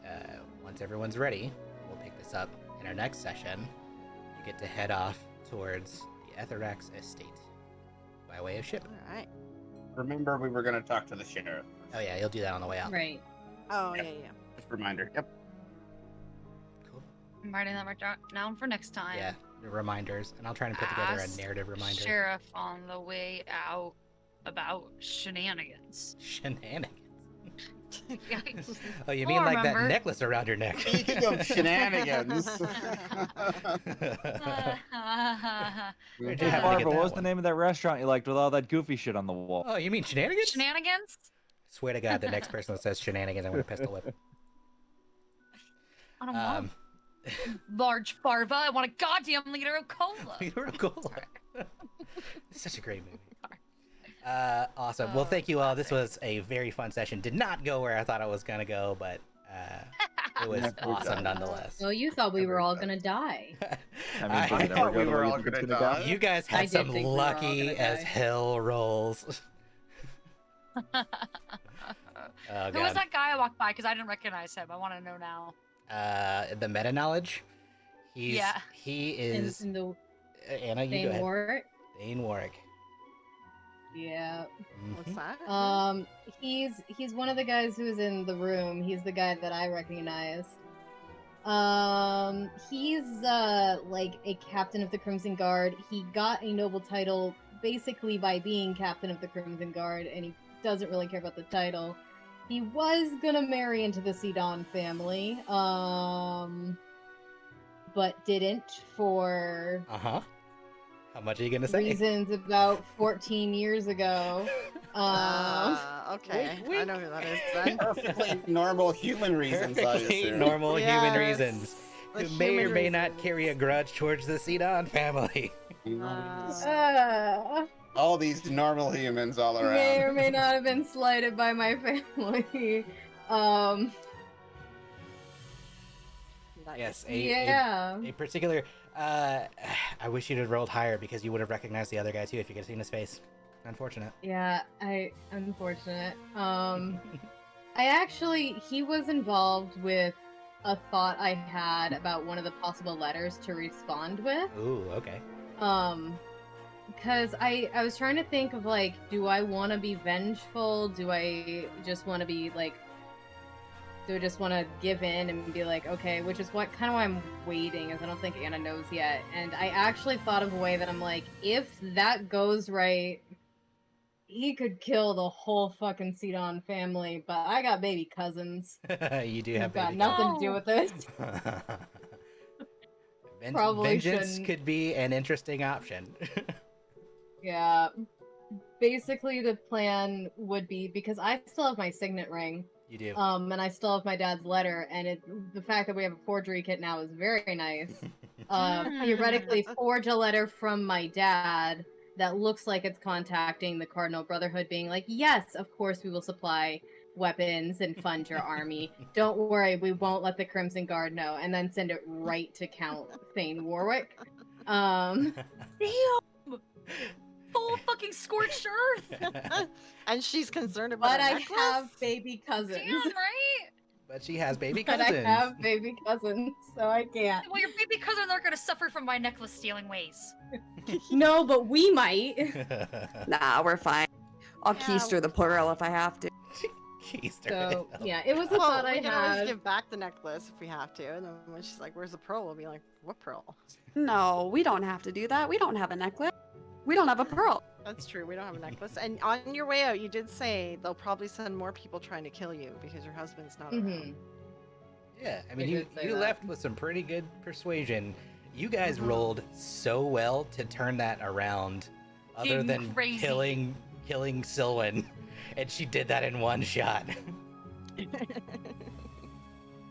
once everyone's ready, we'll pick this up in our next session. You get to head off towards the Etherax estate by way of ship. All right. Remember, we were going to talk to the sheriff. Oh yeah, you'll do that on the way out. Right. Oh Yep. yeah. Just a reminder. Yep. Cool. I'm writing that down for next time. Yeah, reminders, and I'll try and put together a Ask narrative reminder. Sheriff on the way out about shenanigans. Shenanigans. Yikes. Oh, you Oh, mean I like that remember. necklace around your neck? Speaking of shenanigans. Where'd you Hey, happen to Barbara, get what that was the one? name of that restaurant you liked with all that goofy shit on the wall? Oh, you mean shenanigans? Shenanigans? Swear to God, the next person that says shenanigans, I'm gonna pistol whip. I don't want large farva. I want a goddamn liter of cola. You're a cool. Sorry. It's such a great movie. Awesome. Well, thank you all. This was a very fun session. Did not go where I thought it was gonna go, but it was awesome nonetheless. Well, you thought we were all gonna die. I mean, I does it ever thought go we the were way all you think it's gonna gonna go? die. You guys I had did some think we were all lucky gonna as die. hell rolls. Oh, Who was God. that guy I walked by? Because I didn't recognize him. I want to know now. The meta knowledge. He is In the Anna. You go Dane ahead. Warwick. Dane Warwick. Yeah. What's Mhm. that? He's one of the guys who's in the room. He's the guy that I recognize. He's like a captain of the Crimson Guard. He got a noble title basically by being captain of the Crimson Guard, and he doesn't really care about the title. He was gonna marry into the Sidon family, but didn't for How much are you gonna say? reasons about 14 years ago. Okay. wink, I know who that is then. Perfectly normal human reasons, I Perfectly assume. normal human Yes, reasons. the Who may or human may not reasons. carry a grudge towards the Sidon family. All these normal humans all around. May or may not have been slighted by my family. Yes, Yeah. a particular. I wish you'd have rolled higher because you would have recognized the other guy too if you could have seen his face. Unfortunate. Yeah, unfortunate. He was involved with a thought I had about one of the possible letters to respond with. Ooh, okay. Because I was trying to think of like, do I want to be vengeful? Do I just want to be like, do I just want to give in and be like, okay, which is what kind of why I'm waiting, is I don't think Anna knows yet. And I actually thought of a way that I'm like, if that goes right, he could kill the whole fucking Sidon family, but I got baby cousins. You do have I've got baby nothing to do with this. Probably Vengeance shouldn't. could be an interesting option. Yeah. Basically, the plan would be, because I still have my signet ring, You do. and I still have my dad's letter, and the fact that we have a forgery kit now is very nice. Theoretically, forge a letter from my dad that looks like it's contacting the Cardinal Brotherhood, being like, yes, of course we will supply weapons and fund your army. Don't worry, we won't let the Crimson Guard know, and then send it right to Count Thane Warwick. Damn! Full fucking scorched earth! And she's concerned about But her I necklace? have baby cousins. Damn, right? But she has baby But cousins. I have baby cousins, so I can't. Well, your baby cousins aren't gonna suffer from my necklace stealing ways. No, but we might. Nah, we're fine. I'll Yeah, keister the plural if I have to. Keister. So, yeah, it was a Well, thought I we can always had. give back the necklace if we have to. And then when she's like, "Where's the pearl?" We'll be like, "What pearl?" No, we don't have to do that. We don't have a necklace. We don't have a pearl. That's true. We don't have a necklace. And on your way out, you did say they'll probably send more people trying to kill you because your husband's not around. Yeah, I mean, They you did say you that. left with some pretty good persuasion. You guys Mhm. rolled so well to turn that around, other Being than crazy. killing Sylvan, and she did that in one shot.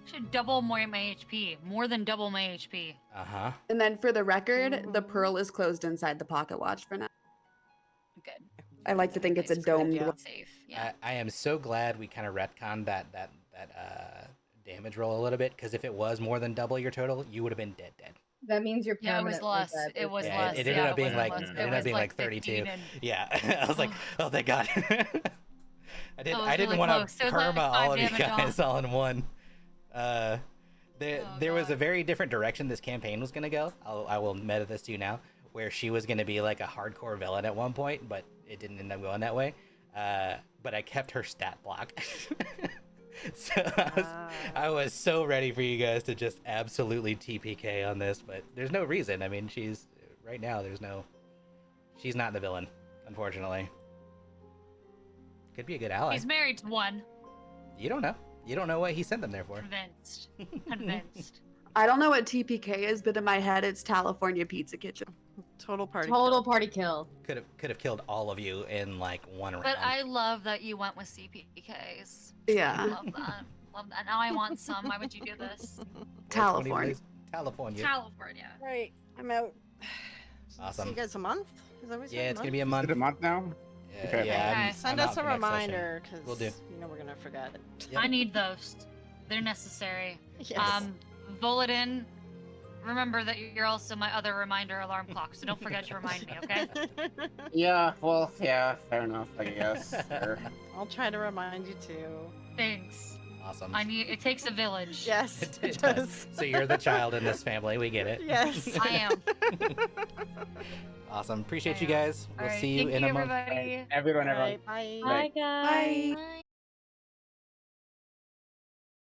Should double my HP. More than double my HP. Uh-huh. And then for the record, the Mhm. pearl is closed inside the pocket watch for now. Good. I like to think it's a Nice. domed idea. one. Safe. Yeah. I am so glad we kind of retconned that damage roll a little bit, because if it was more than double your total, you would have been dead. That means you're Yeah, it was permanently less. dead. It was Yeah, less. it ended yeah, up being wasn't like less. it ended up was being like 32. 15 and- Yeah, I was like, oh thank God. I didn't really want close. to It was like karma all 5 of you damage guys all in one. There Oh, was a God. very different direction this campaign was gonna go. I will meta this to you now, where she was gonna be like a hardcore villain at one point, but it didn't end up going that way. But I kept her stat block. So I was so ready for you guys to just absolutely TPK on this, but there's no reason. I mean, she's not the villain, unfortunately. Could be a good ally. He's married to one. You don't know. You don't know what he sent them there for. Convinced. Convinced. I don't know what TPK is, but in my head, it's California Pizza Kitchen. Total party. Total kill. party kill. Could have killed all of you in like one round. But I love that you went with CPKs. Yeah. Love that. Love that. Now I want some. Why would you do this? Which one do you California. guys- California. California. Right. I'm out. See Awesome. you guys a month? Is that what you Yeah, said, it's gonna be a Is month. it a month now? Okay. Yeah, Okay. Send I'm us out a for next session. reminder because Will do. you know we're gonna forget. Yep. I need those. They're necessary. Yes. Voladin, remember that you're also my other reminder alarm clock, so don't forget to remind me, okay? Yeah, well, yeah, fair enough, I guess. Sure. I'll try to remind you too. Thanks. Awesome. It takes a village. Yes, It it does. does. So you're the child in this family. We get it. Yes. I am. Awesome. Appreciate I you am. guys. We'll Alright, see you thank in a month. everybody. Everyone, All everyone. right, bye. Bye, guys. Bye. Bye.